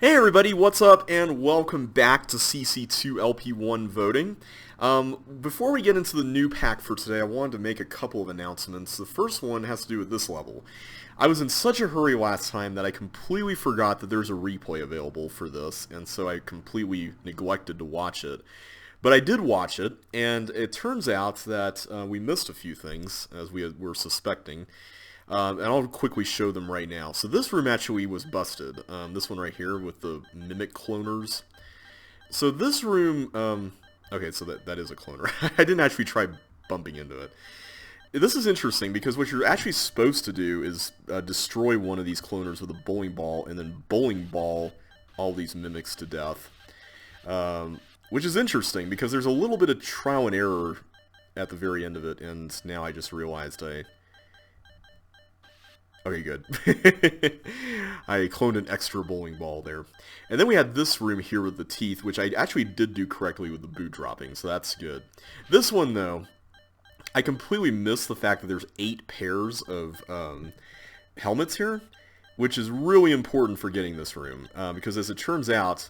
Hey everybody, what's up and welcome back to CC2LP1 voting. Before we get into the new pack for today, I wanted to make a couple of announcements. The first one has to do with this level. I was in such a hurry last time that I completely forgot that there's a replay available for this, and so I completely neglected to watch it. But I did watch it, and it turns out that we missed a few things, as we were suspecting. And I'll quickly show them right now. So this room actually was busted. This one right here with the mimic cloners. So this room, okay, so that is a cloner. I didn't actually try bumping into it. This is interesting because what you're actually supposed to do is destroy one of these cloners with a bowling ball and then bowling ball all these mimics to death. Which is interesting because there's a little bit of trial and error at the very end of it, and now I just realized Okay, good. I cloned an extra bowling ball there. And then we had this room here with the teeth, which I actually did do correctly with the boot dropping, so that's good. This one, though, I completely missed the fact that there's 8 pairs of helmets here, which is really important for getting this room. Because as it turns out,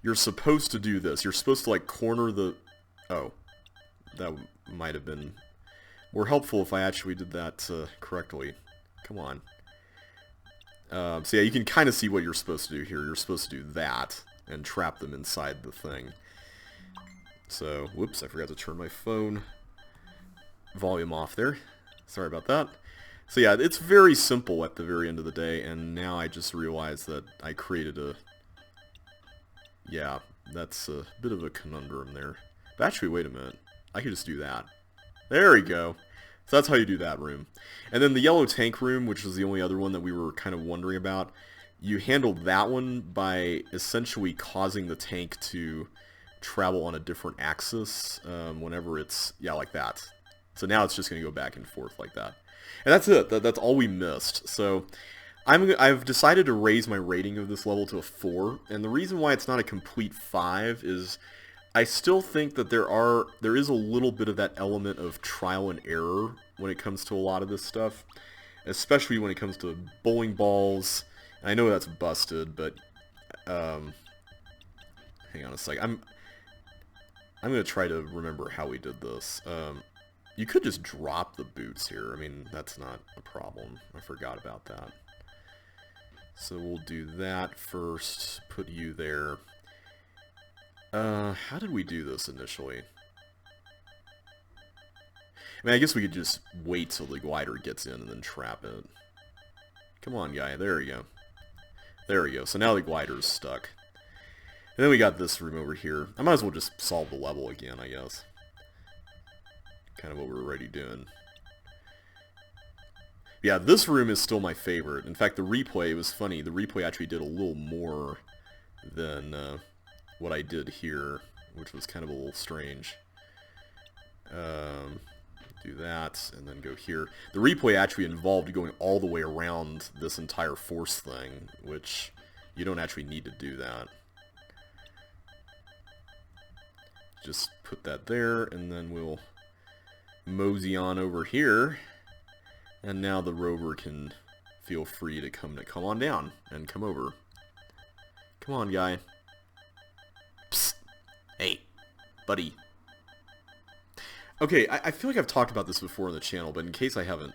you're supposed to do this. You're supposed to, like, corner the... Oh, that might have been more helpful if I actually did that correctly. Come on. So yeah, you can kind of see what you're supposed to do here. You're supposed to do that and trap them inside the thing. So, whoops, I forgot to turn my phone volume off there. Sorry about that. So yeah, it's very simple at the very end of the day, and now I just realized that I created a... Yeah, that's a bit of a conundrum there. But actually, wait a minute. I could just do that. There we go. So that's how you do that room. And then the yellow tank room, which was the only other one that we were kind of wondering about, you handled that one by essentially causing the tank to travel on a different axis whenever it's, yeah, like that. So now it's just going to go back and forth like that. And that's it. That's all we missed. So I've decided to raise my rating of this level to a 4. And the reason why it's not a complete 5 is... I still think that there is a little bit of that element of trial and error when it comes to a lot of this stuff, especially when it comes to bowling balls. And I know that's busted, but hang on a sec. I'm gonna try to remember how we did this. You could just drop the boots here. I mean, that's not a problem. I forgot about that. So we'll do that first. Put you there. How did we do this initially? I mean, I guess we could just wait till the glider gets in and then trap it. Come on, guy. There you go. There we go. So now the glider's stuck. And then we got this room over here. I might as well just solve the level again, I guess. Kind of what we're already doing. Yeah, this room is still my favorite. In fact, the replay was funny. The replay actually did a little more than... what I did here, which was kind of a little strange. Do that, and then go here. The replay actually involved going all the way around this entire force thing, which you don't actually need to do that. Just put that there, and then we'll mosey on over here, and now the rover can feel free to come on down and come over. Come on, guy. Hey, buddy. Okay, I feel like I've talked about this before on the channel, but in case I haven't,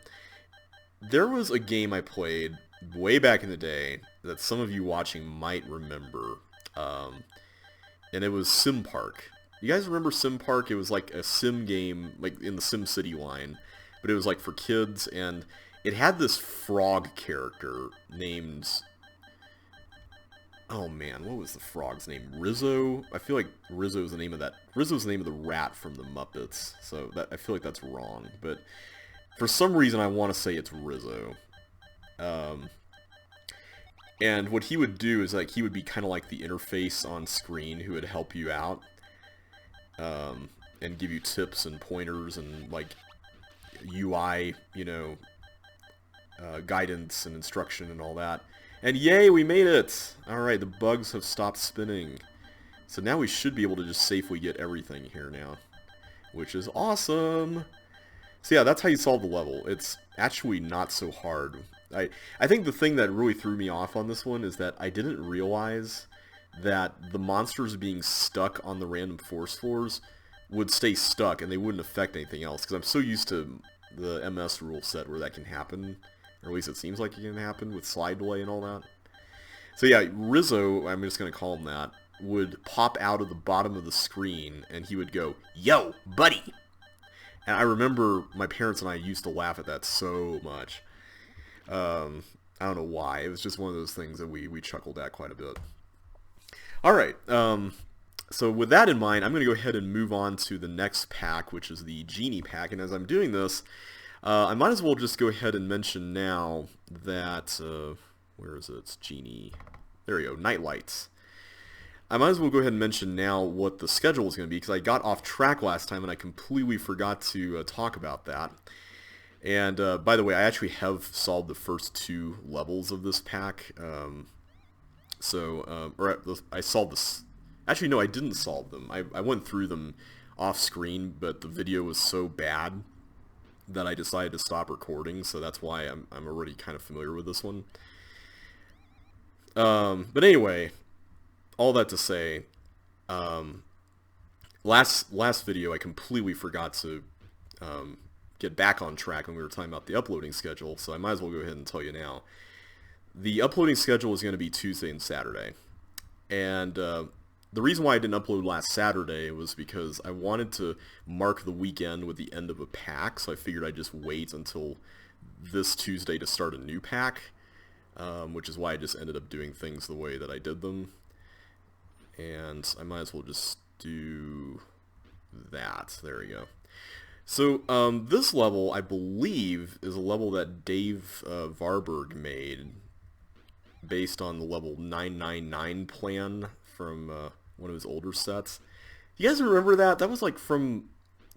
there was a game I played way back in the day that some of you watching might remember, and it was Sim Park. You guys remember Sim Park? It was like a sim game, like in the Sim City line, but it was like for kids, and it had this frog character named... Oh man, what was the frog's name? Rizzo? I feel like Rizzo's the name of that. Rizzo's the name of the rat from the Muppets, so I feel like that's wrong. But for some reason, I want to say it's Rizzo. And what he would do is like he would be kind of like the interface on screen who would help you out, and give you tips and pointers and like UI, you know, guidance and instruction and all that. And yay, we made it! Alright, the bugs have stopped spinning. So now we should be able to just safely get everything here now, which is awesome! So yeah, that's how you solve the level. It's actually not so hard. I think the thing that really threw me off on this one is that I didn't realize that the monsters being stuck on the random force floors would stay stuck and they wouldn't affect anything else, because I'm so used to the MS rule set where that can happen, or at least it seems like it can happen with slide delay and all that. So yeah, Rizzo, I'm just going to call him that, would pop out of the bottom of the screen and he would go, "Yo, buddy!" And I remember my parents and I used to laugh at that so much. I don't know why. It was just one of those things that we chuckled at quite a bit. Alright, so with that in mind, I'm going to go ahead and move on to the next pack, which is the Genie pack. And as I'm doing this, I might as well just go ahead and mention now that, where is it? It's Genie. There we go, Night Lights. I might as well go ahead and mention now what the schedule is going to be, because I got off track last time and I completely forgot to talk about that. And by the way, I actually have solved the first 2 levels of this pack. I solved this. Actually, no, I didn't solve them. I went through them off screen, but the video was so bad that I decided to stop recording. So that's why I'm already kind of familiar with this one. But anyway, all that to say, last video I completely forgot to get back on track when we were talking about the uploading schedule. So I might as well go ahead and tell you now. The uploading schedule is going to be Tuesday and Saturday. And the reason why I didn't upload last Saturday was because I wanted to mark the weekend with the end of a pack, so I figured I'd just wait until this Tuesday to start a new pack, which is why I just ended up doing things the way that I did them. And I might as well just do that. There we go. So this level, I believe, is a level that Dave Varberg made based on the level 999 plan from one of his older sets. You guys remember that? That was like from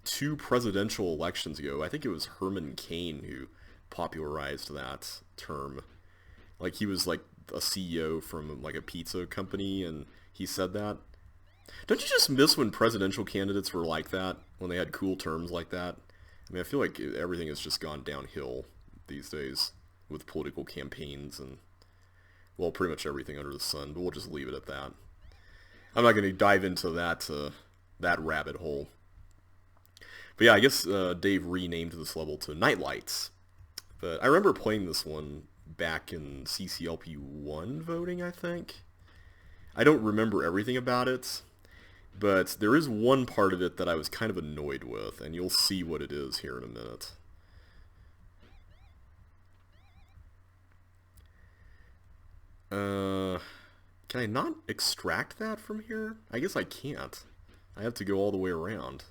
2 presidential elections ago. I think it was Herman Cain who popularized that term. Like, he was like a CEO from like a pizza company, and he said that. Don't you just miss when presidential candidates were like that? When they had cool terms like that? I mean, I feel like everything has just gone downhill these days with political campaigns and, well, pretty much everything under the sun, but we'll just leave it at that. I'm not going to dive into that rabbit hole. But yeah, I guess Dave renamed this level to Night Lights. But I remember playing this one back in CCLP1 voting, I think. I don't remember everything about it, but there is one part of it that I was kind of annoyed with, and you'll see what it is here in a minute. Can I not extract that from here? I guess I can't. I have to go all the way around.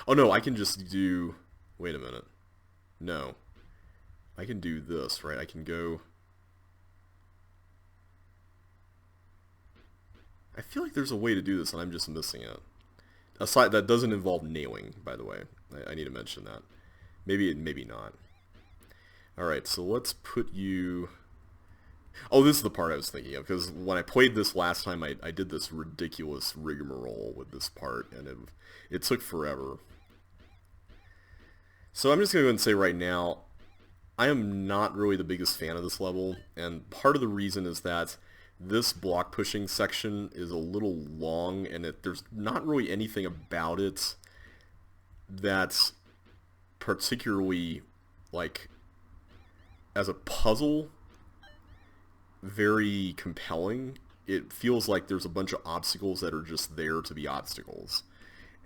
Oh no, I can just do... Wait a minute. No. I can do this, right? I can go... I feel like there's a way to do this and I'm just missing it. Aside, that doesn't involve nailing, by the way. I need to mention that. Maybe not. Alright, so let's put you... Oh, this is the part I was thinking of, because when I played this last time, I did this ridiculous rigmarole with this part, and it took forever. So I'm just going to go ahead and say right now, I am not really the biggest fan of this level, and part of the reason is that this block pushing section is a little long, and there's not really anything about it that's particularly, like, as a puzzle, very compelling. It feels like there's a bunch of obstacles that are just there to be obstacles.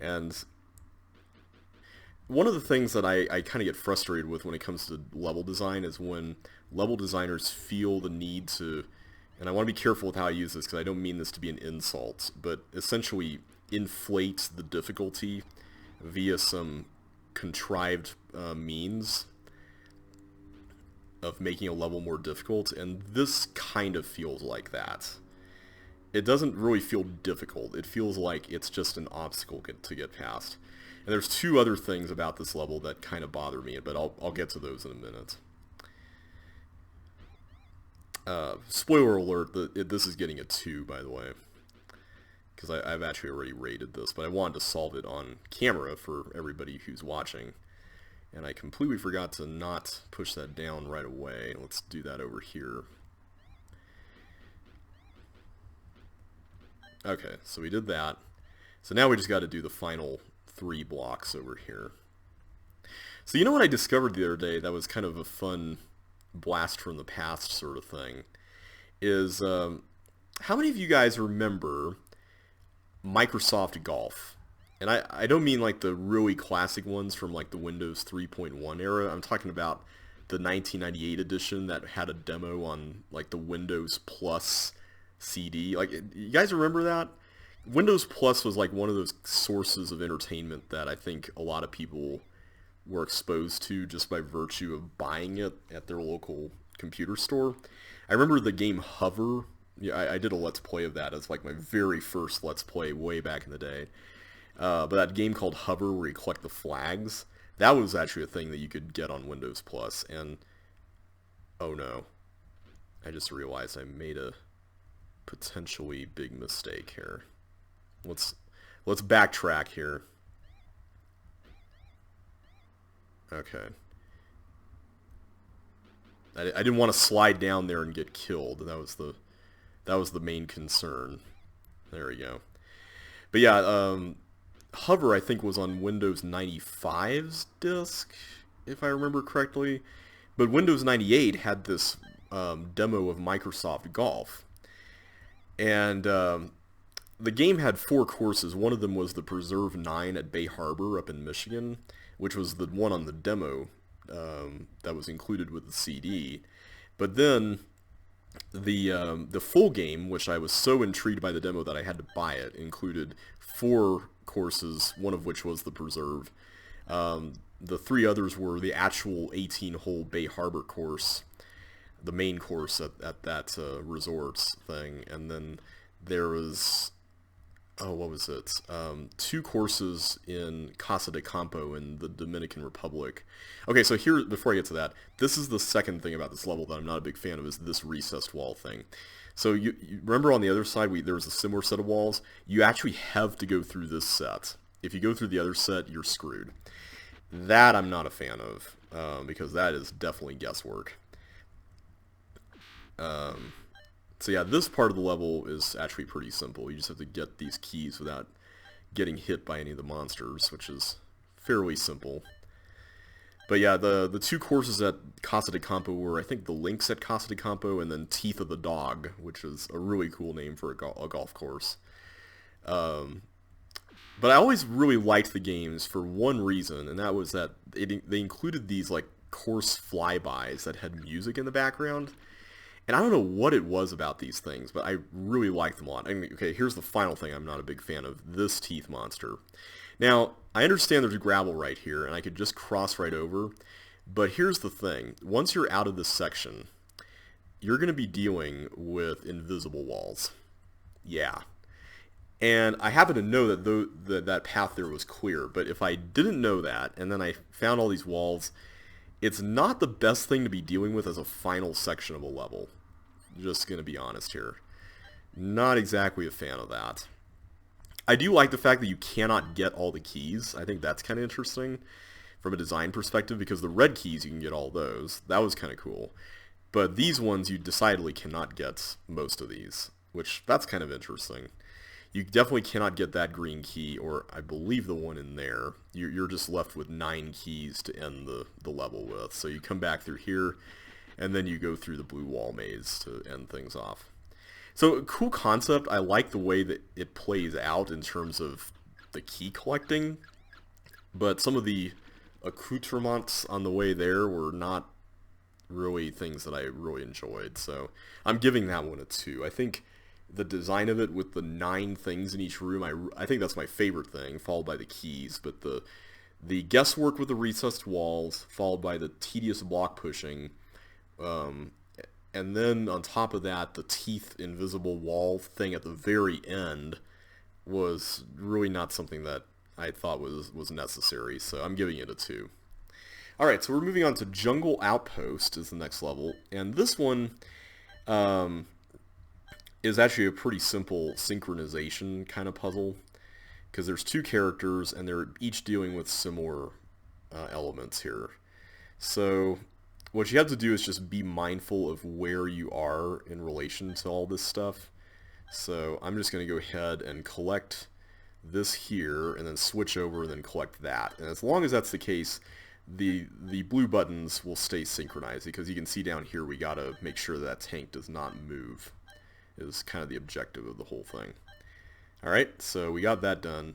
And one of the things that I kind of get frustrated with when it comes to level design is when level designers feel the need to, and I want to be careful with how I use this because I don't mean this to be an insult, but essentially inflate the difficulty via some contrived means of making a level more difficult, and this kind of feels like that. It doesn't really feel difficult. It feels like it's just an obstacle to get past. And there's 2 other things about this level that kind of bother me, but I'll get to those in a minute. Spoiler alert, this is getting a 2, by the way, because I've actually already rated this, but I wanted to solve it on camera for everybody who's watching. And I completely forgot to not push that down right away. Let's do that over here. Okay, so we did that. So now we just got to do the final 3 blocks over here. So you know what I discovered the other day that was kind of a fun blast from the past sort of thing? Is how many of you guys remember Microsoft Golf? And I don't mean like the really classic ones from like the Windows 3.1 era. I'm talking about the 1998 edition that had a demo on like the Windows Plus CD. Like, you guys remember that? Windows Plus was like one of those sources of entertainment that I think a lot of people were exposed to just by virtue of buying it at their local computer store. I remember the game Hover. Yeah, I did a Let's Play of that as like my very first Let's Play way back in the day. But that game called Hover where you collect the flags, that was actually a thing that you could get on Windows Plus. And oh no, I just realized I made a potentially big mistake here. Let's backtrack here. Okay. I didn't want to slide down there and get killed. That was the main concern. There we go. But yeah, Hover I think was on Windows 95's disk, if I remember correctly. But Windows 98 had this demo of Microsoft Golf. And the game had 4 courses. One of them was the Preserve 9 at Bay Harbor up in Michigan, which was the one on the demo that was included with the CD. But then the full game, which I was so intrigued by the demo that I had to buy it, included 4 courses, one of which was the Preserve. The 3 others were the actual 18-hole Bay Harbor course, the main course at that resorts thing, and then there was, oh, what was it? 2 courses in Casa de Campo in the Dominican Republic. Okay, so here, before I get to that, this is the second thing about this level that I'm not a big fan of, is this recessed wall thing. So you remember on the other side, there was a similar set of walls. You actually have to go through this set. If you go through the other set, you're screwed. That I'm not a fan of, because that is definitely guesswork. So yeah, this part of the level is actually pretty simple. You just have to get these keys without getting hit by any of the monsters, which is fairly simple. But yeah, the 2 courses at Casa de Campo were, I think, the Links at Casa de Campo and then Teeth of the Dog, which is a really cool name for a golf course. But I always really liked the games for one reason, and that was that they included these like course flybys that had music in the background. And I don't know what it was about these things, but I really liked them a lot. I mean, okay, here's the final thing I'm not a big fan of, this teeth monster. Now, I understand there's gravel right here, and I could just cross right over, but here's the thing. Once you're out of this section, you're going to be dealing with invisible walls. Yeah. And I happen to know that that path there was clear, but if I didn't know that, and then I found all these walls, it's not the best thing to be dealing with as a final section of a level. Just going to be honest here. Not exactly a fan of that. I do like the fact that you cannot get all the keys. I think that's kind of interesting from a design perspective, because the red keys, you can get all those. That was kind of cool. But these ones, you decidedly cannot get most of these, which that's kind of interesting. You definitely cannot get that green key, or I believe the one in there. You're just left with 9 keys to end the level with. So you come back through here, and then you go through the blue wall maze to end things off. So, cool concept. I like the way that it plays out in terms of the key collecting, but some of the accoutrements on the way there were not really things that I really enjoyed. So, I'm giving that one a 2. I think the design of it with the 9 things in each room, I think that's my favorite thing, followed by the keys. But the guesswork with the recessed walls, followed by the tedious block pushing, and then on top of that, the teeth invisible wall thing at the very end was really not something that I thought was necessary. So I'm giving it a 2. Alright, so we're moving on to Jungle Outpost is the next level. And this one is actually a pretty simple synchronization kind of puzzle, because there's 2 characters and they're each dealing with similar elements here. So what you have to do is just be mindful of where you are in relation to all this stuff. So I'm just going to go ahead and collect this here, and then switch over and then collect that. And as long as that's the case, the blue buttons will stay synchronized, because you can see down here we gotta make sure that tank does not move. Is kind of the objective of the whole thing. Alright, so we got that done.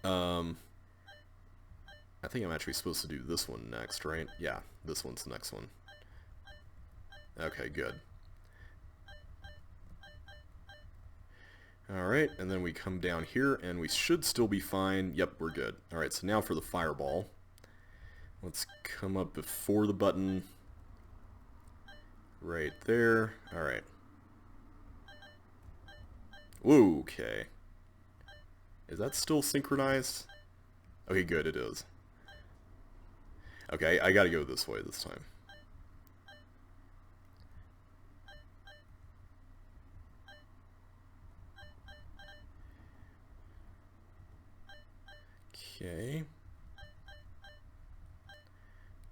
I think I'm actually supposed to do this one next, right? Yeah, this one's the next one. Okay, good. Alright, and then we come down here, and we should still be fine. Yep, we're good. Alright, so now for the fireball. Let's come up before the button. Right there. Alright. Okay. Is that still synchronized? Okay, good, it is. Okay, I gotta go this way this time. Okay.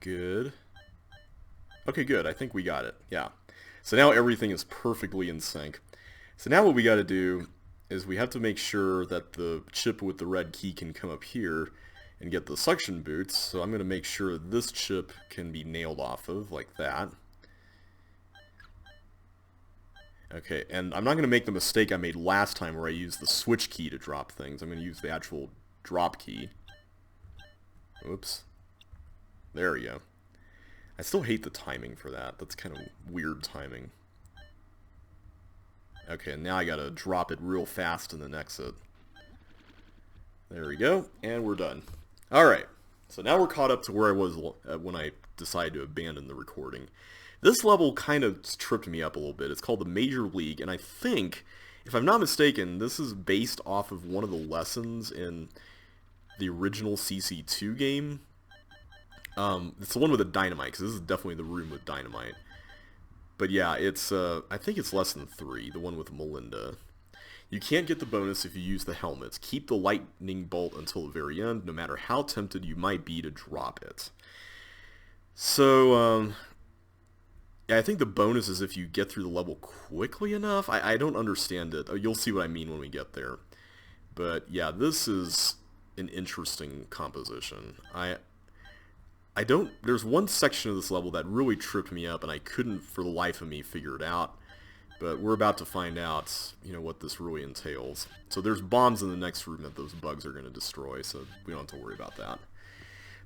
Good. Okay, good. I think we got it. Yeah. So now everything is perfectly in sync. So now what we got to do is we have to make sure that the chip with the red key can come up here and get the suction boots. So I'm going to make sure this chip can be nailed off of, like that. Okay, and I'm not going to make the mistake I made last time where I used the switch key to drop things. I'm going to use the actual drop key. Oops. There we go. I still hate the timing for that. That's kind of weird timing. Okay, now I gotta drop it real fast and then exit. There we go, and we're done. Alright, so now we're caught up to where I was when I decided to abandon the recording. This level kind of tripped me up a little bit. It's called the Major League, and I think, if I'm not mistaken, this is based off of one of the lessons in the original CC2 game. It's the one with the dynamite, because this is definitely the room with dynamite. But yeah, it's, I think it's lesson 3, the one with Melinda. You can't get the bonus if you use the helmets. Keep the lightning bolt until the very end, no matter how tempted you might be to drop it. So, yeah, I think the bonus is if you get through the level quickly enough. I don't understand it. You'll see what I mean when we get there. But yeah, this is an interesting composition. There's one section of this level that really tripped me up, and I couldn't for the life of me figure it out. But we're about to find out, what this really entails. So there's bombs in the next room that those bugs are going to destroy, so we don't have to worry about that.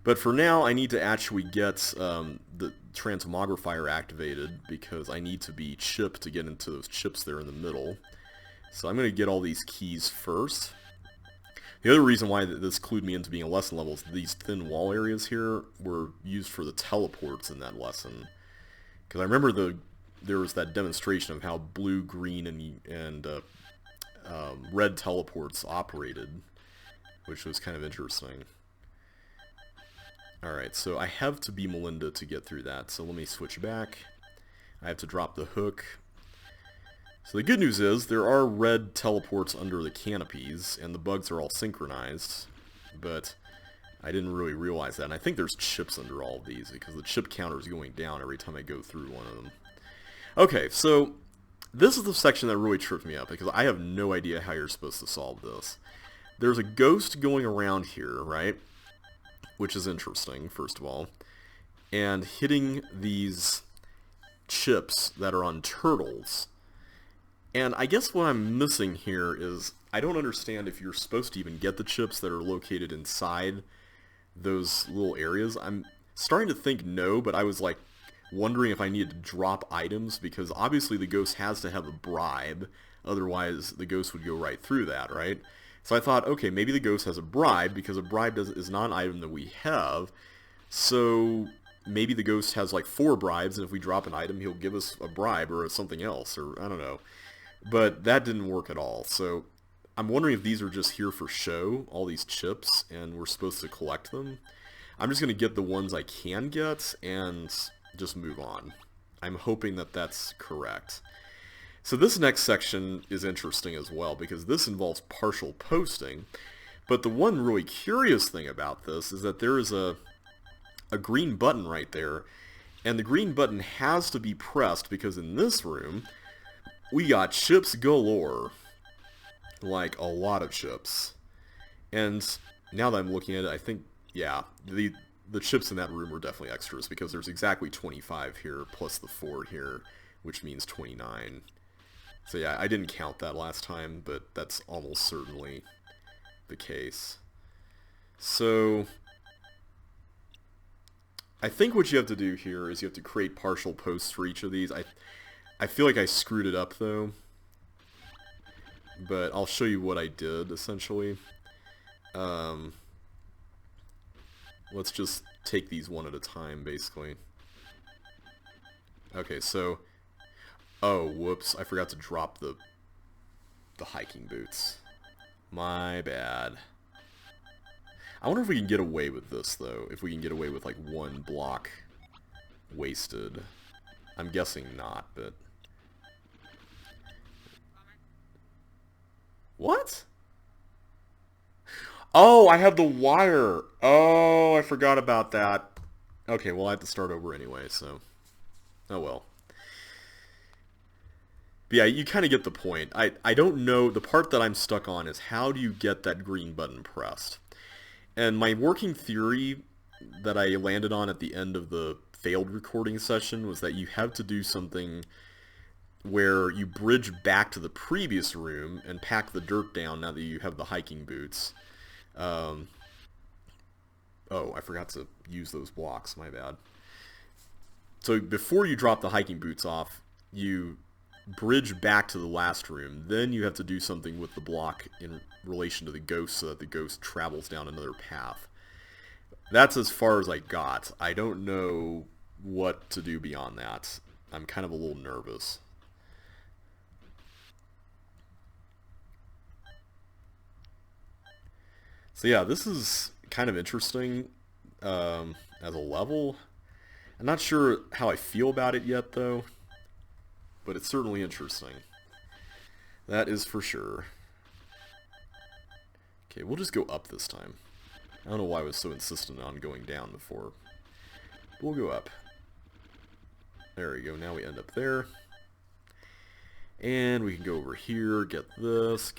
But for now, I need to actually get the transmogrifier activated, because I need to be chipped to get into those chips there in the middle. So I'm going to get all these keys first. The other reason why this clued me into being a lesson level is these thin wall areas here were used for the teleports in that lesson. Because I remember there was that demonstration of how blue, green, and red teleports operated, which was kind of interesting. Alright, so I have to be Melinda to get through that, so let me switch back. I have to drop the hook. So the good news is, there are red teleports under the canopies, and the bugs are all synchronized, but I didn't really realize that, and I think there's chips under all of these, because the chip counter is going down every time I go through one of them. Okay, so this is the section that really tripped me up, because I have no idea how you're supposed to solve this. There's a ghost going around here, right? Which is interesting, first of all, and hitting these chips that are on turtles. And I guess what I'm missing here is, I don't understand if you're supposed to even get the chips that are located inside those little areas. I'm starting to think no, but I was like wondering if I needed to drop items, because obviously the ghost has to have a bribe, otherwise the ghost would go right through that, right? So I thought, okay, maybe the ghost has a bribe, because a bribe is not an item that we have, so maybe the ghost has like 4 bribes, and if we drop an item, he'll give us a bribe or something else, or I don't know. But that didn't work at all, so I'm wondering if these are just here for show, all these chips, and we're supposed to collect them. I'm just going to get the ones I can get, and just move on. I'm hoping that that's correct. So this next section is interesting as well, because this involves partial posting. But the one really curious thing about this is that there is a green button right there, and the green button has to be pressed because in this room we got chips galore. Like, a lot of chips. And now that I'm looking at it, I think, yeah, the chips in that room were definitely extras because there's exactly 25 here plus the 4 here, which means 29. So yeah, I didn't count that last time, but that's almost certainly the case. So I think what you have to do here is you have to create partial posts for each of these. I feel like I screwed it up though, but I'll show you what I did essentially. Let's just take these one at a time basically. Okay, so oh, whoops, I forgot to drop the hiking boots. My bad. I wonder if we can get away with this, though. If we can get away with, like, one block wasted. I'm guessing not, but... What? Oh, I have the wire! Oh, I forgot about that. Okay, well, I have to start over anyway, so... Oh, well. But yeah, you kind of get the point. I don't know... The part that I'm stuck on is how do you get that green button pressed? And my working theory that I landed on at the end of the failed recording session was that you have to do something where you bridge back to the previous room and pack the dirt down now that you have the hiking boots. Oh, I forgot to use those blocks, my bad. So before you drop the hiking boots off, you bridge back to the last room. Then you have to do something with the block in relation to the ghost so that the ghost travels down another path. That's as far as I got. I don't know what to do beyond that. I'm kind of a little nervous. So yeah, this is kind of interesting as a level. I'm not sure how I feel about it yet, though. But it's certainly interesting. That is for sure. Okay, we'll just go up this time. I don't know why I was so insistent on going down before. We'll go up. There we go, now we end up there. And we can go over here, get this,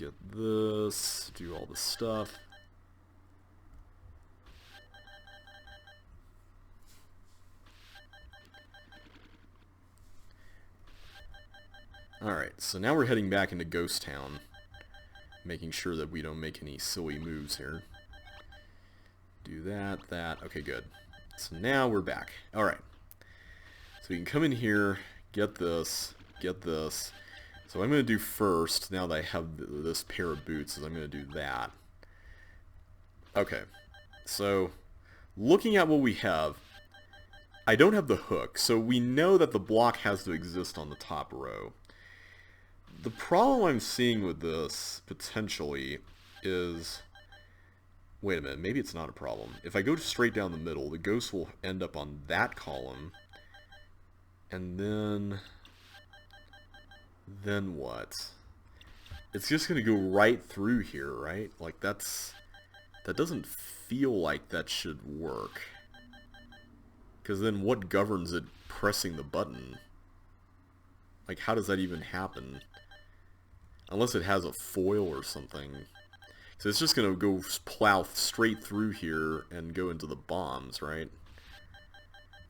do all this stuff. Alright, so now we're heading back into Ghost Town, making sure that we don't make any silly moves here. Do that, okay, good. So now we're back. Alright, so we can come in here, get this. So what I'm going to do first, now that I have this pair of boots, is I'm going to do that. Okay, so looking at what we have, I don't have the hook, so we know that the block has to exist on the top row. The problem I'm seeing with this, potentially, is... Wait a minute, maybe it's not a problem. If I go straight down the middle, the ghost will end up on that column. And then... Then what? It's just going to go right through here, right? Like, that doesn't feel like that should work. Because then what governs it pressing the button? Like, how does that even happen? Unless it has a foil or something. So it's just going to go plow straight through here and go into the bombs, right?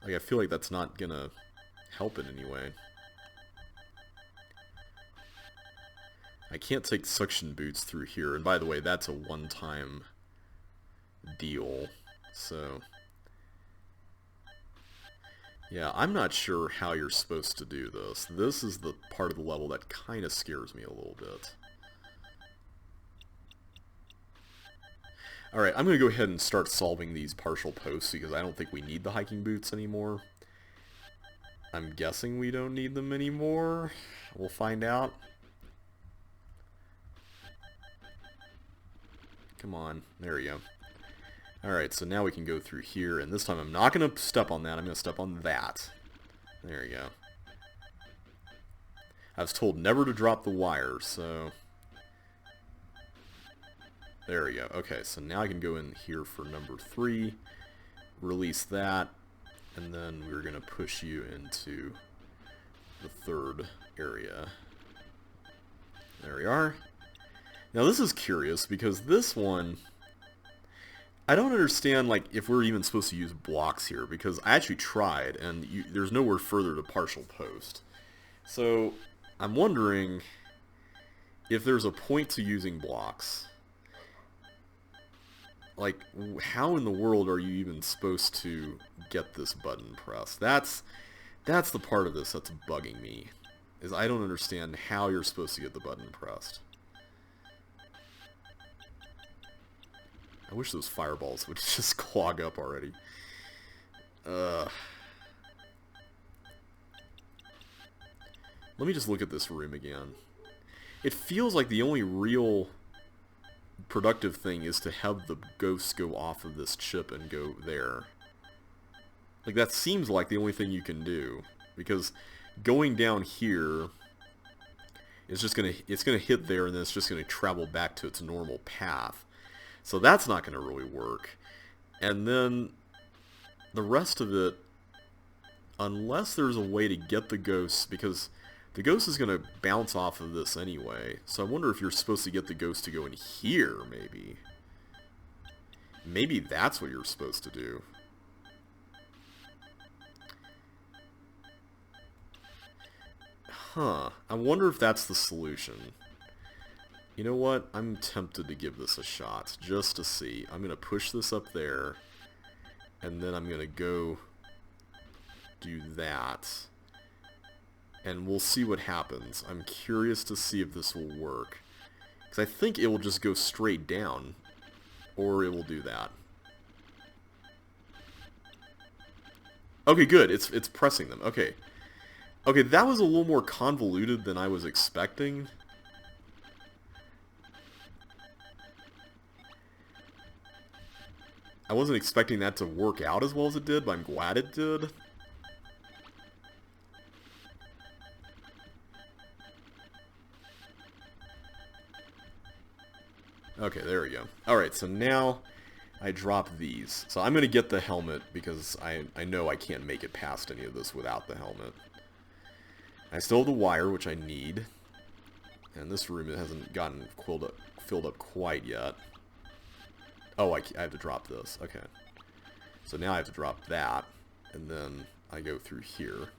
Like, I feel like that's not going to help in any way. I can't take suction boots through here. And by the way, that's a one-time deal. So... yeah, I'm not sure how you're supposed to do this. This is the part of the level that kind of scares me a little bit. Alright, I'm going to go ahead and start solving these partial posts because I don't think we need the hiking boots anymore. I'm guessing we don't need them anymore. We'll find out. Come on, there we go. Alright, so now we can go through here, and this time I'm not going to step on that, I'm going to step on that. There we go. I was told never to drop the wire, so... There we go. Okay, so now I can go in here for number 3, release that, and then we're going to push you into the 3rd area. There we are. Now this is curious, because this one, I don't understand, like, if we're even supposed to use blocks here, because I actually tried, and there's nowhere further to partial post. So, I'm wondering if there's a point to using blocks. Like, how in the world are you even supposed to get this button pressed? That's the part of this that's bugging me, is I don't understand how you're supposed to get the button pressed. I wish those fireballs would just clog up already. Let me just look at this room again. It feels like the only real productive thing is to have the ghosts go off of this chip and go there. Like, that seems like the only thing you can do, because going down here is just it's gonna hit there, and then it's just gonna travel back to its normal path. So that's not gonna really work. And then the rest of it, unless there's a way to get the ghosts, because the ghost is going to bounce off of this anyway. So I wonder if you're supposed to get the ghost to go in here, maybe. Maybe that's what you're supposed to do. Huh. I wonder if that's the solution. You know what? I'm tempted to give this a shot, just to see. I'm going to push this up there, and then I'm going to go do that. And we'll see what happens. I'm curious to see if this will work. Because I think it will just go straight down. Or it will do that. Okay, good. It's pressing them. Okay. Okay, that was a little more convoluted than I was expecting. I wasn't expecting that to work out as well as it did, but I'm glad it did. Okay, there we go. Alright, so now I drop these. So I'm going to get the helmet because I know I can't make it past any of this without the helmet. I still have the wire, which I need. And this room hasn't gotten filled up quite yet. Oh, I have to drop this. Okay. So now I have to drop that. And then I go through here.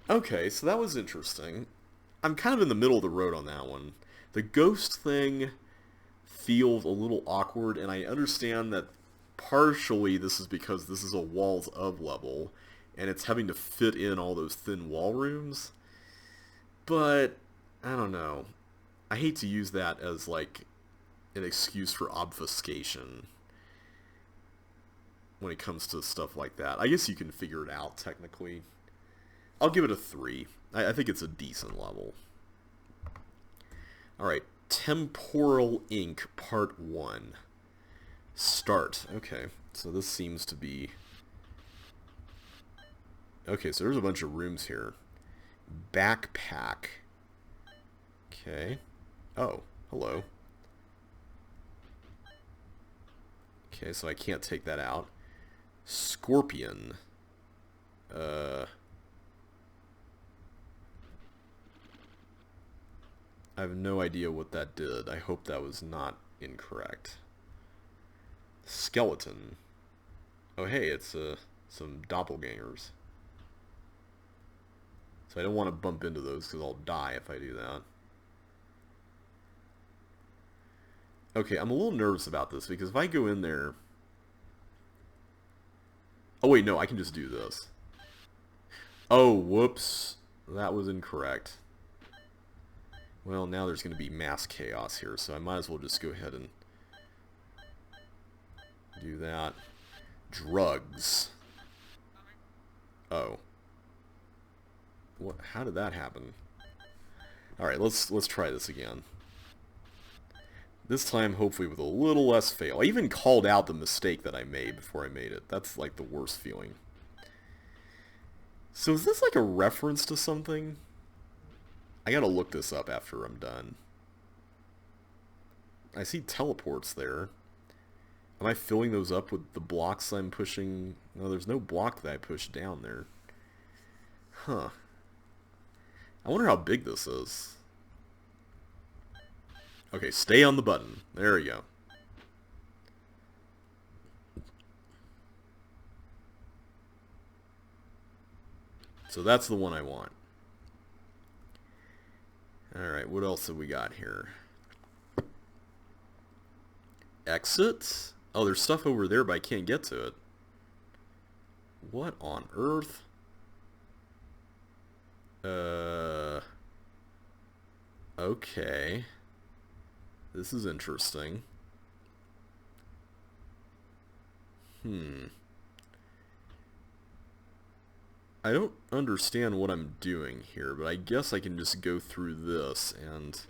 Okay, so that was interesting. I'm kind of in the middle of the road on that one. The ghost thing feels a little awkward, and I understand that partially this is because this is a walls of level, and it's having to fit in all those thin wall rooms. But, I don't know. I hate to use that as, like, an excuse for obfuscation when it comes to stuff like that. I guess you can figure it out, technically. I'll give it a 3. I think it's a decent level. Alright, Temporal Ink Part 1. Start. Okay, so this seems to be... Okay, so there's a bunch of rooms here. Backpack. Okay. Oh, hello. Okay, so I can't take that out. Scorpion. I have no idea what that did. I hope that was not incorrect. Skeleton. Oh hey, it's some doppelgangers. So I don't want to bump into those because I'll die if I do that. Okay, I'm a little nervous about this because if I go in there... Oh wait, no, I can just do this. Oh, whoops. That was incorrect. Well, now there's going to be mass chaos here, so I might as well just go ahead and do that. Drugs. Oh. What? How did that happen? Alright, let's try this again. This time, hopefully, with a little less fail. I even called out the mistake that I made before I made it. That's, like, the worst feeling. So is this, like, a reference to something? I gotta look this up after I'm done. I see teleports there. Am I filling those up with the blocks I'm pushing? No, there's no block that I push down there. Huh. I wonder how big this is. Okay, stay on the button. There we go. So that's the one I want. Alright, what else have we got here? Exit? Oh, there's stuff over there, but I can't get to it. What on earth? Okay. This is interesting. I don't understand what I'm doing here, but I guess I can just go through this and...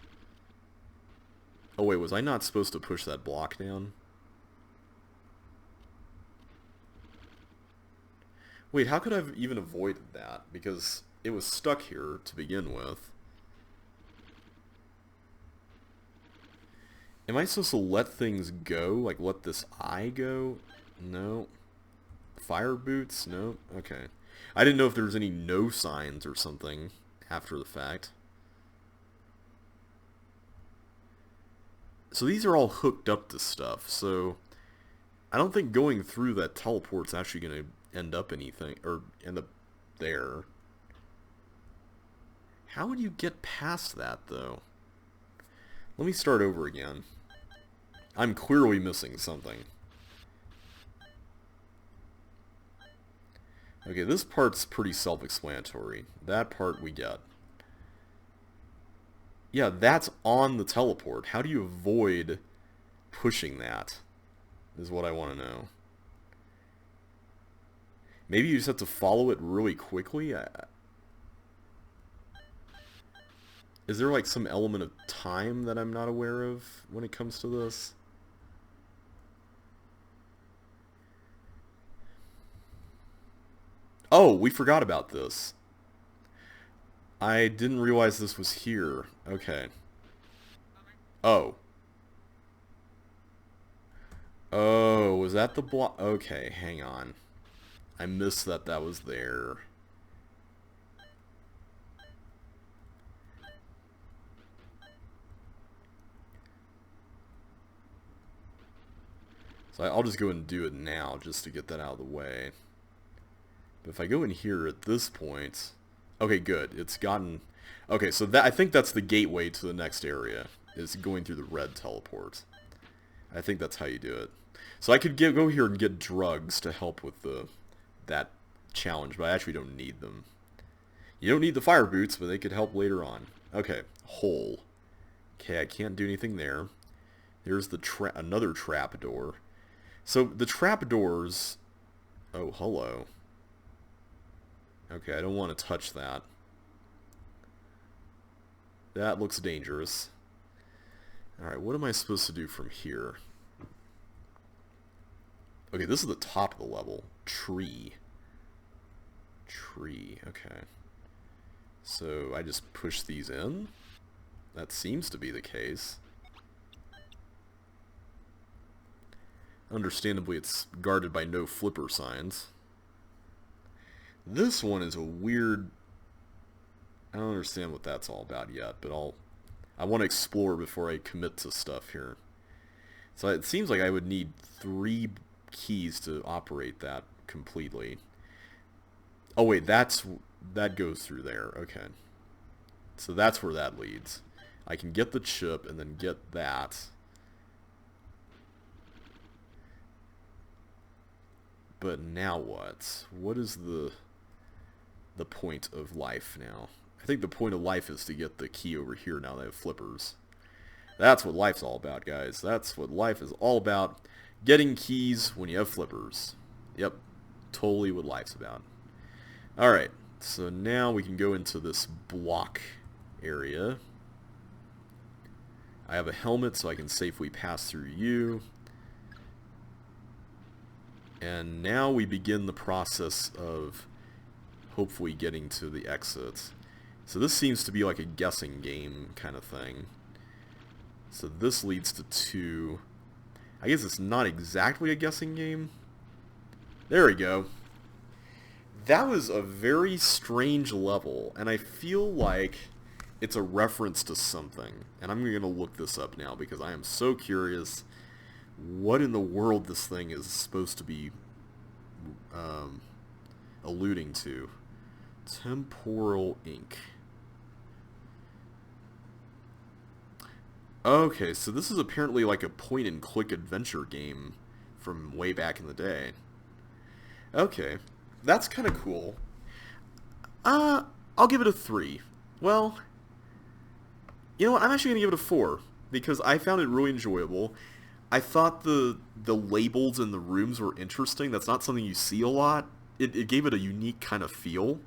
Oh wait, was I not supposed to push that block down? Wait, how could I have even avoided that? Because it was stuck here to begin with. Am I supposed to let things go? Like, let this eye go? No. Fire boots? No. Okay. I didn't know if there was any no signs or something after the fact. So these are all hooked up to stuff, so I don't think going through that teleport's actually going to end up anything, or end up there. How would you get past that, though? Let me start over again. I'm clearly missing something. Okay, this part's pretty self-explanatory. That part we get. Yeah, that's on the teleport. How do you avoid pushing that? Is what I want to know. Maybe you just have to follow it really quickly? Is there like some element of time that I'm not aware of when it comes to this? Oh, we forgot about this. I didn't realize this was here. Okay. Oh. Oh, was that the block? Okay, hang on. I missed that that was there. So I'll just go and do it now just to get that out of the way. But if I go in here at this point... Okay, good. It's gotten... Okay, so that I think that's the gateway to the next area, is going through the red teleport. I think that's how you do it. So I could go here and get drugs to help with that challenge, but I actually don't need them. You don't need the fire boots, but they could help later on. Okay, hole. Okay, I can't do anything there. There's the another trap door. So the trap doors... Oh, hello. Okay, I don't want to touch that. That looks dangerous. Alright, what am I supposed to do from here? Okay, this is the top of the level. Tree. Tree, okay. So I just push these in? That seems to be the case. Understandably, it's guarded by no flipper signs. This one is a weird... I don't understand what that's all about yet, but I want to explore before I commit to stuff here. So it seems like I would need 3 keys to operate that completely. Oh wait, that goes through there. Okay. So that's where that leads. I can get the chip and then get that. But now what? What is the point of life now? I think the point of life is to get the key over here now that I have flippers. That's what life's all about, guys. That's what life is all about. Getting keys when you have flippers. Yep, totally what life's about. Alright, so now we can go into this block area. I have a helmet so I can safely pass through you. And now we begin the process of hopefully getting to the exit. So this seems to be like a guessing game kind of thing. So this leads to 2. I guess it's not exactly a guessing game. There we go. That was a very strange level, and I feel like it's a reference to something. And I'm going to look this up now because I am so curious what in the world this thing is supposed to be alluding to. Temporal ink. Okay, so this is apparently like a point-and-click adventure game from way back in the day. Okay, that's kind of cool. I'll give it a 3. Well, you know what? I'm actually going to give it a 4 because I found it really enjoyable. I thought the labels in the rooms were interesting. That's not something you see a lot. It gave it a unique kind of feel.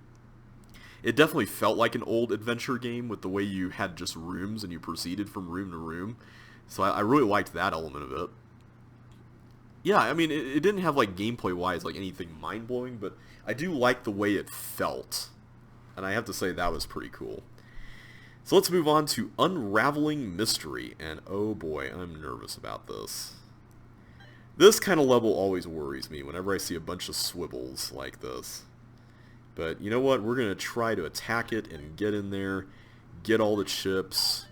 It definitely felt like an old adventure game with the way you had just rooms and you proceeded from room to room. So I really liked that element of it. Yeah, I mean, it didn't have, like, gameplay-wise, like, anything mind-blowing, but I do like the way it felt. And I have to say that was pretty cool. So let's move on to Unraveling Mystery. And oh boy, I'm nervous about this. This kind of level always worries me whenever I see a bunch of swivels like this. But you know what? We're going to try to attack it and get in there, get all the chips.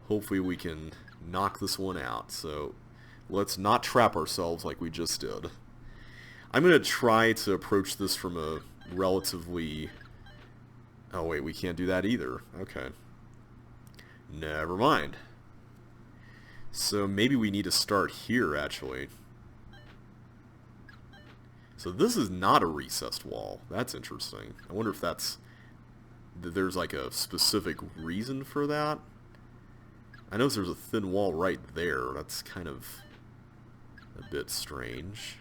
Hopefully we can knock this one out. So let's not trap ourselves like we just did. I'm going to try to approach this from a relatively... Oh wait, we can't do that either. Okay. Never mind. So maybe we need to start here, actually. So this is not a recessed wall. That's interesting. I wonder if there's like a specific reason for that. I notice there's a thin wall right there. That's kind of a bit strange.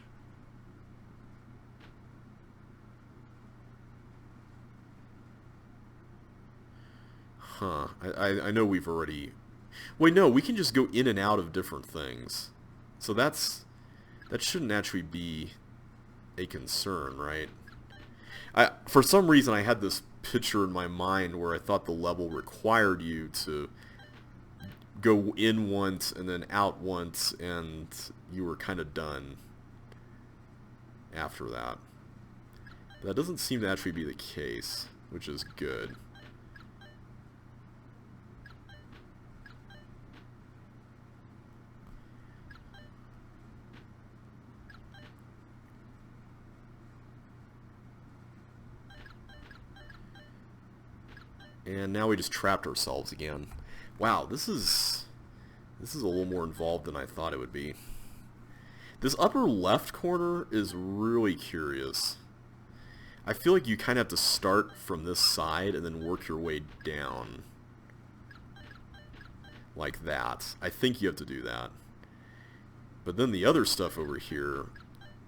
Huh. I know we've already... Wait, no, we can just go in and out of different things. So that shouldn't actually be a concern, right? For some reason I had this picture in my mind where I thought the level required you to go in once and then out once and you were kind of done after that. That doesn't seem to actually be the case, which is good. And now we just trapped ourselves again. Wow, this is a little more involved than I thought it would be. This upper left corner is really curious. I feel like you kind of have to start from this side and then work your way down. Like that. I think you have to do that. But then the other stuff over here,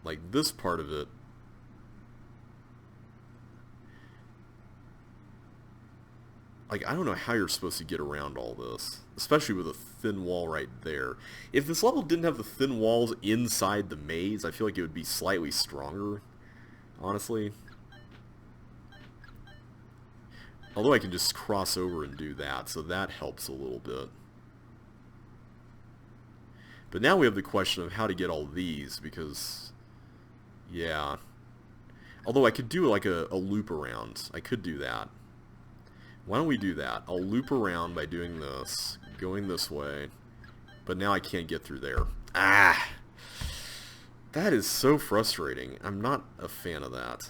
like this part of it, like, I don't know how you're supposed to get around all this, especially with a thin wall right there. If this level didn't have the thin walls inside the maze, I feel like it would be slightly stronger, honestly. Although I can just cross over and do that, so that helps a little bit. But now we have the question of how to get all these, because, yeah. Although I could do like a loop around. I could do that. Why don't we do that? I'll loop around by doing this, going this way, but now I can't get through there. Ah! That is so frustrating. I'm not a fan of that.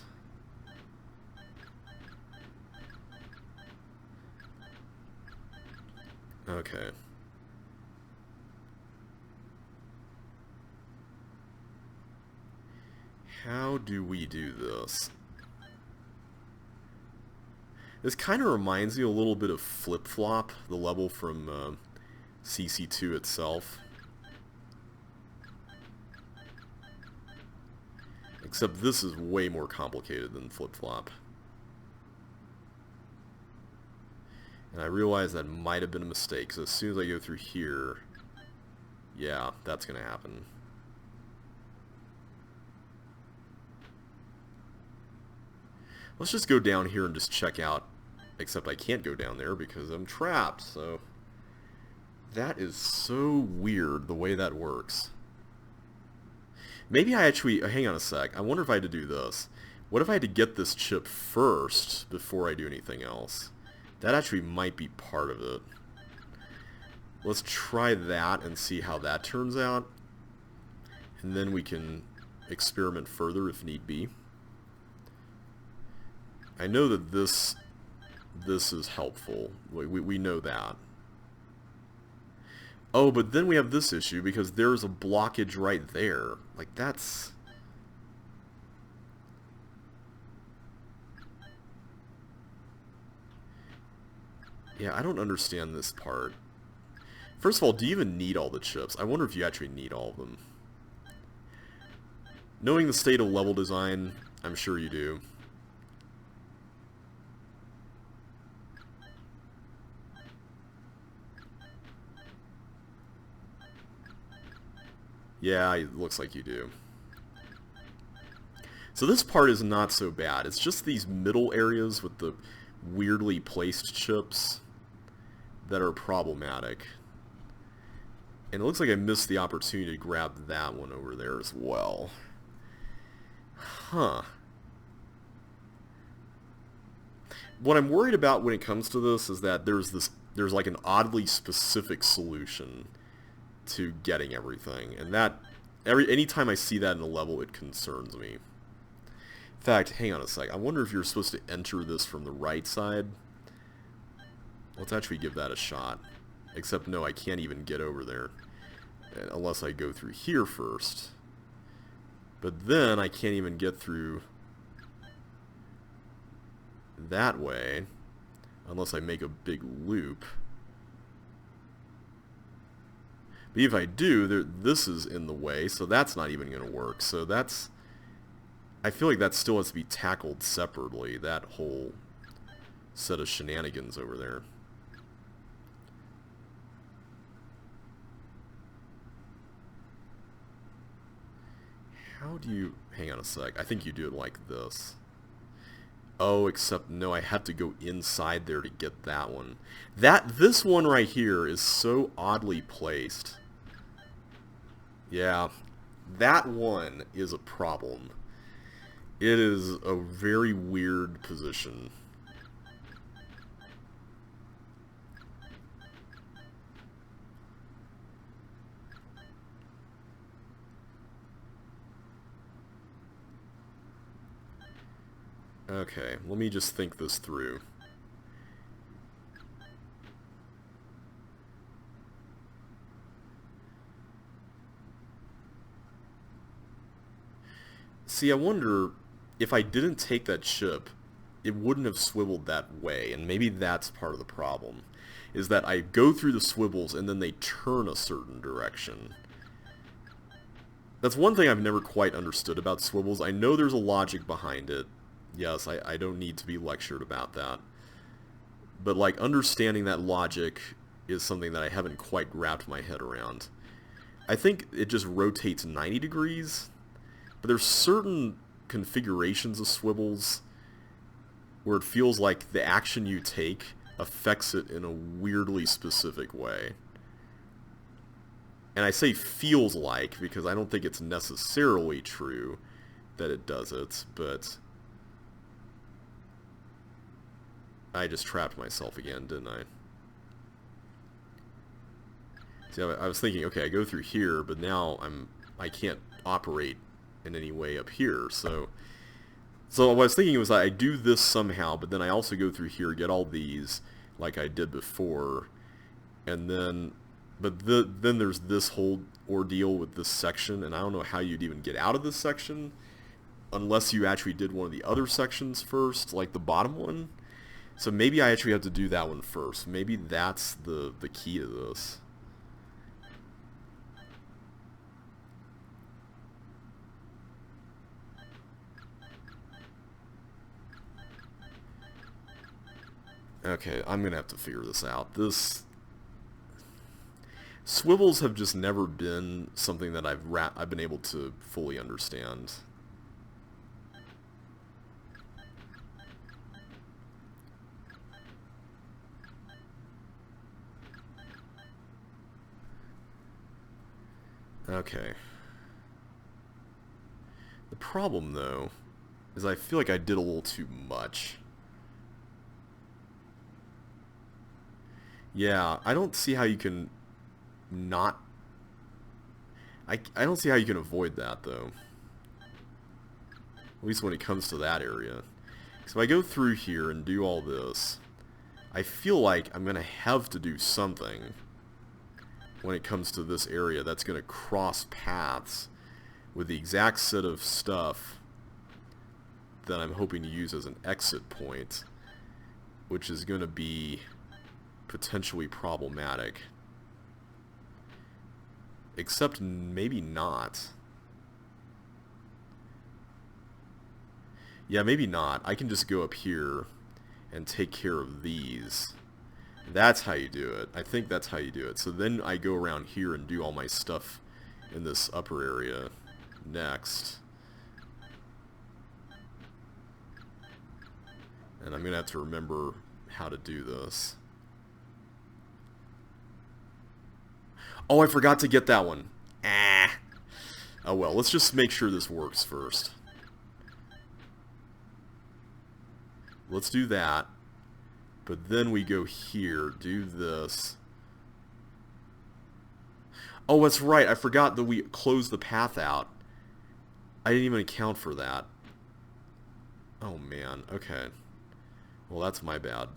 Okay. How do we do this? This kind of reminds me a little bit of Flip Flop, the level from CC2 itself. Except this is way more complicated than Flip Flop. And I realize that might have been a mistake, so as soon as I go through here, yeah, that's going to happen. Let's just go down here and just check out, except I can't go down there because I'm trapped, so That is so weird, the way that works. Maybe I actually... hang on a sec. I wonder if I had to do this. What if I had to get this chip first before I do anything else? That actually might be part of it. Let's try that and see how that turns out. And then we can experiment further if need be. I know that this is helpful. We know that. Oh, but then we have this issue because there's a blockage right there. Like, that's... yeah, I don't understand this part. First of all, do you even need all the chips? I wonder if you actually need all of them. Knowing the state of level design, I'm sure you do. Yeah, it looks like you do. So this part is not so bad. It's just these middle areas with the weirdly placed chips that are problematic. And it looks like I missed the opportunity to grab that one over there as well. Huh. What I'm worried about when it comes to this is that there's like an oddly specific solution to getting everything, and that anytime I see that in a level, it concerns me. In fact, hang on a sec. I wonder if you're supposed to enter this from the right side. Let's actually give that a shot. Except no, I can't even get over there unless I go through here first. But then I can't even get through that way unless I make a big loop. But if I do, this is in the way, so that's not even going to work. So that's... I feel like that still has to be tackled separately, that whole set of shenanigans over there. How do you... hang on a sec. I think you do it like this. Oh, except no, I have to go inside there to get that one. This one right here is so oddly placed. Yeah, that one is a problem. It is a very weird position. Okay, let me just think this through. See, I wonder if I didn't take that chip, it wouldn't have swiveled that way, and maybe that's part of the problem. Is that I go through the swivels and then they turn a certain direction. That's one thing I've never quite understood about swivels. I know there's a logic behind it. Yes, I don't need to be lectured about that. But, like, understanding that logic is something that I haven't quite wrapped my head around. I think it just rotates 90 degrees, but there's certain configurations of swivels where it feels like the action you take affects it in a weirdly specific way. And I say feels like because I don't think it's necessarily true that it does it, but I just trapped myself again, didn't I? See, I was thinking, okay, I go through here, but now I can't operate in any way up here, so what I was thinking was I do this somehow, but then I also go through here, get all these, like I did before, and then, then there's this whole ordeal with this section, and I don't know how you'd even get out of this section, unless you actually did one of the other sections first, like the bottom one. So maybe I actually have to do that one first. Maybe that's the key to this. Okay, I'm gonna have to figure this out. Swivels have just never been something that I've been able to fully understand. Okay. The problem, though, is I feel like I did a little too much. Yeah, I don't see how you can not... I don't see how you can avoid that, though. At least when it comes to that area. So if I go through here and do all this, I feel like I'm going to have to do something when it comes to this area that's going to cross paths with the exact set of stuff that I'm hoping to use as an exit point, which is going to be potentially problematic. Except maybe not. Yeah, maybe not. I can just go up here and take care of these. That's how you do it. I think that's how you do it. So then I go around here and do all my stuff in this upper area next. And I'm going to have to remember how to do this. Oh, I forgot to get that one. Ah. Oh well, let's just make sure this works first. Let's do that. But then we go here, do this. Oh, that's right. I forgot that we closed the path out. I didn't even account for that. Oh, man. Okay. Well, that's my bad.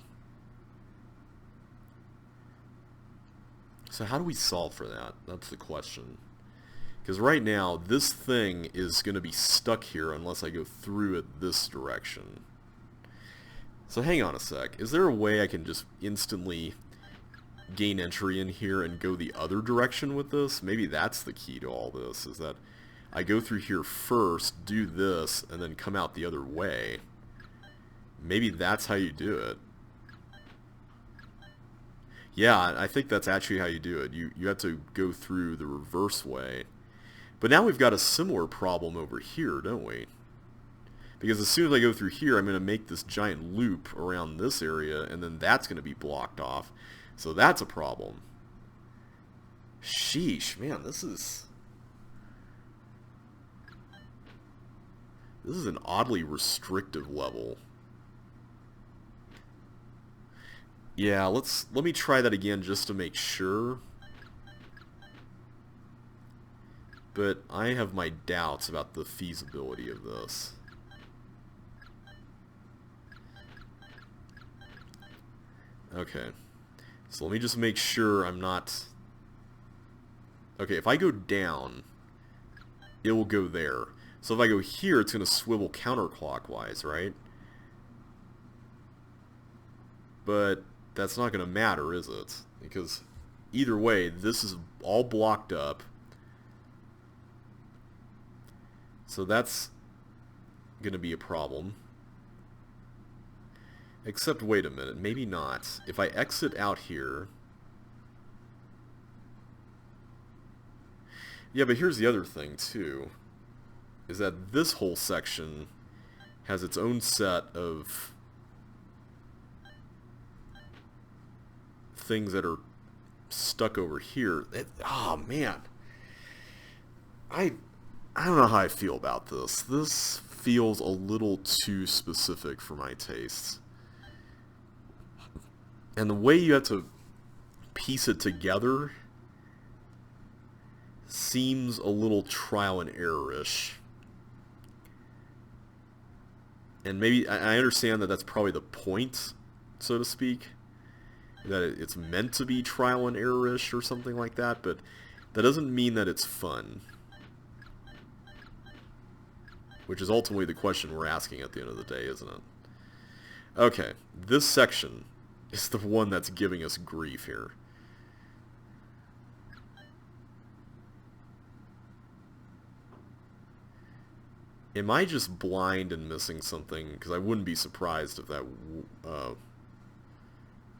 So how do we solve for that? That's the question. Because right now, this thing is going to be stuck here unless I go through it this direction. So hang on a sec. Is there a way I can just instantly gain entry in here and go the other direction with this? Maybe that's the key to all this, is that I go through here first, do this, and then come out the other way. Maybe that's how you do it. Yeah, I think that's actually how you do it. You have to go through the reverse way. But now we've got a similar problem over here, don't we? Because as soon as I go through here, I'm going to make this giant loop around this area, and then that's going to be blocked off. So that's a problem. Sheesh, man, this is an oddly restrictive level. Yeah, let me try that again just to make sure. But I have my doubts about the feasibility of this. Okay. So let me just make sure I'm not... Okay, if I go down, it will go there. So if I go here, it's going to swivel counterclockwise, right? But that's not going to matter, is it? Because either way, this is all blocked up. So that's going to be a problem. Except, wait a minute, maybe not. If I exit out here... Yeah, but here's the other thing, too. Is that this whole section has its own set of things that are stuck over here. Oh, man. I don't know how I feel about this. This feels a little too specific for my tastes. And the way you have to piece it together seems a little trial and error-ish. And maybe, I understand that that's probably the point, so to speak. That it's meant to be trial and error-ish or something like that, but that doesn't mean that it's fun. Which is ultimately the question we're asking at the end of the day, isn't it? Okay, this section is the one that's giving us grief here. Am I just blind and missing something? Because I wouldn't be surprised if that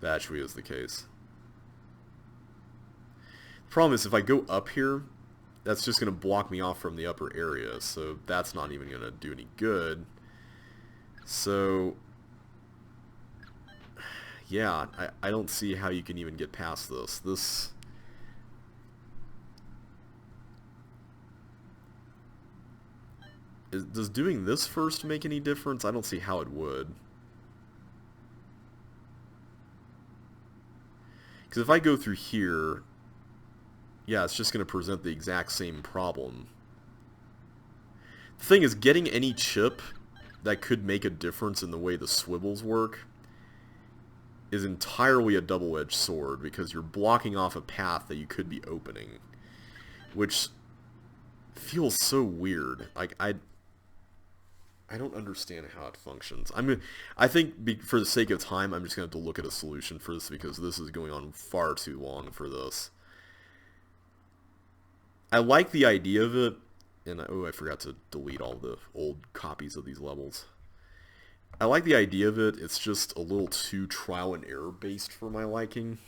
actually is the case. The problem is if I go up here, that's just going to block me off from the upper area, so that's not even going to do any good. So, yeah, I don't see how you can even get past this. Does doing this first make any difference? I don't see how it would. Because if I go through here, yeah, it's just going to present the exact same problem. The thing is, getting any chip that could make a difference in the way the swivels work is entirely a double-edged sword, because you're blocking off a path that you could be opening, which feels so weird. Like, I don't understand how it functions. I think for the sake of time, I'm just going to have to look at a solution for this, because this is going on far too long for this. I like the idea of it, and oh, I forgot to delete all the old copies of these levels. I like the idea of it, it's just a little too trial and error based for my liking.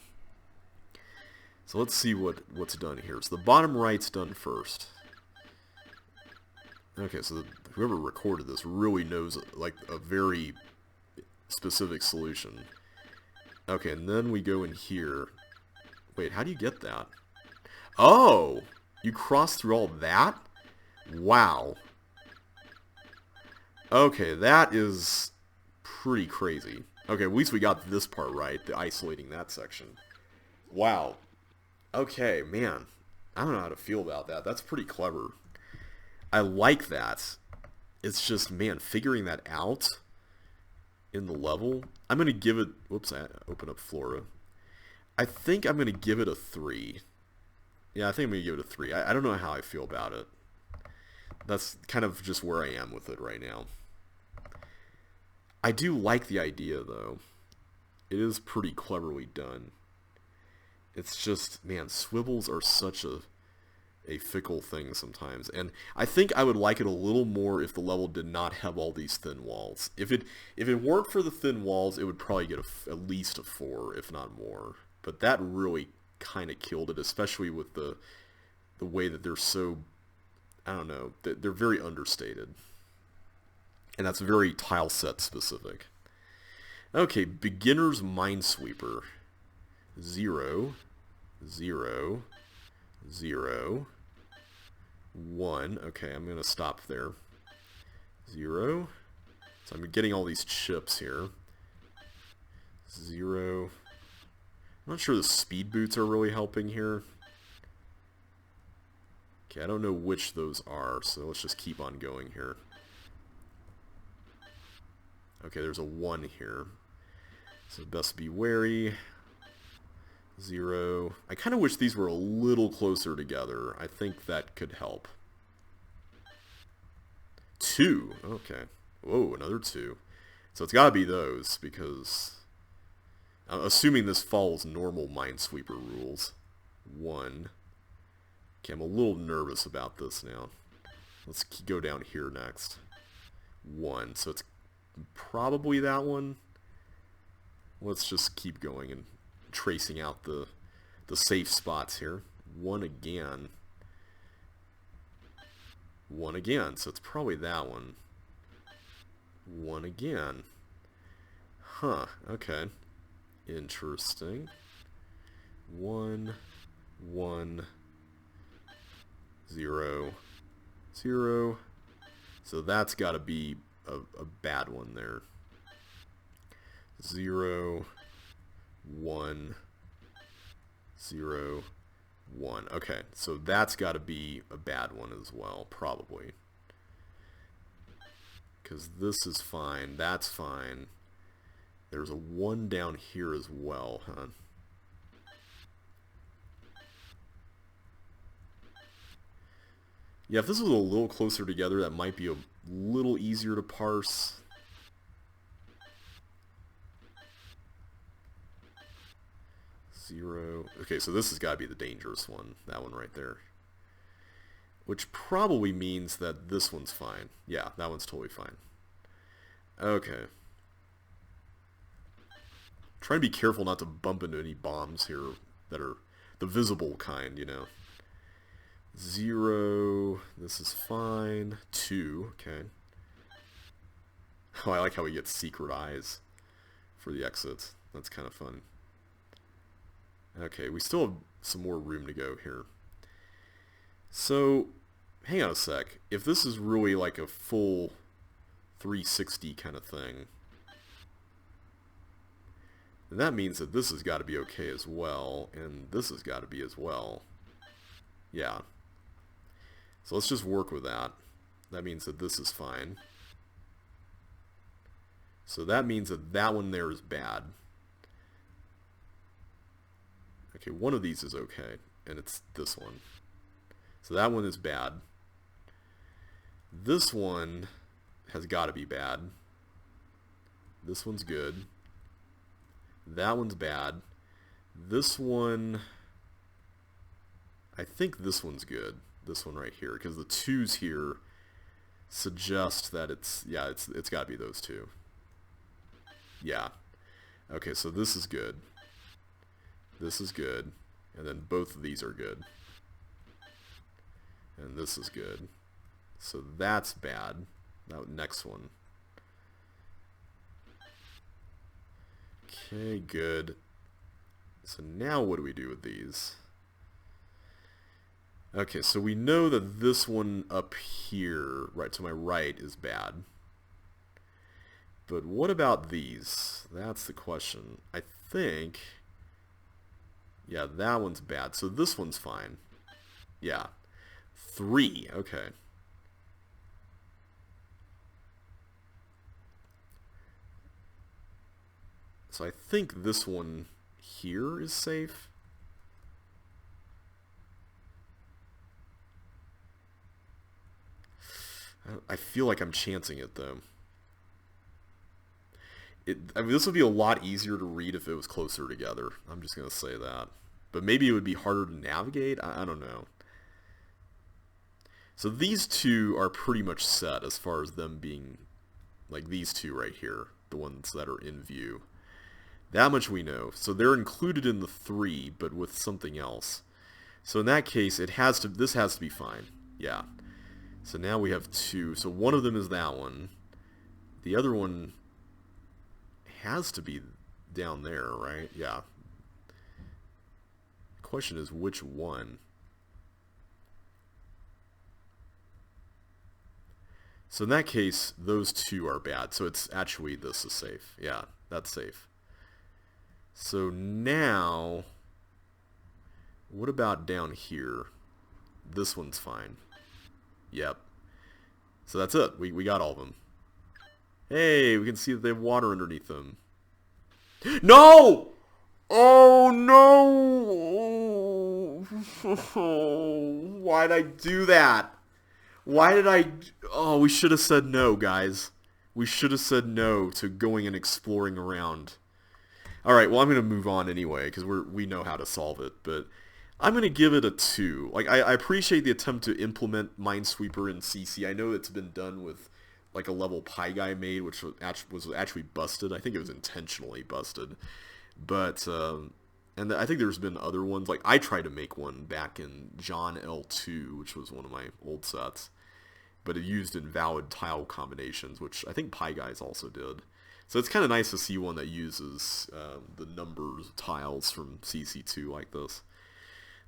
So let's see what's done here. So the bottom right's done first. Okay, so whoever recorded this really knows like a very specific solution. Okay, and then we go in here. Wait, how do you get that? Oh! You cross through all that? Wow. Okay, that is pretty crazy. Okay, at least we got this part right, the isolating that section. Wow. Okay, man. I don't know how to feel about that. That's pretty clever. I like that. It's just, man, figuring that out in the level. I'm going to give it... Whoops, I open up Flora. I think I'm going to give it a 3. Yeah, I think I'm going to give it a 3. I don't know how I feel about it. That's kind of just where I am with it right now. I do like the idea, though. It is pretty cleverly done. It's just, man, swivels are such a fickle thing sometimes. And I think I would like it a little more if the level did not have all these thin walls. If it weren't for the thin walls, it would probably get at least a 4, if not more. But that really kind of killed it, especially with the way that they're so, I don't know, they're very understated. And that's very tile set specific. Okay, beginner's Minesweeper. 0, 0, 0, 1. Okay, I'm going to stop there. 0. So I'm getting all these chips here. 0. I'm not sure the speed boots are really helping here. Okay, I don't know which those are, so let's just keep on going here. Okay, there's a 1 here. So best be wary. 0. I kind of wish these were a little closer together. I think that could help. 2. Okay. Whoa, another 2. So it's got to be those, because I'm assuming this follows normal Minesweeper rules. 1. Okay, I'm a little nervous about this now. Let's go down here next. 1. So it's probably that one. Let's just keep going and tracing out the safe spots here. 1 again. 1 again. So it's probably that one. 1 again. Huh. Okay. Interesting. 1, 1, 0, 0. So that's got to be a bad one there. 0, 1, 0, 1. Okay, so that's got to be a bad one as well, probably. Because this is fine, that's fine. There's a 1 down here as well, huh? Yeah, if this was a little closer together, that might be a little easier to parse. Zero. Okay, so this has got to be the dangerous one. That one right there. Which probably means that this one's fine. Yeah, that one's totally fine. Okay. Try and be careful not to bump into any bombs here that are the visible kind, you know. 0. This is fine. 2. Okay. Oh, I like how we get secret eyes for the exits. That's kind of fun. Okay, we still have some more room to go here. So, hang on a sec. If this is really like a full 360 kind of thing, then that means that this has got to be okay as well, and this has got to be as well. Yeah. So let's just work with that. That means that this is fine. So that means that that one there is bad. Okay, one of these is okay, and it's this one. So that one is bad. This one has got to be bad. This one's good. That one's bad. This one, I think this one's good. This one right here, because the 2's here suggest that it's got to be those two. Yeah. Okay, so this is good. This is good. And then both of these are good. And this is good. So that's bad. That next one. Okay, good. So now what do we do with these? Okay, so we know that this one up here, right to my right, is bad. But what about these? That's the question. I think... yeah, that one's bad. So this one's fine. Yeah. 3. Okay. So I think this one here is safe. I feel like I'm chancing it, though. I mean, this would be a lot easier to read if it was closer together. I'm just going to say that. But maybe it would be harder to navigate? I don't know. So these two are pretty much set as far as them being, like these two right here, the ones that are in view. That much we know. So they're included in the 3, but with something else. So in that case, this has to be fine. Yeah. So now we have 2. So one of them is that one. The other one has to be down there, right? Yeah. The question is which one? So in that case, those 2 are bad. So it's actually, this is safe. Yeah, that's safe. So now, what about down here? This one's fine. Yep. So that's it. We got all of them. Hey, we can see that they have water underneath them. No! Oh no! Why'd I do that? Why did I... oh, we should have said no, guys. We should have said no to going and exploring around. Alright, well, I'm going to move on anyway, because we know how to solve it, but I'm going to give it a 2. Like, I appreciate the attempt to implement Minesweeper in CC. I know it's been done with, like, a level Pie Guy made, which was actually busted. I think it was intentionally busted. But, and I think there's been other ones. Like, I tried to make one back in John L2, which was one of my old sets. But it used invalid tile combinations, which I think Pie Guys also did. So it's kind of nice to see one that uses the numbers tiles from CC2 like this.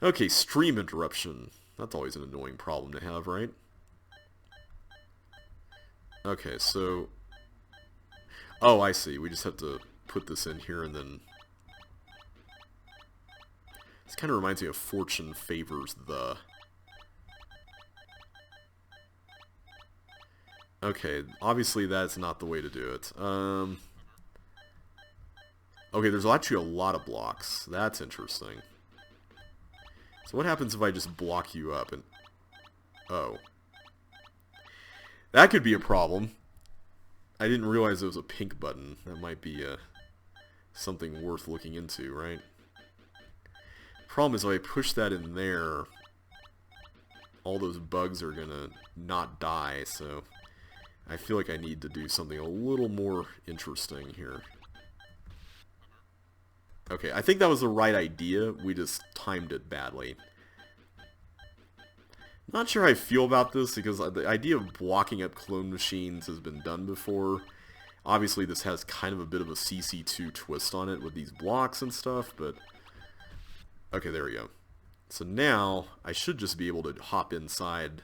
Okay, stream interruption. That's always an annoying problem to have, right? Okay, so... oh, I see. We just have to put this in here and then... this kind of reminds me of Fortune Favors the... okay, obviously that's not the way to do it. Okay, there's actually a lot of blocks. That's interesting. So what happens if I just block you up and... oh. That could be a problem. I didn't realize there was a pink button. That might be something worth looking into, right? Problem is, if I push that in there, all those bugs are gonna not die, so... I feel like I need to do something a little more interesting here. Okay, I think that was the right idea. We just timed it badly. Not sure how I feel about this, because the idea of blocking up clone machines has been done before. Obviously, this has kind of a bit of a CC2 twist on it with these blocks and stuff, but... okay, there we go. So now, I should just be able to hop inside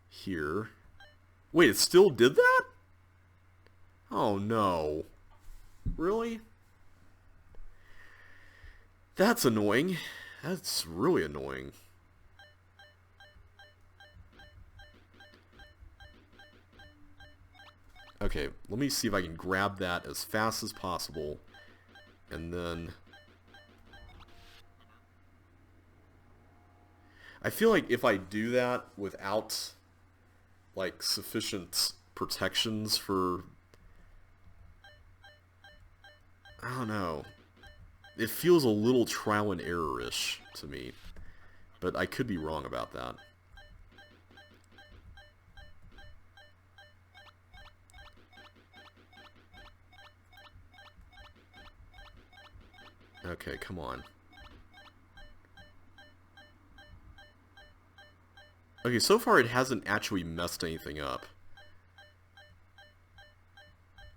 here. Wait, it still did that? Oh no. Really? That's annoying. That's really annoying. Okay, let me see if I can grab that as fast as possible. And then... I feel like if I do that without, like, sufficient protections for... I don't know. It feels a little trial and error-ish to me. But I could be wrong about that. Okay, come on. Okay, so far it hasn't actually messed anything up.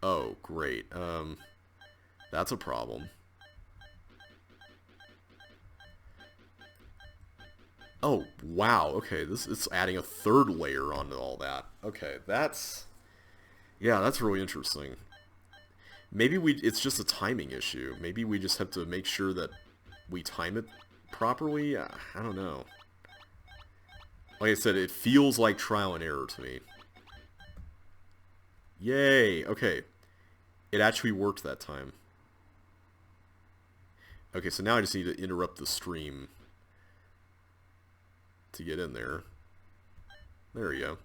Oh, great. That's a problem. Oh, wow. Okay, it's adding a third layer onto all that. Okay, that's... Yeah, that's really interesting. Maybe it's just a timing issue. Maybe we just have to make sure that we time it properly. I don't know. Like I said, it feels like trial and error to me. Yay! Okay. It actually worked that time. Okay, so now I just need to interrupt the stream to get in there. There we go.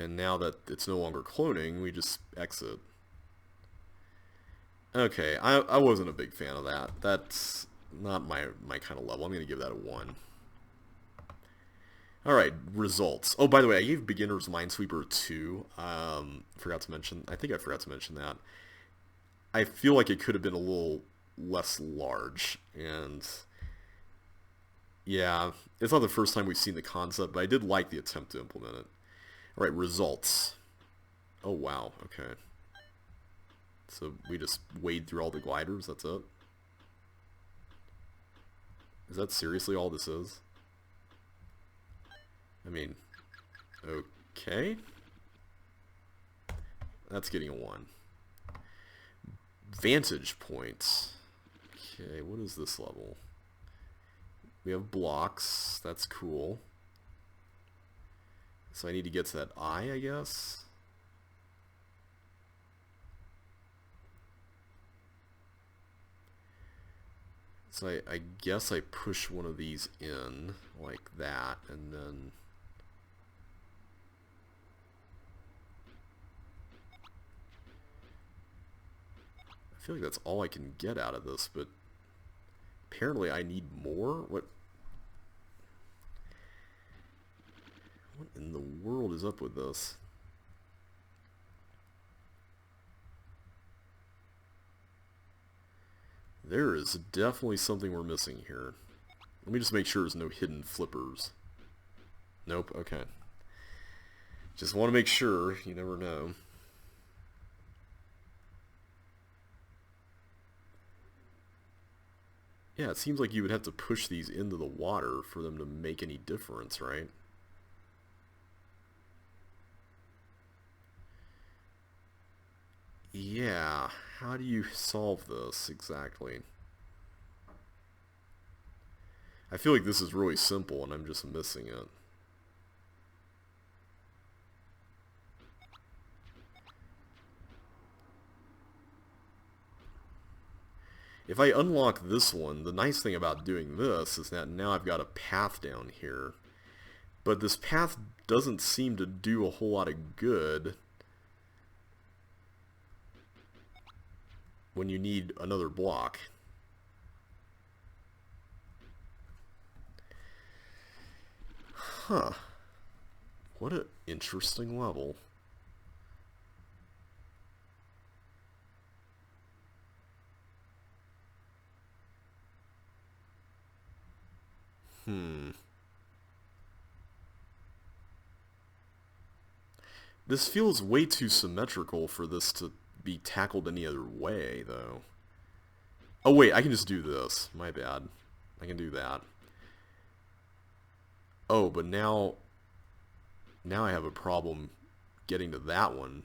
And now that it's no longer cloning, we just exit. Okay, I wasn't a big fan of that. That's not my kind of level. I'm going to give that a 1. Alright, results. Oh, by the way, I gave Beginner's Minesweeper 2. Forgot to mention. I think I forgot to mention that. I feel like it could have been a little less large. And yeah, it's not the first time we've seen the concept, but I did like the attempt to implement it. Alright, results. Oh, wow. Okay. So we just wade through all the gliders, that's it? Is that seriously all this is? I mean, okay. That's getting a 1. Vantage points. Okay, what is this level? We have blocks, that's cool. So I need to get to that eye, I guess? So I guess I push one of these in, like that, and then... I feel like that's all I can get out of this, but apparently I need more? What in the world is up with this? There is definitely something we're missing here. Let me just make sure there's no hidden flippers. Nope, okay. Just want to make sure, you never know. Yeah, it seems like you would have to push these into the water for them to make any difference, right? Yeah, how do you solve this exactly? I feel like this is really simple and I'm just missing it. If I unlock this one, the nice thing about doing this is that now I've got a path down here. But this path doesn't seem to do a whole lot of good when you need another block. Huh. What an interesting level. This feels way too symmetrical for this to be tackled any other way, though. Oh wait, I can just do this. My bad. I can do that. Oh, but now... now I have a problem getting to that one.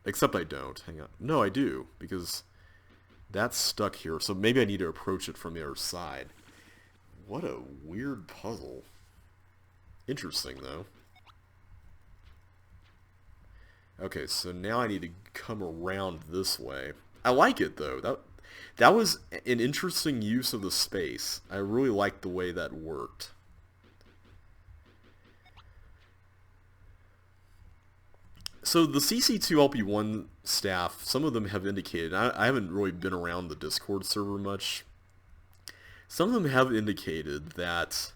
Except I don't. Hang on. No, I do, because that's stuck here. So maybe I need to approach it from the other side. What a weird puzzle. Interesting, though. Okay, so now I need to come around this way. I like it, though. That was an interesting use of the space. I really liked the way that worked. So the CC2LP1 staff, some of them have indicated, I haven't really been around the Discord server much. Some of them have indicated that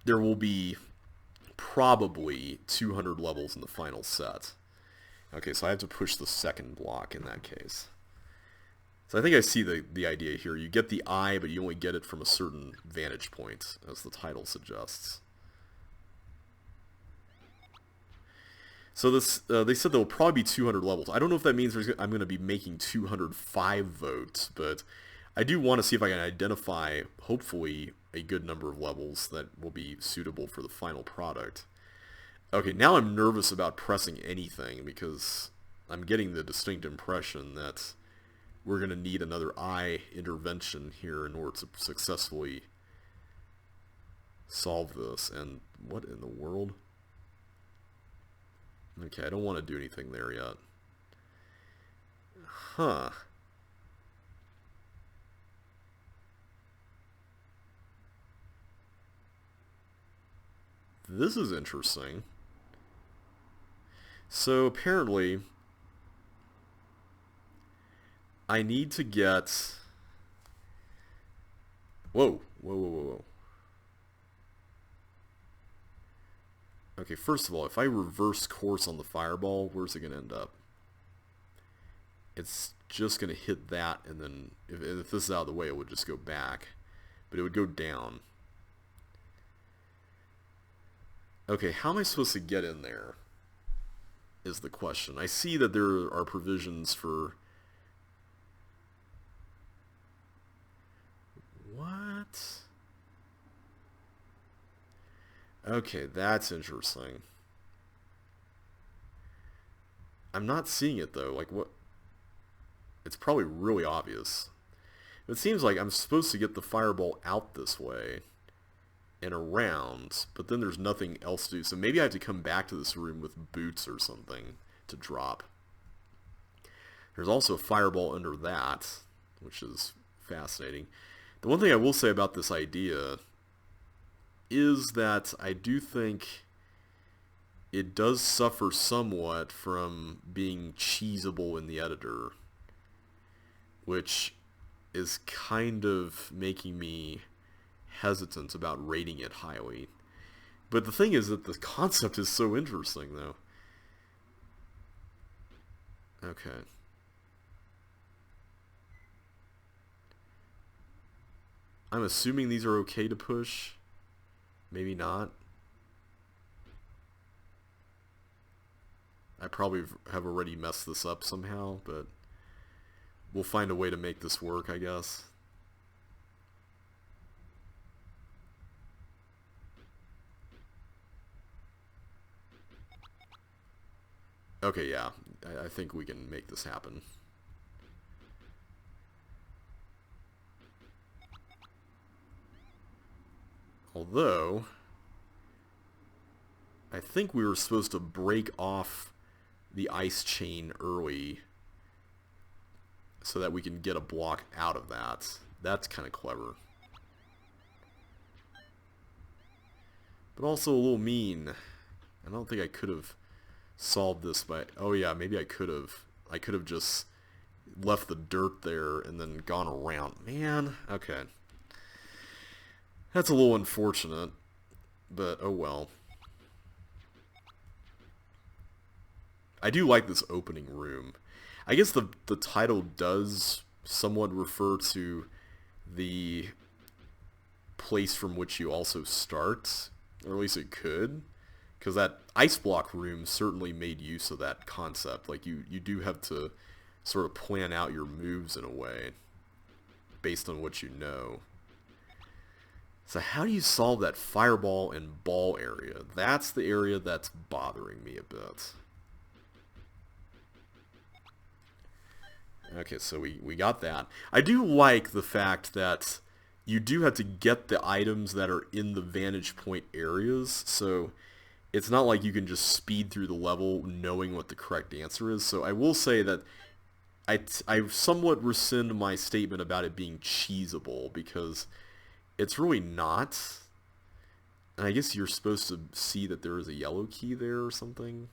there will be probably 200 levels in the final set. Okay, so I have to push the second block in that case. So I think I see the idea here. You get the eye, but you only get it from a certain vantage point, as the title suggests. So this, they said there will probably be 200 levels. I don't know if that means I'm going to be making 205 votes, but I do want to see if I can identify, hopefully, a good number of levels that will be suitable for the final product. Okay, now I'm nervous about pressing anything because I'm getting the distinct impression that we're going to need another eye intervention here in order to successfully solve this. And what in the world? Okay, I don't want to do anything there yet. Huh. This is interesting. So apparently, I need to get... Whoa, whoa, whoa, whoa, whoa. Okay, first of all, if I reverse course on the fireball, where's it going to end up? It's just going to hit that, and then if this is out of the way, it would just go back. But it would go down. Okay, how am I supposed to get in there? Is the question. I see that there are provisions for... What? Okay, that's interesting. I'm not seeing it, though. Like, what? It's probably really obvious. It seems like I'm supposed to get the fireball out this way and around, but then there's nothing else to do. So maybe I have to come back to this room with boots or something to drop. There's also a fireball under that, which is fascinating. The one thing I will say about this idea is that I do think it does suffer somewhat from being cheesable in the editor, which is kind of making me hesitant about rating it highly. But the thing is that the concept is so interesting, though. Okay. I'm assuming these are okay to push. Maybe not. I probably have already messed this up somehow, but we'll find a way to make this work, I guess. Okay, yeah. I think we can make this happen. Although, I think we were supposed to break off the ice chain early so that we can get a block out of that. That's kind of clever. But also a little mean. I don't think I could have solved this by... Oh yeah, maybe I could have. I could have just left the dirt there and then gone around. Man, okay. That's a little unfortunate, but oh well. I do like this opening room. I guess the title does somewhat refer to the place from which you also start, or at least it could, because that ice block room certainly made use of that concept. Like you do have to sort of plan out your moves in a way based on what you know. So how do you solve that fireball and ball area? That's the area that's bothering me a bit. Okay, so we got that. I do like the fact that you do have to get the items that are in the vantage point areas, so it's not like you can just speed through the level knowing what the correct answer is. So I will say that I somewhat rescind my statement about it being cheesable, because it's really not. And I guess you're supposed to see that there is a yellow key there or something.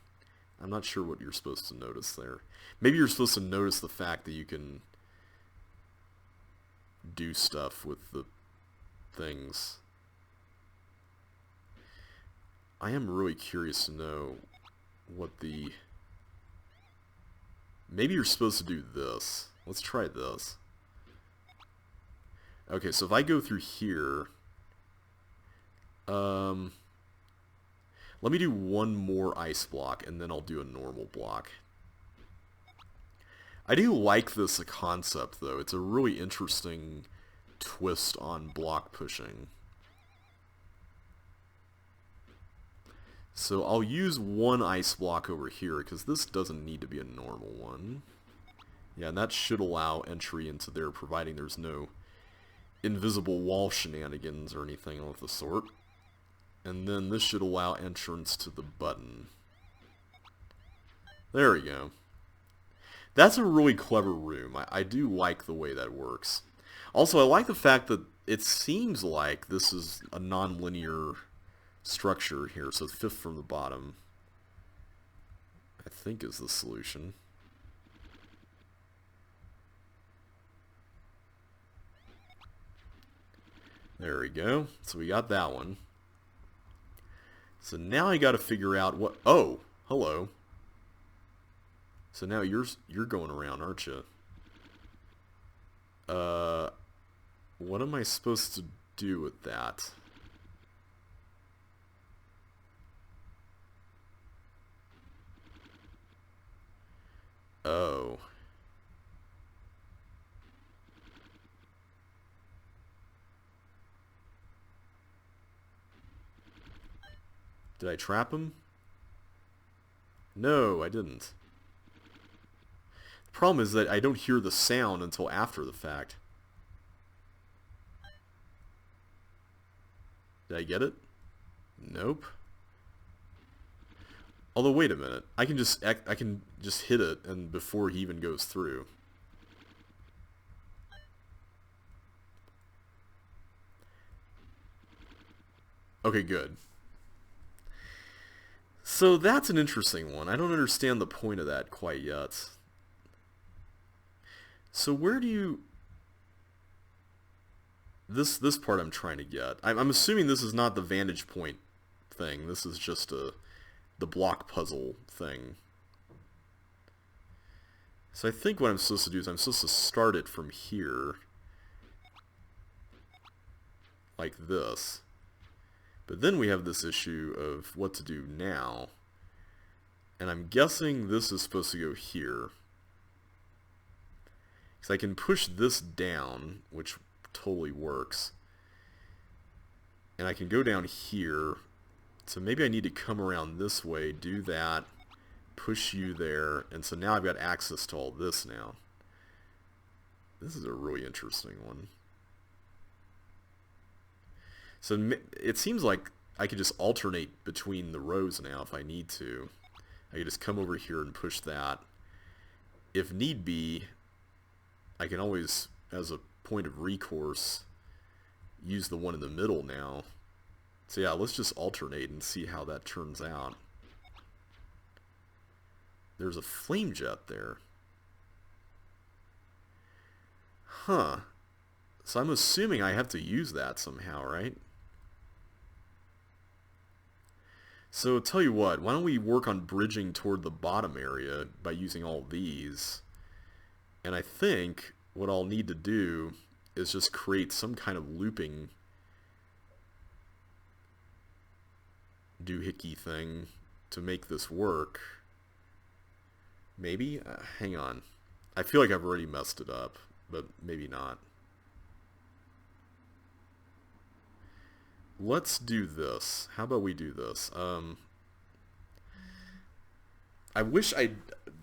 I'm not sure what you're supposed to notice there. Maybe you're supposed to notice the fact that you can do stuff with the things. I am really curious to know what the... Maybe you're supposed to do this. Let's try this. Okay, so if I go through here... let me do one more ice block, and then I'll do a normal block. I do like this concept, though. It's a really interesting twist on block pushing. So I'll use one ice block over here, because this doesn't need to be a normal one. Yeah, and that should allow entry into there, providing there's no invisible wall shenanigans or anything of the sort. And then this should allow entrance to the button. There we go. That's a really clever room. I do like the way that works. Also, I like the fact that it seems like this is a non-linear structure here, so 5th from the bottom, I think, is the solution. There we go. So we got that one. So now I got to figure out what... Oh, hello. So now you're going around, aren't you? What am I supposed to do with that? Oh. Did I trap him? No, I didn't. The problem is that I don't hear the sound until after the fact. Did I get it? Nope. Although, wait a minute. I can just hit it and before he even goes through. Okay, good. So that's an interesting one. I don't understand the point of that quite yet. So where do you... This part I'm trying to get. I'm assuming this is not the vantage point thing. This is just the block puzzle thing. So I think what I'm supposed to do is I'm supposed to start it from here. Like this. But then we have this issue of what to do now. And I'm guessing this is supposed to go here. Because I can push this down, which totally works. And I can go down here. So maybe I need to come around this way, do that, push you there, and so now I've got access to all this now. This is a really interesting one. So it seems like I could just alternate between the rows now if I need to. I could just come over here and push that. If need be, I can always, as a point of recourse, use the one in the middle now. So yeah, let's just alternate and see how that turns out. There's a flame jet there. Huh. So I'm assuming I have to use that somehow, right? So tell you what, why don't we work on bridging toward the bottom area by using all these. And I think what I'll need to do is just create some kind of looping doohickey thing to make this work. Maybe? Hang on. I feel like I've already messed it up, but maybe not. let's do this. How about we do this? I wish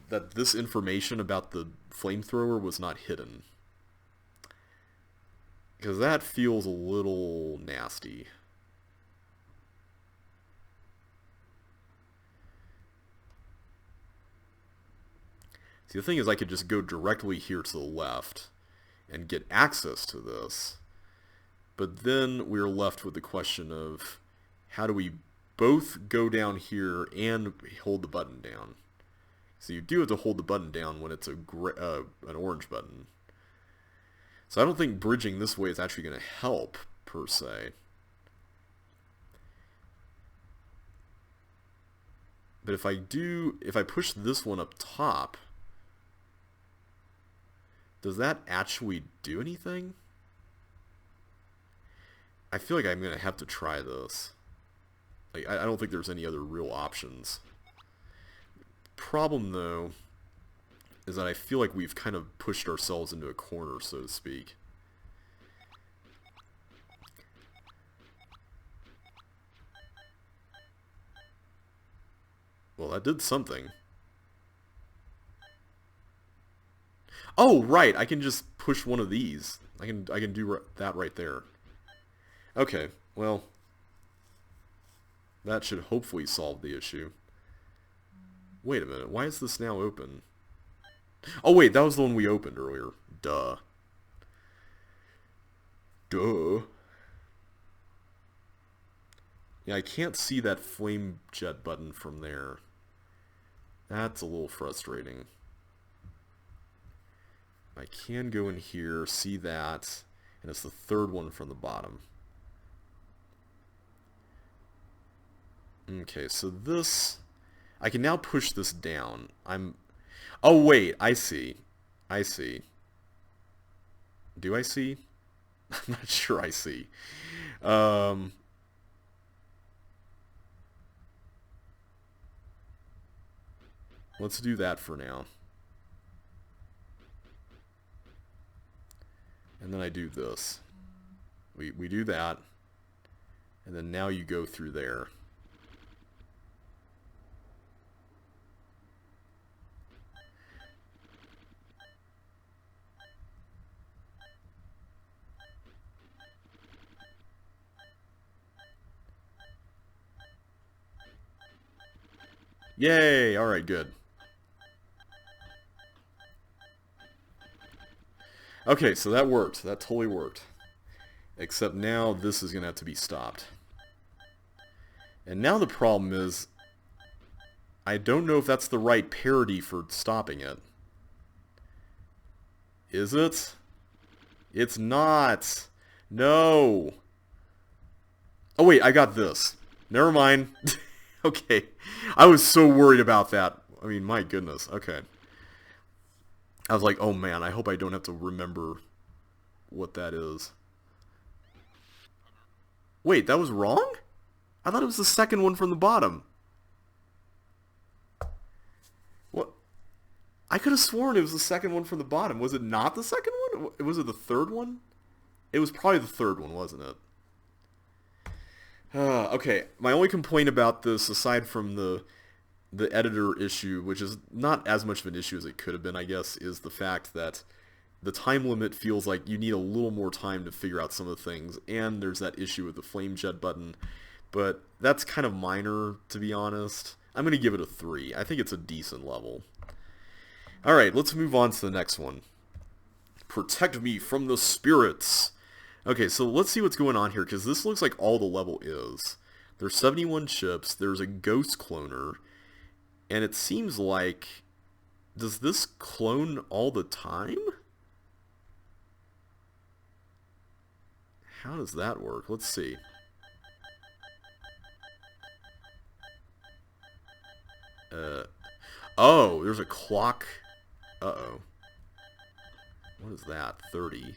that this information about the flamethrower was not hidden. Because that feels a little nasty. See, the thing is I could just go directly here to the left and get access to this. But then we're left with the question of how do we both go down here and hold the button down? So you do have to hold the button down when it's an orange button. So I don't think bridging this way is actually going to help, per se. But if I push this one up top, does that actually do anything? I feel like I'm going to have to try this. Like, I don't think there's any other real options. Problem, though, is that I feel like we've kind of pushed ourselves into a corner, so to speak. Well, that did something. Oh, right, I can just push one of these. I can do that right there. Okay, well, that should hopefully solve the issue. Wait a minute, why is this now open? Oh wait, that was the one we opened earlier. Duh. Duh. Yeah, I can't see that flame jet button from there. That's a little frustrating. I can go in here, see that, and it's the third one from the bottom. Okay, so this... I can now push this down. Oh, wait, I see. I see. Do I see? I'm not sure I see. Let's do that for now. And then I do this. We do that. And then now you go through there. Yay! Alright, good. Okay, so that worked. That totally worked. Except now this is going to have to be stopped. And now the problem is, I don't know if that's the right parity for stopping it. Is it? It's not. No. Oh wait, I got this. Never mind. Okay. I was so worried about that. I mean, my goodness. Okay. I was like, oh man, I hope I don't have to remember what that is. Wait, that was wrong? I thought it was the second one from the bottom. What? I could have sworn it was the second one from the bottom. Was it not the second one? Was it the third one? It was probably the third one, wasn't it? Okay, my only complaint about this, aside from the editor issue, which is not as much of an issue as it could have been, I guess, is the fact that the time limit feels like you need a little more time to figure out some of the things, and there's that issue with the flame jet button, but that's kind of minor, to be honest. I'm going to give it a 3. I think it's a decent level. Alright, let's move on to the next one. Protect me from the spirits. Okay, so let's see what's going on here, because this looks like all the level is. There's 71 chips, there's a ghost cloner, and it seems like... Does this clone all the time? How does that work? Let's see. Oh, there's a clock. Uh-oh. What is that? 30.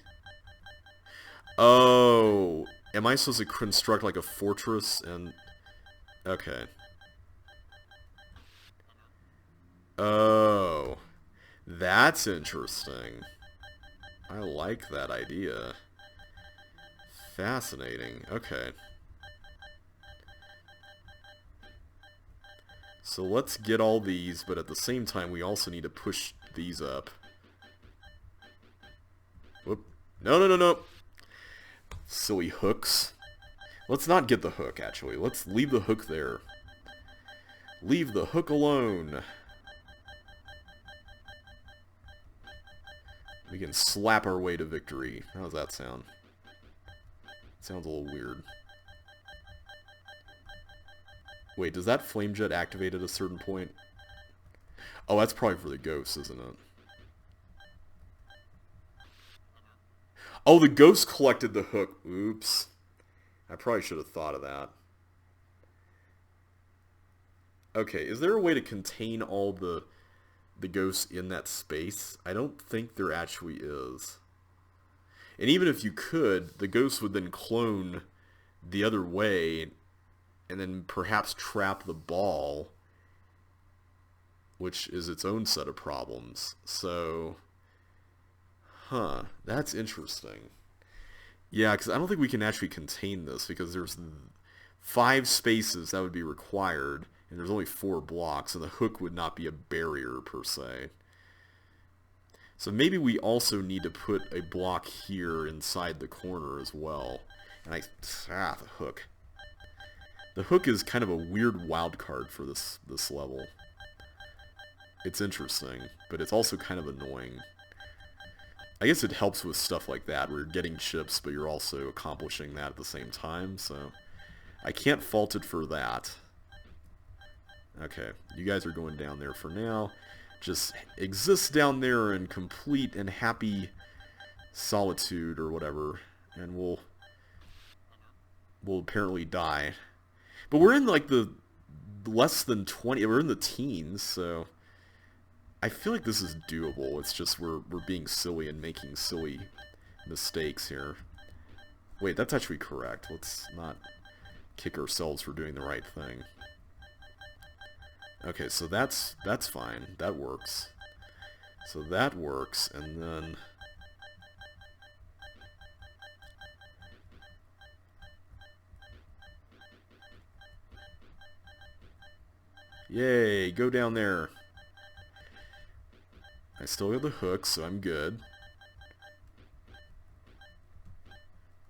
Oh, am I supposed to construct like a fortress and... Okay. Oh, that's interesting. I like that idea. Fascinating. Okay. So let's get all these, but at the same time we also need to push these up. Whoop. No, no, no, no. Silly hooks. Let's not get the hook, actually. Let's leave the hook there. Leave the hook alone. We can slap our way to victory. How does that sound? Sounds a little weird. Wait, does that flame jet activate at a certain point? Oh, that's probably for the ghosts, isn't it? Oh, the ghost collected the hook. Oops. I probably should have thought of that. Okay, is there a way to contain all the ghosts in that space? I don't think there actually is. And even if you could, the ghosts would then clone the other way and then perhaps trap the ball, which is its own set of problems. So, that's interesting. Yeah, because I don't think we can actually contain this, because there's 5 spaces that would be required, and there's only 4 blocks, and the hook would not be a barrier, per se. So maybe we also need to put a block here inside the corner as well. And the hook. The hook is kind of a weird wild card for this level. It's interesting, but it's also kind of annoying. I guess it helps with stuff like that, where you're getting chips, but you're also accomplishing that at the same time, so I can't fault it for that. Okay, you guys are going down there for now. Just exist down there in complete and happy solitude or whatever, and we'll apparently die. But we're in like the less than 20, we're in the teens, so I feel like this is doable. It's just we're being silly and making silly mistakes here. Wait, that's actually correct. Let's not kick ourselves for doing the right thing. Okay, so that's fine. That works. So that works, and then yay, go down there. I still have the hook, so I'm good.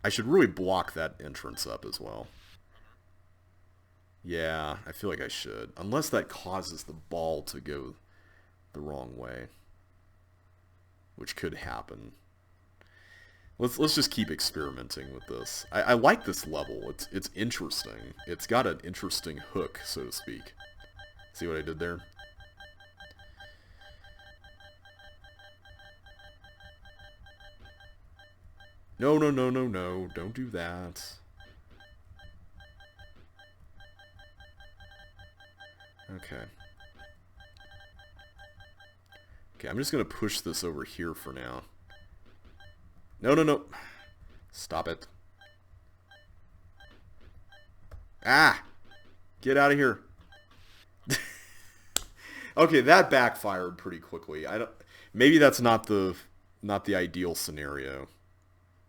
I should really block that entrance up as well. Yeah, I feel like I should. Unless that causes the ball to go the wrong way. Which could happen. Let's just keep experimenting with this. I like this level. It's interesting. It's got an interesting hook, so to speak. See what I did there? No, no, no, no, no. Don't do that. Okay. Okay, I'm just going to push this over here for now. No, no, no. Stop it. Ah! Get out of here. Okay, that backfired pretty quickly. Maybe that's not the ideal scenario.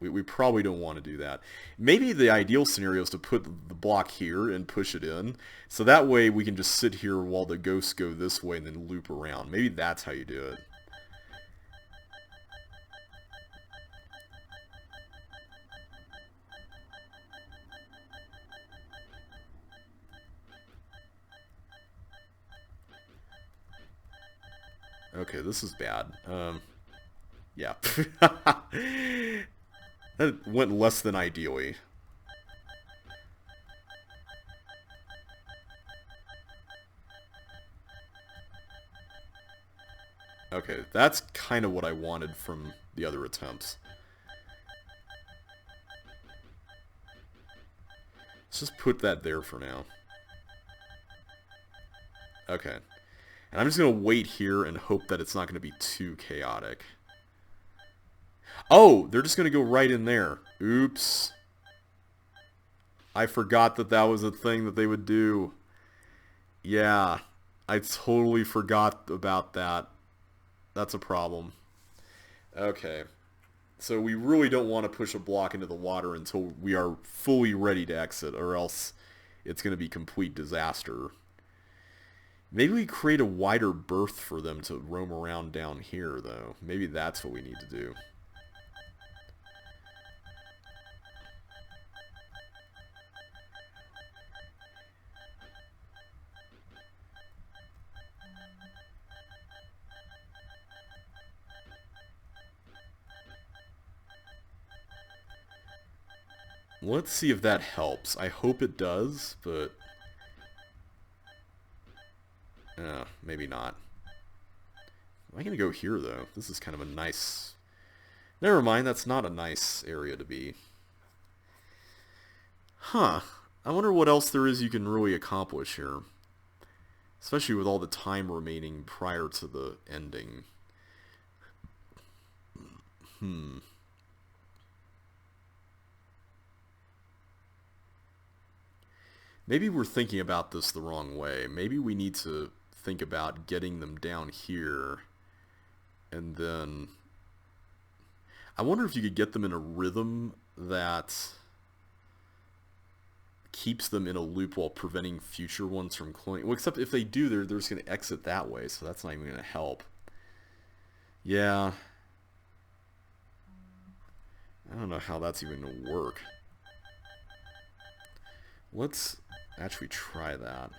We probably don't want to do that. Maybe the ideal scenario is to put the block here and push it in. So that way we can just sit here while the ghosts go this way and then loop around. Maybe that's how you do it. Okay, this is bad. Yeah. That went less than ideally. Okay, that's kind of what I wanted from the other attempts. Let's just put that there for now. Okay. And I'm just going to wait here and hope that it's not going to be too chaotic. Oh, they're just going to go right in there. Oops. I forgot that that was a thing that they would do. Yeah, I totally forgot about that. That's a problem. Okay. So we really don't want to push a block into the water until we are fully ready to exit, or else it's going to be complete disaster. Maybe we create a wider berth for them to roam around down here, though. Maybe that's what we need to do. Let's see if that helps. I hope it does, but... maybe not. I'm going to go here, though. This is kind of a nice... Never mind, that's not a nice area to be. Huh. I wonder what else there is you can really accomplish here. Especially with all the time remaining prior to the ending. Maybe we're thinking about this the wrong way. Maybe we need to think about getting them down here. And then... I wonder if you could get them in a rhythm that keeps them in a loop while preventing future ones from cloning. Well, except if they do, they're just going to exit that way, so that's not even going to help. Yeah. I don't know how that's even going to work. Let's actually try that.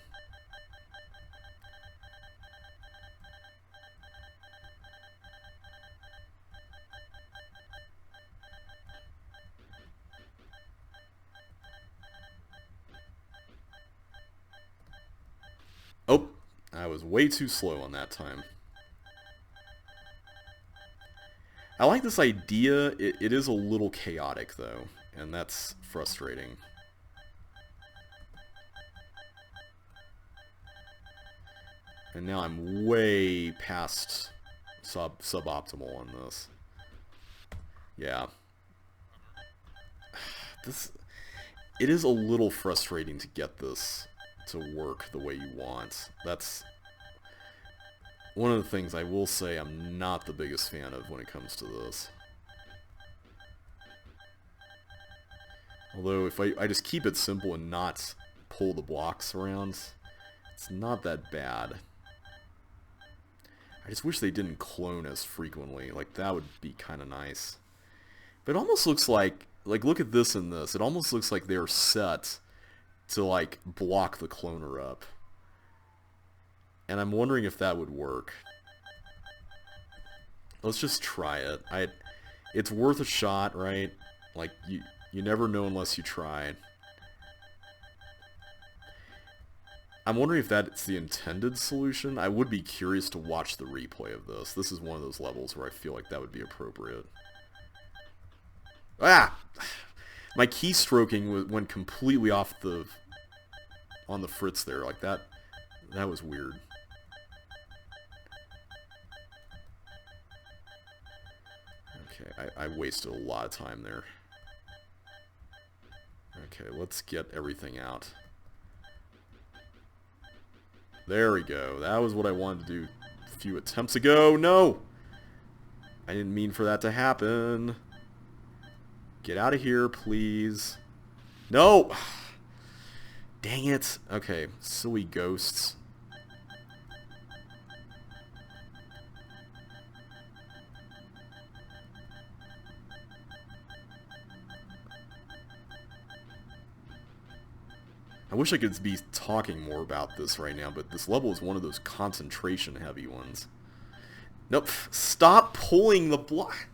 Oh, I was way too slow on that time. I like this idea. It is a little chaotic, though, and that's frustrating. And now I'm way past suboptimal on this. Yeah. It is a little frustrating to get this to work the way you want. That's one of the things I will say I'm not the biggest fan of when it comes to this. Although if I just keep it simple and not pull the blocks around, it's not that bad. I just wish they didn't clone as frequently. Like, that would be kind of nice. But it almost looks like look at this and this. It almost looks like they're set to, like, block the cloner up. And I'm wondering if that would work. Let's just try it. It's worth a shot, right? Like, you never know unless you try. I'm wondering if that's the intended solution. I would be curious to watch the replay of this. This is one of those levels where I feel like that would be appropriate. Ah! My keystroking went completely off on the fritz there. Like, that was weird. Okay, I wasted a lot of time there. Okay, let's get everything out. There we go. That was what I wanted to do a few attempts ago. No! I didn't mean for that to happen. Get out of here, please. No! Dang it. Okay, silly ghosts. I wish I could be talking more about this right now, but this level is one of those concentration-heavy ones. Nope. Stop pulling the block.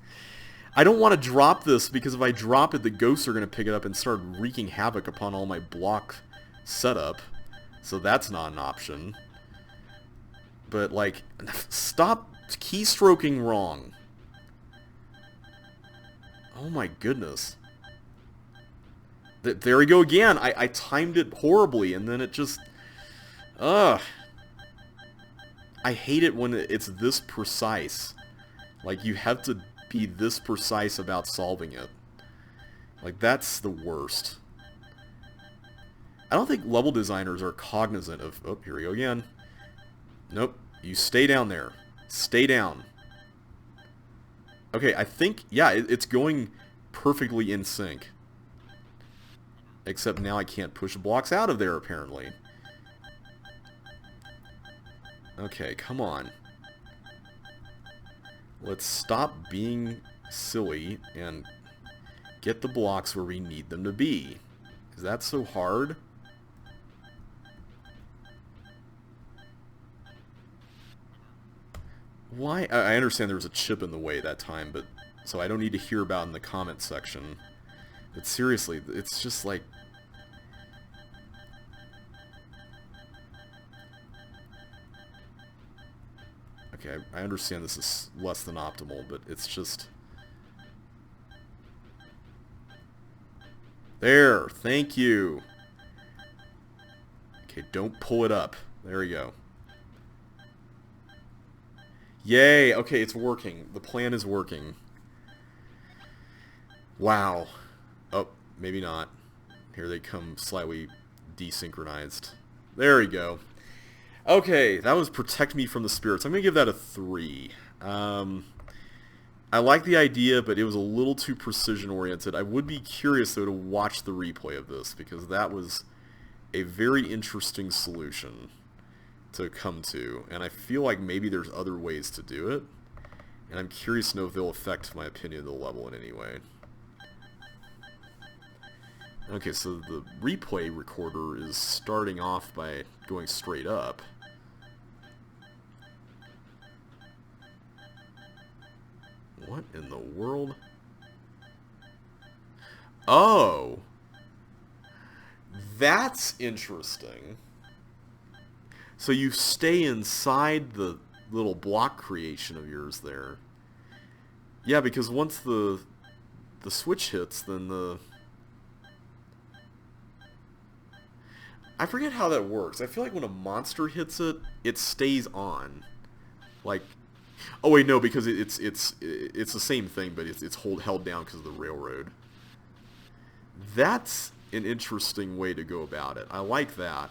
I don't want to drop this, because if I drop it, the ghosts are going to pick it up and start wreaking havoc upon all my block setup. So that's not an option. But, like, stop keystroking wrong. Oh my goodness. There we go again. I timed it horribly, and then it just... Ugh. I hate it when it's this precise. Like, you have to be this precise about solving it. Like, that's the worst. I don't think level designers are cognizant of... Oh, here we go again. Nope. You stay down there. Stay down. Okay, I think... Yeah, it's going perfectly in sync. Except now I can't push blocks out of there, apparently. Okay, come on. Let's stop being silly and get the blocks where we need them to be. Is that so hard? Why? I understand there was a chip in the way that time, but so I don't need to hear about it in the comment section. But seriously, it's just like... Okay, I understand this is less than optimal, but it's just... There! Thank you! Okay, don't pull it up. There we go. Yay! Okay, it's working. The plan is working. Wow. Oh, maybe not. Here they come slightly desynchronized. There we go. Okay, that was Protect Me from the Spirits. I'm going to give that a 3. I like the idea, but it was a little too precision-oriented. I would be curious, though, to watch the replay of this, because that was a very interesting solution to come to. And I feel like maybe there's other ways to do it. And I'm curious to know if they'll affect my opinion of the level in any way. Okay, so the replay recorder is starting off by going straight up. What in the world? Oh! That's interesting. So you stay inside the little block creation of yours there. Yeah, because once the switch hits, then the... I forget how that works. I feel like when a monster hits it, it stays on. Like... Oh wait, no, because it's the same thing, but it's held down because of the railroad. That's an interesting way to go about it. I like that.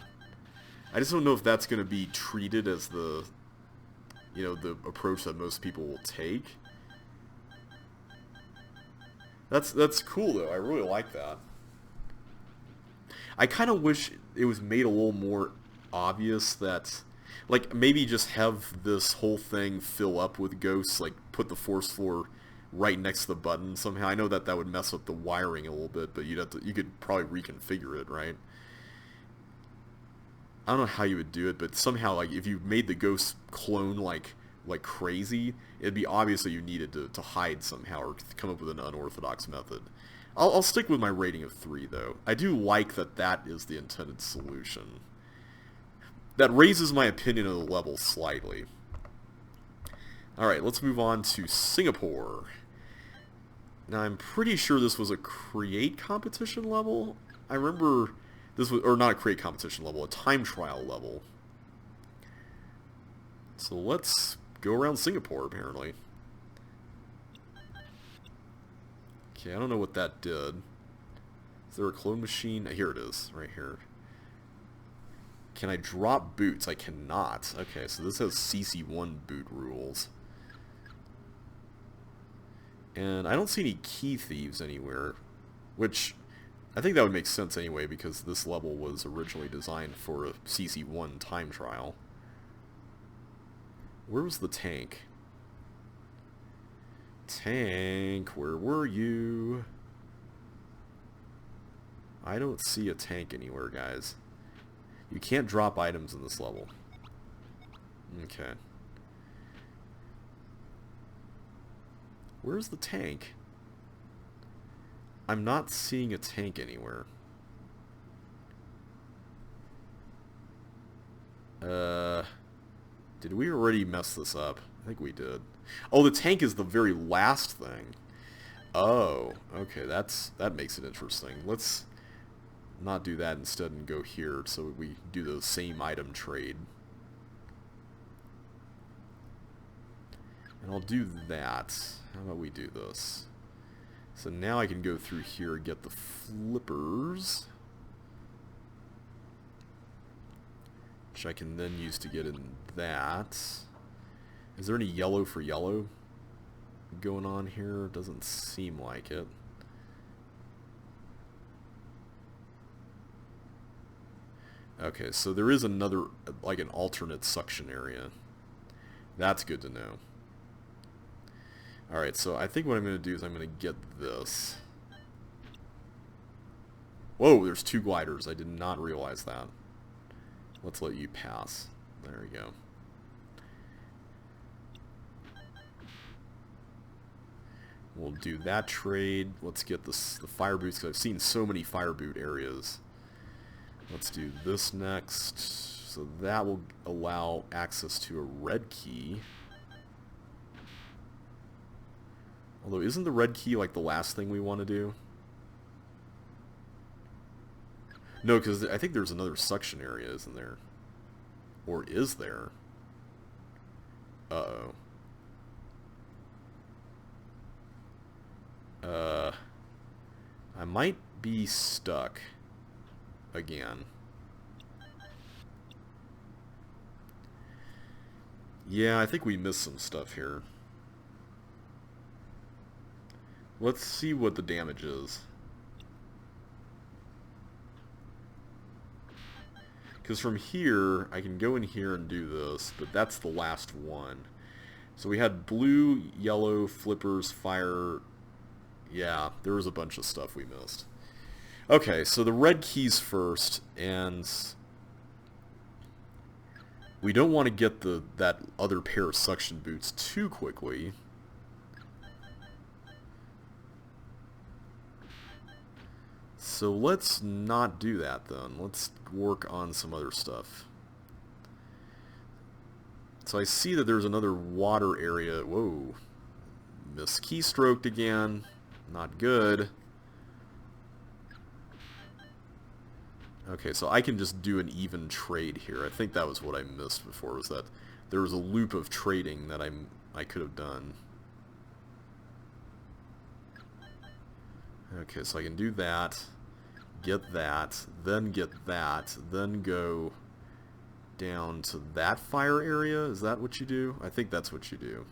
I just don't know if that's going to be treated as the, you know, the approach that most people will take. That's cool though. I really like that. I kind of wish it was made a little more obvious that, like, maybe just have this whole thing fill up with ghosts, like put the force floor right next to the button somehow. I know that that would mess up the wiring a little bit, but you could probably reconfigure it, right? I don't know how you would do it, but somehow, like, if you made the ghost clone like crazy, it'd be obvious that you needed to hide somehow or come up with an unorthodox method. I'll stick with my rating of 3, though. I do like that that is the intended solution. That raises my opinion of the level slightly. Alright, let's move on to Singapore. Now, I'm pretty sure this was a create competition level. I remember this was, or not a create competition level, a time trial level. So let's go around Singapore, apparently. Okay, I don't know what that did. Is there a clone machine? Here it is, right here. Can I drop boots? I cannot. Okay, so this has CC1 boot rules. And I don't see any key thieves anywhere, which I think that would make sense anyway, because this level was originally designed for a CC1 time trial. Where was the tank? Tank, where were you? I don't see a tank anywhere, guys. You can't drop items in this level. Okay. Where's the tank? I'm not seeing a tank anywhere. Did we already mess this up? I think we did. Oh, the tank is the very last thing. Oh, okay, that makes it interesting. Let's not do that instead and go here so we do the same item trade. And I'll do that. How about we do this? So now I can go through here and get the flippers, which I can then use to get in that. Is there any yellow for yellow going on here? Doesn't seem like it. Okay, so there is another, like an alternate suction area. That's good to know. Alright, so I think what I'm going to do is I'm going to get this. Whoa, there's 2 gliders. I did not realize that. Let's let you pass. There we go. We'll do that trade. Let's get this, the fire boots, because I've seen so many fire boot areas. Let's do this next. So that will allow access to a red key. Although, isn't the red key like the last thing we want to do? No, because I think there's another suction area, isn't there? Or is there? Uh-oh. I might be stuck again. Yeah, I think we missed some stuff here. Let's see what the damage is. Because from here, I can go in here and do this, but that's the last one. So we had blue, yellow, flippers, fire. Yeah, there was a bunch of stuff we missed. Okay, so the red keys first, and we don't want to get that other pair of suction boots too quickly. So let's not do that then. Let's work on some other stuff. So I see that there's another water area. Whoa. Miss keystroked again. Not good. Okay, so I can just do an even trade here. I think that was what I missed before, was that there was a loop of trading that I could have done. Okay, so I can do that, get that, then go down to that fire area. Is that what you do? I think that's what you do.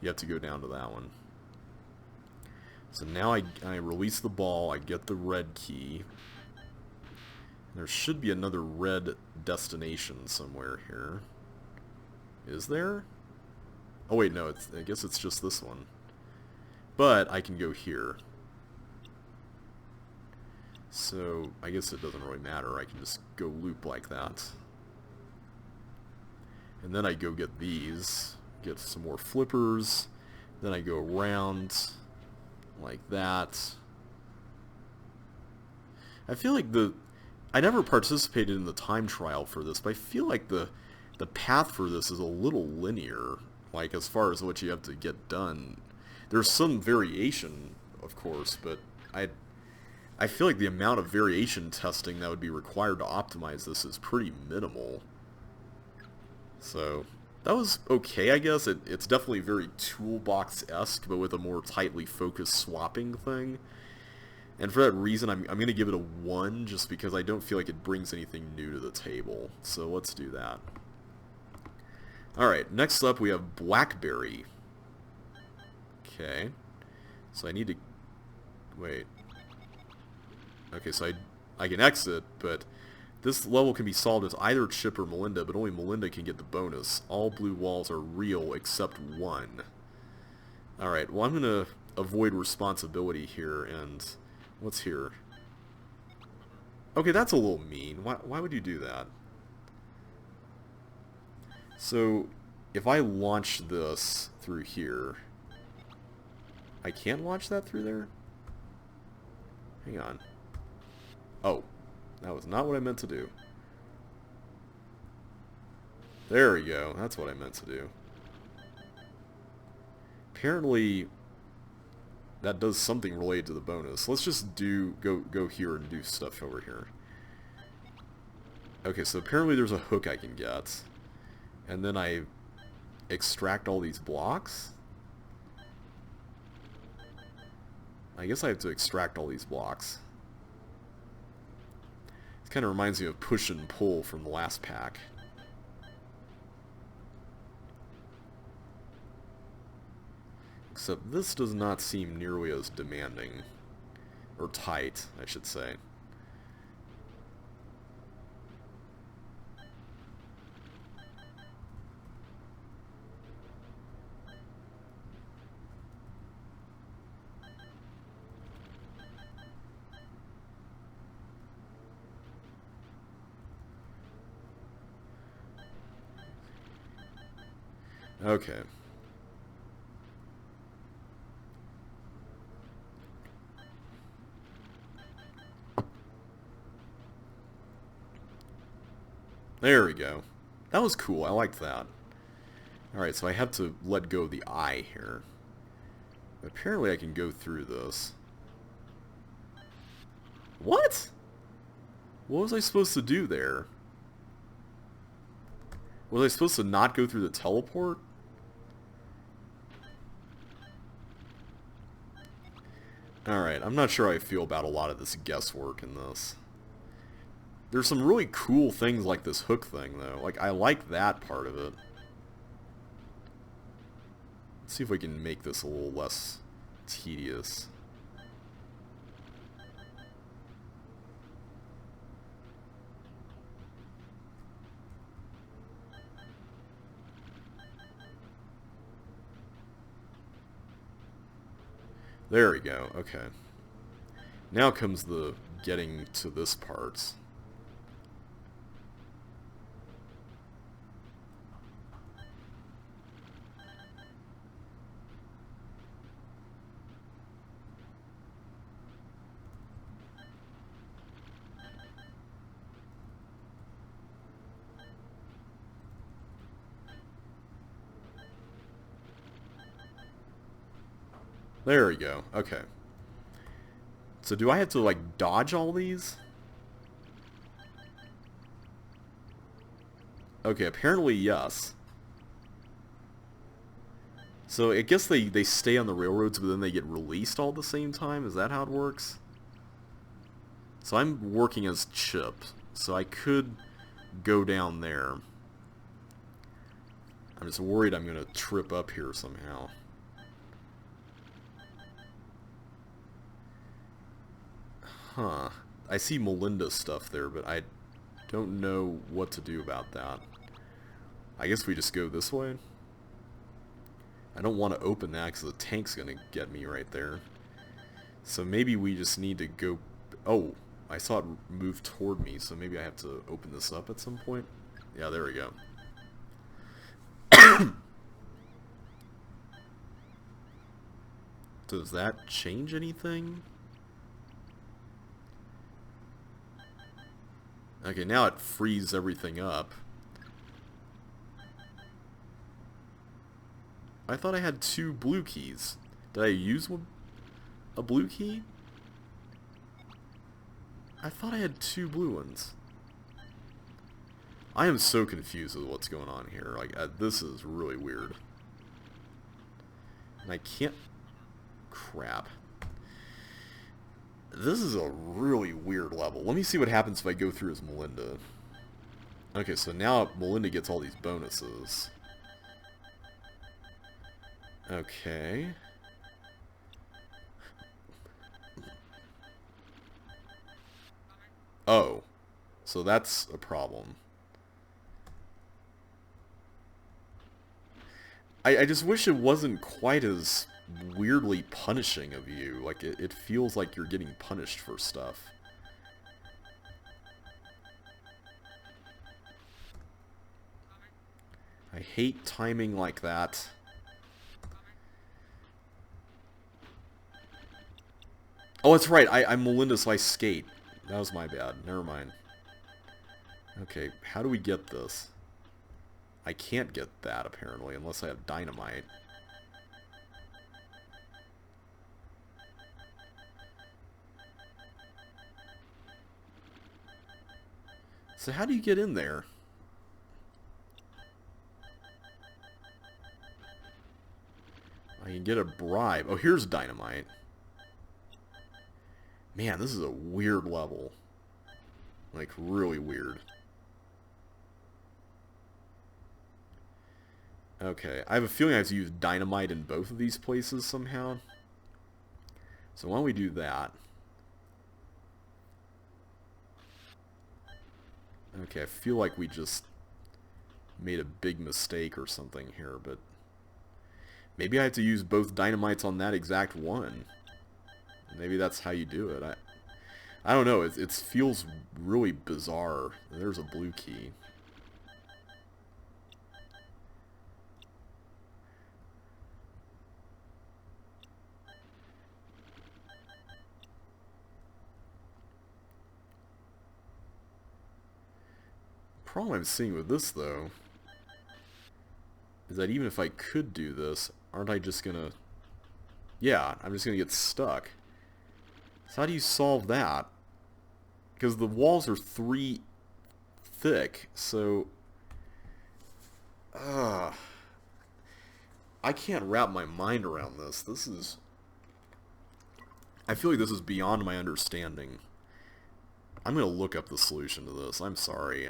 You have to go down to that one. So now I release the ball, I get the red key. There should be another red destination somewhere here. Is there? Oh wait, no, I guess it's just this one. But I can go here. So I guess it doesn't really matter. I can just go loop like that. And then I go get these, get some more flippers. Then I go around like that. I feel like I never participated in the time trial for this, but I feel like the path for this is a little linear, like as far as what you have to get done. There's some variation, of course, but I feel like the amount of variation testing that would be required to optimize this is pretty minimal. So that was okay, I guess. It's definitely very toolbox-esque, but with a more tightly focused swapping thing. And for that reason, I'm going to give it a 1, just because I don't feel like it brings anything new to the table. So let's do that. Alright, next up we have Blackberry. Okay. So I need to... Wait. Okay, so I can exit, but this level can be solved as either Chip or Melinda, but only Melinda can get the bonus. All blue walls are real except one. Alright, well I'm going to avoid responsibility here, and... What's here? Okay, that's a little mean. Why would you do that? So, if I launch this through here... I can't launch that through there? Hang on. Oh, that was not what I meant to do. There we go. That's what I meant to do. Apparently... that does something related to the bonus. Let's just go here and do stuff over here. Okay, so apparently there's a hook I can get. And then I extract all these blocks? I guess I have to extract all these blocks. It kind of reminds me of push and pull from the last pack. Except this does not seem nearly as demanding. Or tight, I should say. Okay. There we go. That was cool. I liked that. Alright, so I have to let go of the eye here. Apparently I can go through this. What? What was I supposed to do there? Was I supposed to not go through the teleport? Alright, I'm not sure how I feel about a lot of this guesswork in this. There's some really cool things like this hook thing, though. Like, I like that part of it. Let's see if we can make this a little less tedious. There we go, okay. Now comes the getting to this part. There we go, okay. So do I have to, like, dodge all these? Okay, apparently yes. So I guess they stay on the railroads, but then they get released all at the same time? Is that how it works? So I'm working as Chip, so I could go down there. I'm just worried I'm going to trip up here somehow. Huh. I see Melinda's stuff there, but I don't know what to do about that. I guess we just go this way. I don't want to open that because the tank's going to get me right there. So maybe we just need to go... Oh, I saw it move toward me, so maybe I have to open this up at some point. Yeah, there we go. Does that change anything? Okay, now it frees everything up. I thought I had 2 blue keys. Did I use a blue key? I thought I had 2 blue ones. I am so confused with what's going on here. Like, this is really weird. And I can't... Crap. This is a really weird level. Let me see what happens if I go through as Melinda. Okay, so now Melinda gets all these bonuses. Okay. Oh. So that's a problem. I just wish it wasn't quite as weirdly punishing of you. Like, it feels like you're getting punished for stuff. I hate timing like that. Oh, that's right. I'm Melinda, so I skate. That was my bad. Never mind. Okay, how do we get this? I can't get that, apparently, unless I have dynamite. So how do you get in there? I can get a bribe. Oh, here's dynamite. Man, this is a weird level. Like, really weird. Okay, I have a feeling I have to use dynamite in both of these places somehow. So why don't we do that? Okay, I feel like we just made a big mistake or something here, but maybe I have to use both dynamites on that exact one. Maybe that's how you do it. I don't know. It feels really bizarre. There's a blue key. problem I'm seeing with this, though, is that even if I could do this, aren't I just gonna... Yeah, I'm just gonna get stuck. So how do you solve that? Because the walls are 3 thick, so... I can't wrap my mind around this. This is... I feel like this is beyond my understanding. I'm going to look up the solution to this. I'm sorry.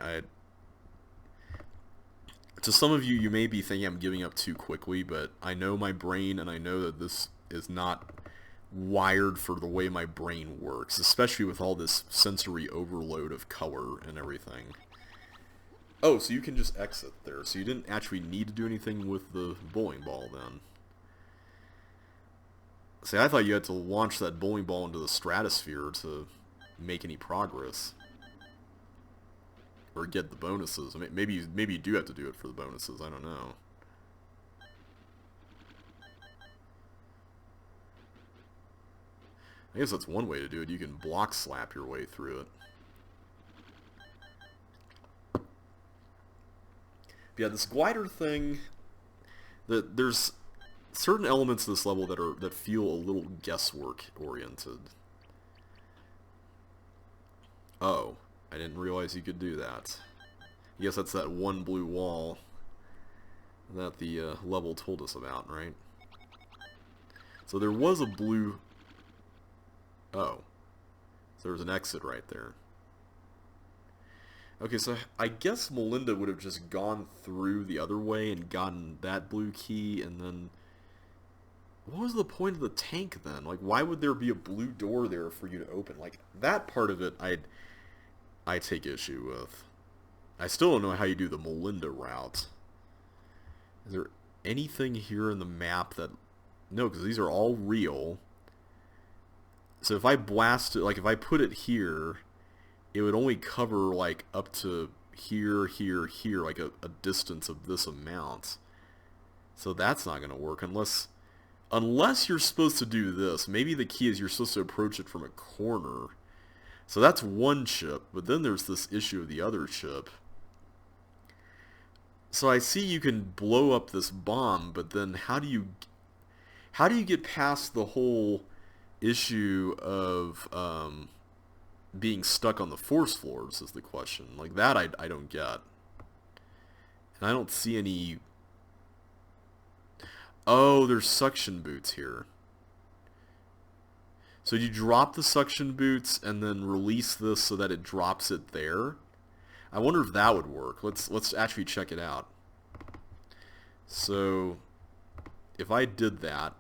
To some of you, you may be thinking I'm giving up too quickly, but I know my brain, and I know that this is not wired for the way my brain works, especially with all this sensory overload of color and everything. Oh, so you can just exit there. So you didn't actually need to do anything with the bowling ball then. See, I thought you had to launch that bowling ball into the stratosphere to make any progress. Or get the bonuses. I mean, maybe you do have to do it for the bonuses, I don't know. I guess that's one way to do it. You can block slap your way through it. But yeah, this glider thing, there's certain elements of this level that feel a little guesswork oriented. Oh, I didn't realize you could do that. I guess that's that one blue wall that the level told us about, right? So there was a blue... Oh. So there's an exit right there. Okay, so I guess Melinda would have just gone through the other way and gotten that blue key, and then... What was the point of the tank then? Like, why would there be a blue door there for you to open? Like, that part of it I take issue with. I still don't know how you do the Melinda route. Is there anything here in the map that... No, because these are all real. So if I blast it, like if I put it here, it would only cover like up to here, here, here, like a distance of this amount. So that's not going to work unless you're supposed to do this. Maybe the key is you're supposed to approach it from a corner. So that's one chip, but then there's this issue of the other chip. So I see you can blow up this bomb, but then how do you get past the whole issue of being stuck on the force floors is the question. Like that I don't get. And I don't see any... Oh, there's suction boots here. So you drop the suction boots and then release this so that it drops it there. I wonder if that would work. Let's actually check it out. So if I did that,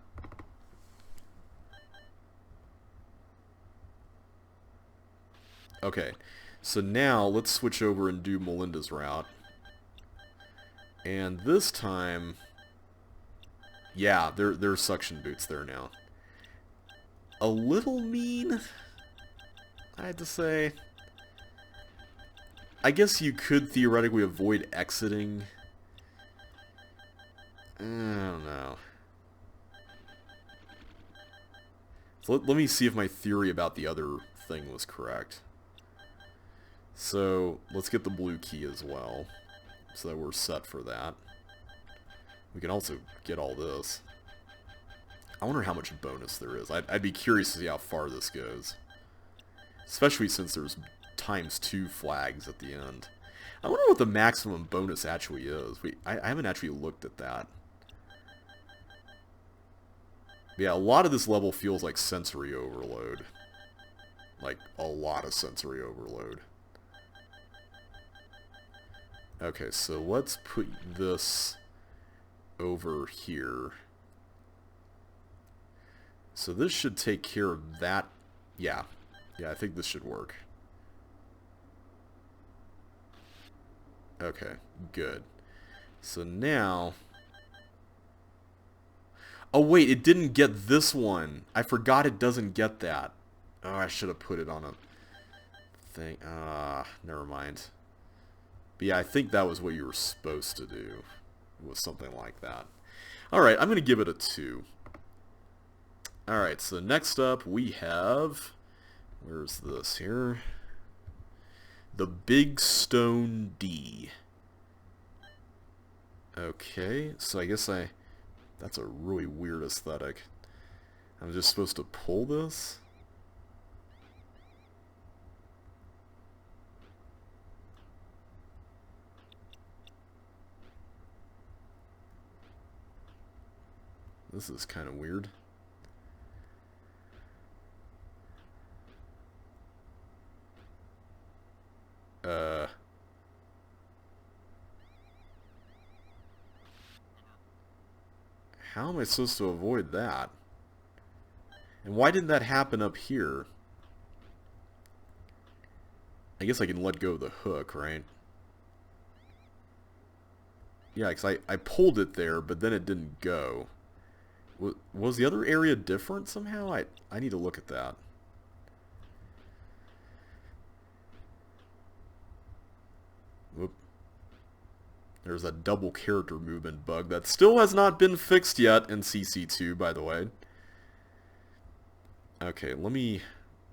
okay. So now let's switch over and do Melinda's route. And this time, yeah, there's suction boots there now. A little mean, I had to say. I guess you could theoretically avoid exiting. I don't know. So let me see if my theory about the other thing was correct. So let's get the blue key as well, so that we're set for that. We can also get all this. I wonder how much bonus there is. I'd be curious to see how far this goes. Especially since there's ×2 flags at the end. I wonder what the maximum bonus actually is. I haven't actually looked at that. But yeah, a lot of this level feels like sensory overload. Like, a lot of sensory overload. Okay, so let's put this over here. So this should take care of that. Yeah, I think this should work. Okay, good. So now... Oh wait, it didn't get this one. I forgot it doesn't get that. Oh, I should have put it on a thing. Never mind. But yeah, I think that was what you were supposed to do. It was something like that. Alright, I'm going to give it a 2. Alright, so next up we have... Where's this here? The Big Stone D. Okay, so I guess that's a really weird aesthetic. I'm just supposed to pull this? This is kind of weird. How am I supposed to avoid that? And why didn't that happen up here? I guess I can let go of the hook, right? Yeah, because I pulled it there, but then it didn't go. Was the other area different somehow? I need to look at that. Whoop. There's a double character movement bug that still has not been fixed yet in CC2, by the way. Okay, let me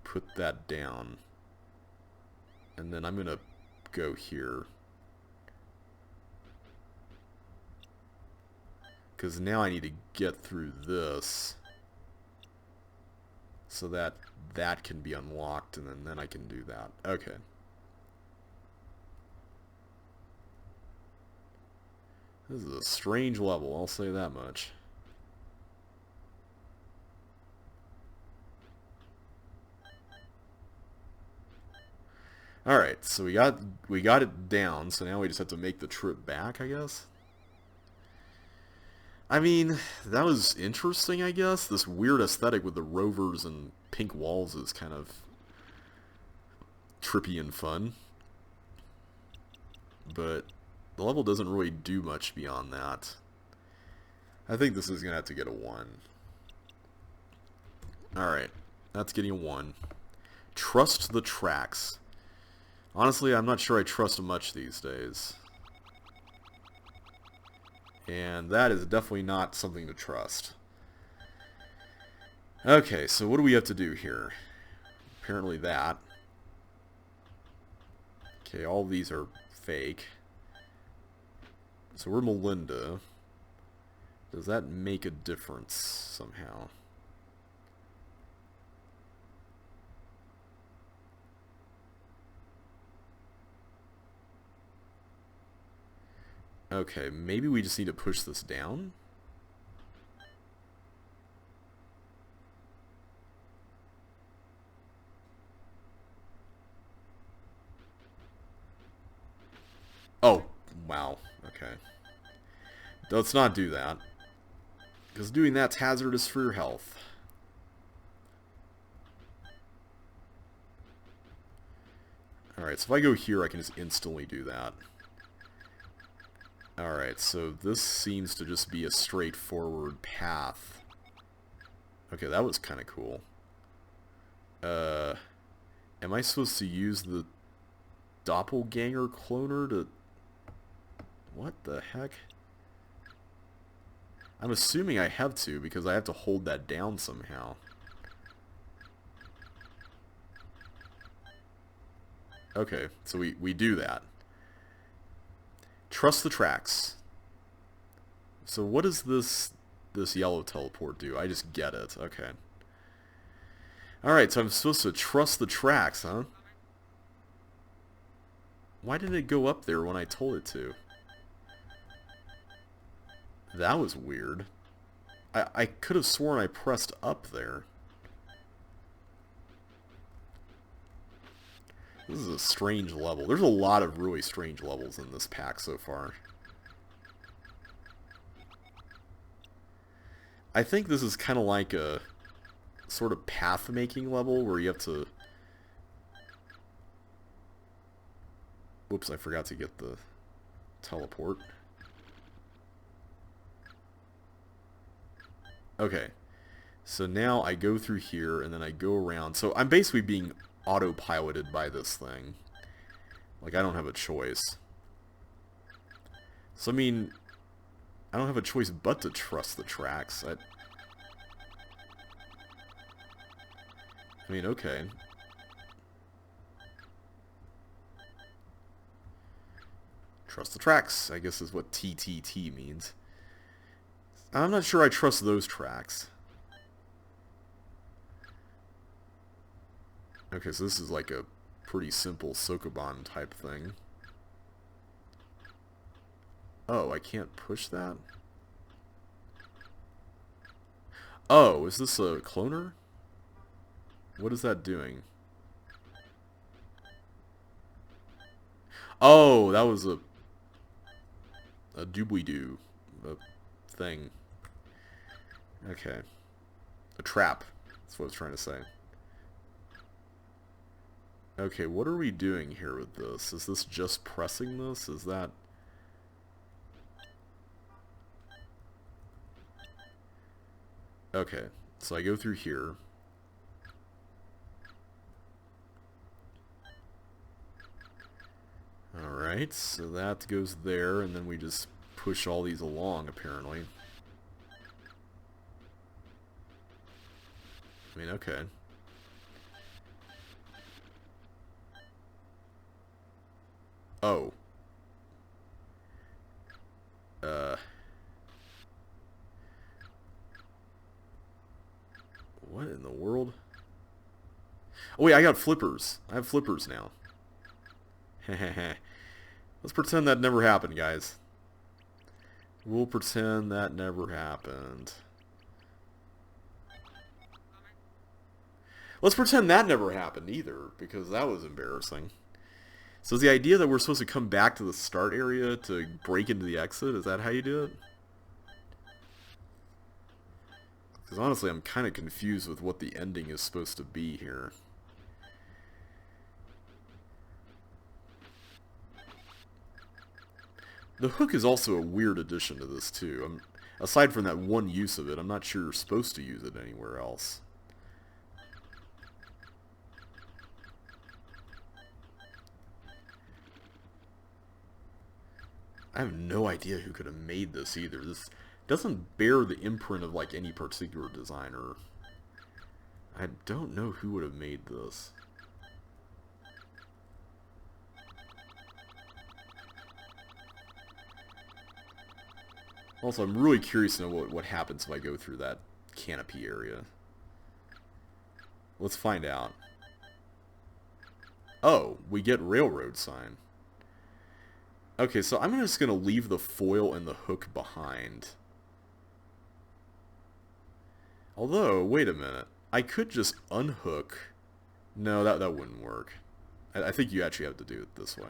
put that down. And then I'm going to go here. Because now I need to get through this so that that can be unlocked, and then I can do that. Okay. This is a strange level, I'll say that much. Alright, so we got it down, so now we just have to make the trip back, I guess? I mean, that was interesting, I guess. This weird aesthetic with the rovers and pink walls is kind of trippy and fun. But the level doesn't really do much beyond that. I think this is going to have to get a 1. Alright, that's getting a 1. Trust the tracks. Honestly, I'm not sure I trust much these days. And that is definitely not something to trust. Okay, so what do we have to do here? Apparently that. Okay, all these are fake. So we're Melinda. Does that make a difference somehow? Okay, maybe we just need to push this down? Oh, wow. Okay. Let's not do that. Because doing that's hazardous for your health. Alright, so if I go here, I can just instantly do that. Alright, so this seems to just be a straightforward path. Okay, that was kind of cool. Am I supposed to use the doppelganger cloner to... What the heck? I'm assuming I have to, because I have to hold that down somehow. Okay, so we do that. Trust the tracks. So what does this yellow teleport do? I just get it. Okay. Alright, so I'm supposed to trust the tracks, huh? Why didn't it go up there when I told it to? That was weird. I could have sworn I pressed up there. This is a strange level. There's a lot of really strange levels in this pack so far. I think this is kind of like a sort of path-making level where you have to... Whoops, I forgot to get the teleport. Okay, so now I go through here and then I go around. So I'm basically being autopiloted by this thing. Like, I don't have a choice. So, I mean, I don't have a choice but to trust the tracks. I mean, okay. Trust the tracks, I guess is what TTT means. I'm not sure I trust those tracks. Okay, so this is like a pretty simple Sokoban type thing. Oh, I can't push that? Oh, is this a cloner? What is that doing? Oh, that was a doobly-doo. A thing. Okay. A trap. That's what I was trying to say. Okay, what are we doing here with this? Is this just pressing this? Is that... Okay, so I go through here. Alright, so that goes there, and then we just push all these along, apparently. I mean, okay. Oh. What in the world? Oh wait, I got flippers. I have flippers now. Hehehe. Let's pretend that never happened, guys. We'll pretend that never happened. Let's pretend that never happened either, because that was embarrassing. So is the idea that we're supposed to come back to the start area to break into the exit? Is that how you do it? Because honestly, I'm kind of confused with what the ending is supposed to be here. The hook is also a weird addition to this, too. Aside from that one use of it, I'm not sure you're supposed to use it anywhere else. I have no idea who could have made this either. This doesn't bear the imprint of like any particular designer. I don't know who would have made this. Also, I'm really curious to know what happens if I go through that canopy area. Let's find out. Oh, we get railroad sign. Okay, so I'm just going to leave the foil and the hook behind. Although, wait a minute. I could just unhook. No, that wouldn't work. I think you actually have to do it this way.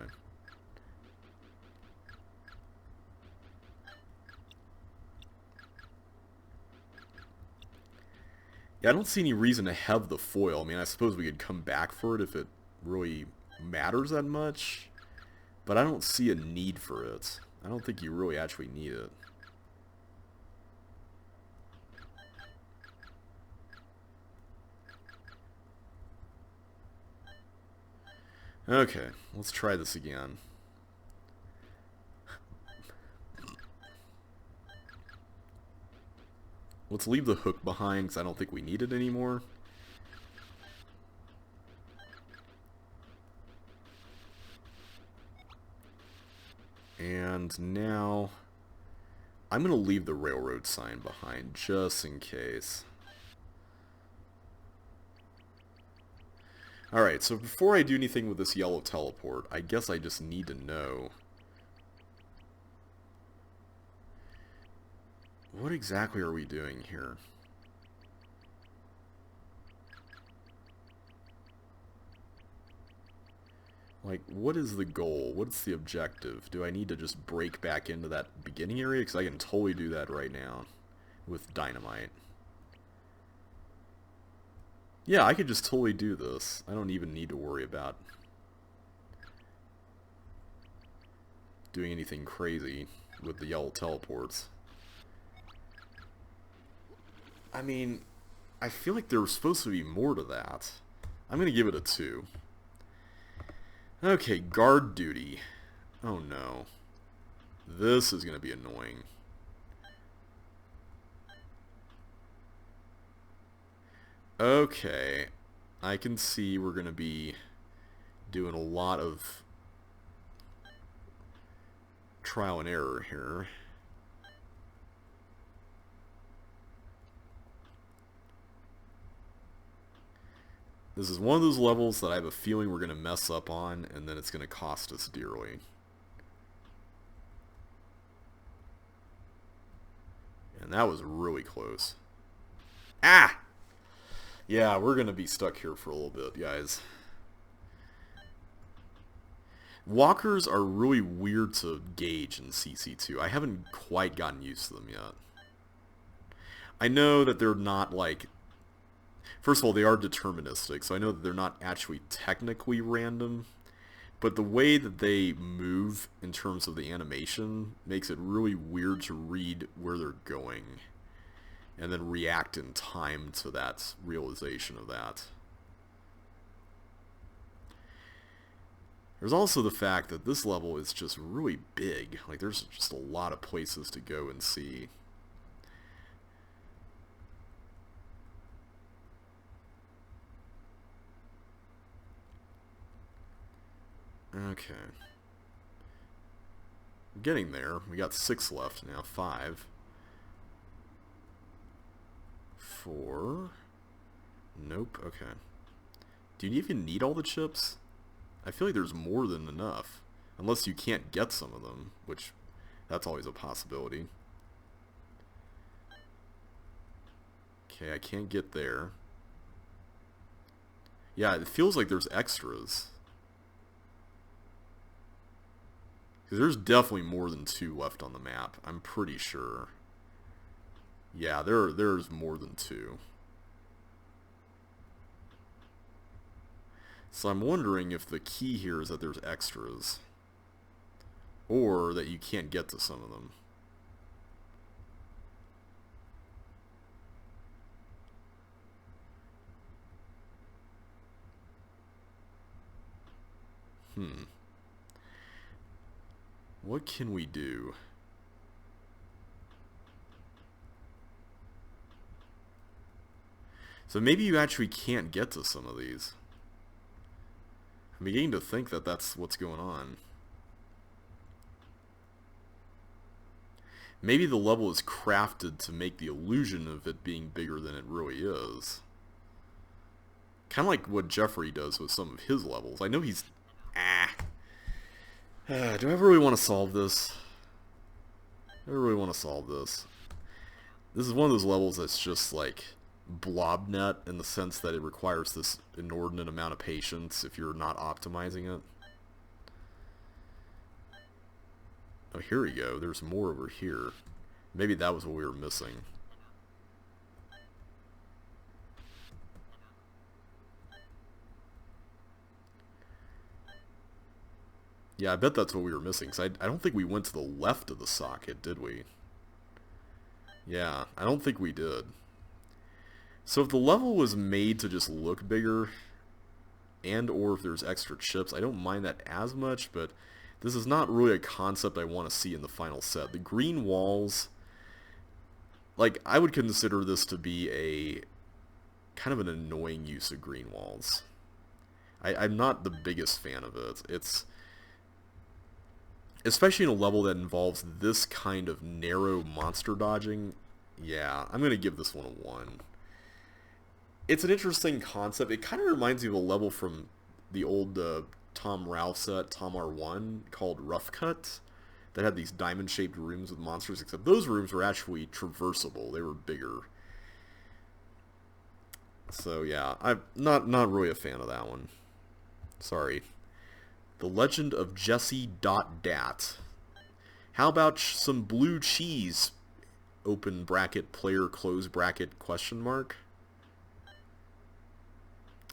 Yeah, I don't see any reason to have the foil. I mean, I suppose we could come back for it if it really matters that much. But I don't see a need for it. I don't think you really actually need it. Okay, let's try this again. Let's leave the hook behind because I don't think we need it anymore. And now I'm going to leave the railroad sign behind just in case. Alright, so before I do anything with this yellow teleport, I guess I just need to know what exactly are we doing here? Like, what is the goal? What's the objective? Do I need to just break back into that beginning area? Because I can totally do that right now with dynamite. Yeah, I could just totally do this. I don't even need to worry about doing anything crazy with the yellow teleports. I mean, I feel like there was supposed to be more to that. I'm going to give it a 2. Okay, guard duty. Oh no. This is going to be annoying. Okay, I can see we're going to be doing a lot of trial and error here. This is one of those levels that I have a feeling we're going to mess up on, and then it's going to cost us dearly. And that was really close. Ah! Yeah, we're going to be stuck here for a little bit, guys. Walkers are really weird to gauge in CC2. I haven't quite gotten used to them yet. I know that they're not like... First of all, they are deterministic, so I know that they're not actually technically random, but the way that they move in terms of the animation makes it really weird to read where they're going and then react in time to that realization of that. There's also the fact that this level is just really big. Like, there's just a lot of places to go and see. Okay. Getting there. We got 6 left now. 5. 4. Nope. Okay. Do you even need all the chips? I feel like there's more than enough. Unless you can't get some of them, which that's always a possibility. Okay, I can't get there. Yeah, it feels like there's extras. Because there's definitely more than 2 left on the map. I'm pretty sure. Yeah, there's more than 2. So I'm wondering if the key here is that there's extras. Or that you can't get to some of them. What can we do? So maybe you actually can't get to some of these. I'm beginning to think that that's what's going on. Maybe the level is crafted to make the illusion of it being bigger than it really is. Kind of like what Jeffrey does with some of his levels. I know he's... do I really want to solve this? I really want to solve this. This is one of those levels that's just like blobnet in the sense that it requires this inordinate amount of patience if you're not optimizing it. Oh, here we go. There's more over here. Maybe that was what we were missing. Yeah, I bet that's what we were missing, because I don't think we went to the left of the socket, did we? Yeah, I don't think we did. So if the level was made to just look bigger, and or if there's extra chips, I don't mind that as much, but this is not really a concept I want to see in the final set. The green walls, like, I would consider this to be a kind of an annoying use of green walls. I'm not the biggest fan of it. It's... especially in a level that involves this kind of narrow monster dodging, yeah, I'm going to give this one a 1. It's an interesting concept. It kind of reminds me of a level from the old Tom Ralph set, Tom R1, called Rough Cut, that had these diamond-shaped rooms with monsters, except those rooms were actually traversable. They were bigger. So yeah, I'm not really a fan of that one. Sorry. The Legend of Jesse.Dat. How about some blue cheese? Open bracket, player, close bracket, question mark.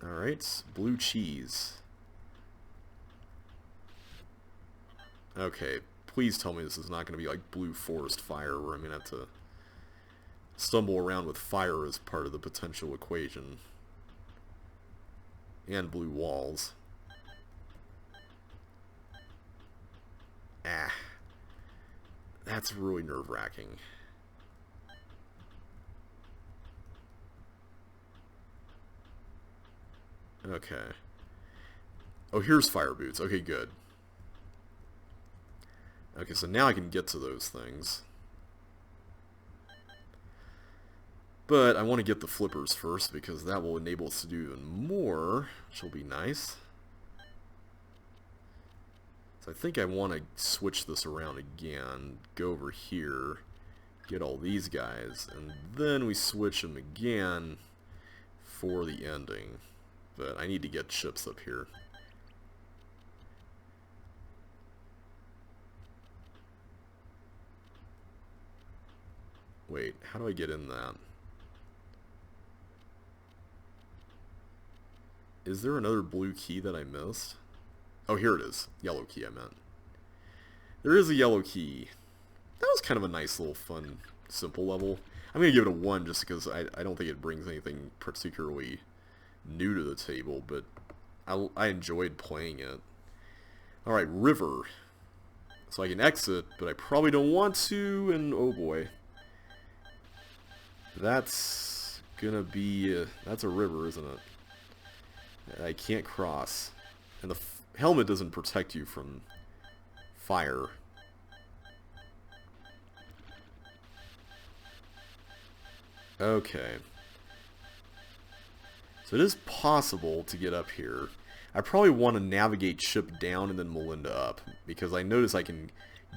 Alright, blue cheese. Okay, please tell me this is not going to be like Blue Forest Fire, where I'm going to have to stumble around with fire as part of the potential equation. And blue walls. That's really nerve-wracking. Okay. Oh, here's fire boots. Okay, good. Okay, so now I can get to those things. But I want to get the flippers first because that will enable us to do even more, which will be nice. So I think I want to switch this around again, go over here, get all these guys, and then we switch them again for the ending. But I need to get chips up here. Wait, how do I get in that? Is there another blue key that I missed? Oh, here it is. Yellow key, I meant. There is a yellow key. That was kind of a nice little fun, simple level. I'm going to give it a 1 just because I don't think it brings anything particularly new to the table, but I enjoyed playing it. Alright, river. So I can exit, but I probably don't want to, and oh boy. That's gonna be that's a river, isn't it? I can't cross. And the helmet doesn't protect you from fire. Okay. So it is possible to get up here. I probably want to navigate ship down and then Melinda up, because I notice I can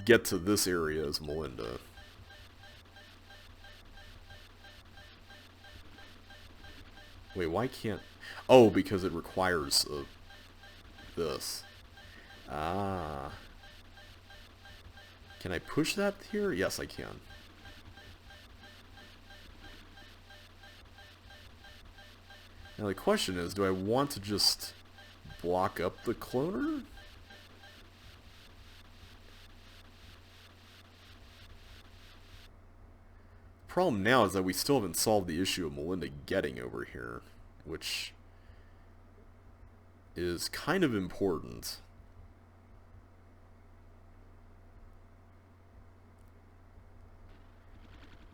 get to this area as Melinda. Wait, why can't... Oh, because it requires this. Ah. Can I push that here? Yes, I can. Now the question is, do I want to just block up the cloner? Problem now is that we still haven't solved the issue of Melinda getting over here, which is kind of important.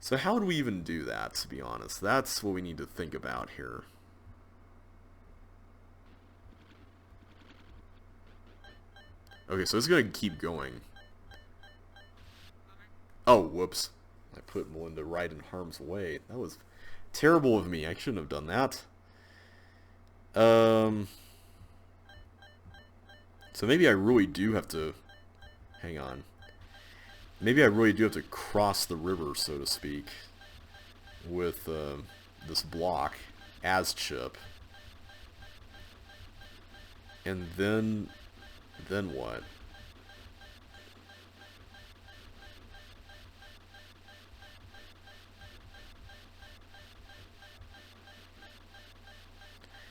So how do we even do that, to be honest? That's what we need to think about here. Okay, so it's going to keep going. Oh, whoops. I put Melinda right in harm's way. That was terrible of me. I shouldn't have done that. So maybe I really do have to... Hang on. Maybe I really do have to cross the river, so to speak, with this block as Chip. And then what?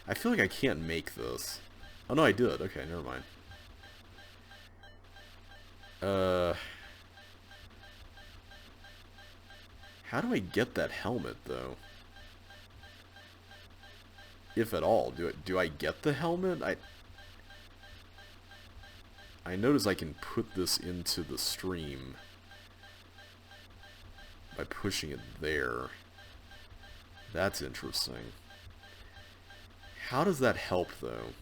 I feel like I can't make this. Oh no, I did. Okay, never mind. How do I get that helmet, though? If at all. Do I get the helmet? I notice I can put this into the stream by pushing it there. That's interesting. How does that help, though?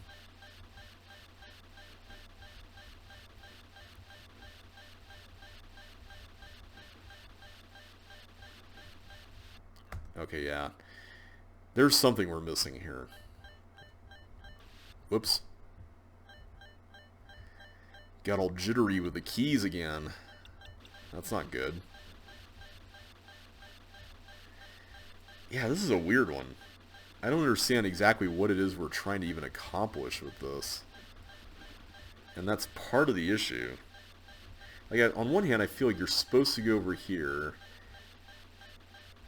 Okay, yeah. There's something we're missing here. Whoops. Got all jittery with the keys again. That's not good. Yeah, this is a weird one. I don't understand exactly what it is we're trying to even accomplish with this. And that's part of the issue. Like, on one hand, I feel like you're supposed to go over here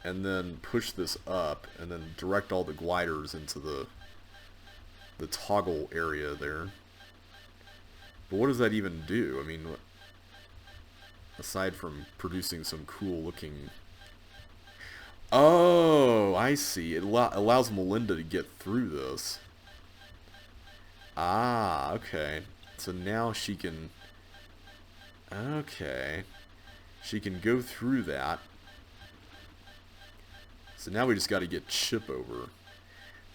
and then push this up and then direct all the gliders into the toggle area there. But what does that even do? I mean, aside from producing some cool looking... Oh, I see. It allows Melinda to get through this. Ah, okay. So now she can... Okay. She can go through that. So now we just got to get Chip over.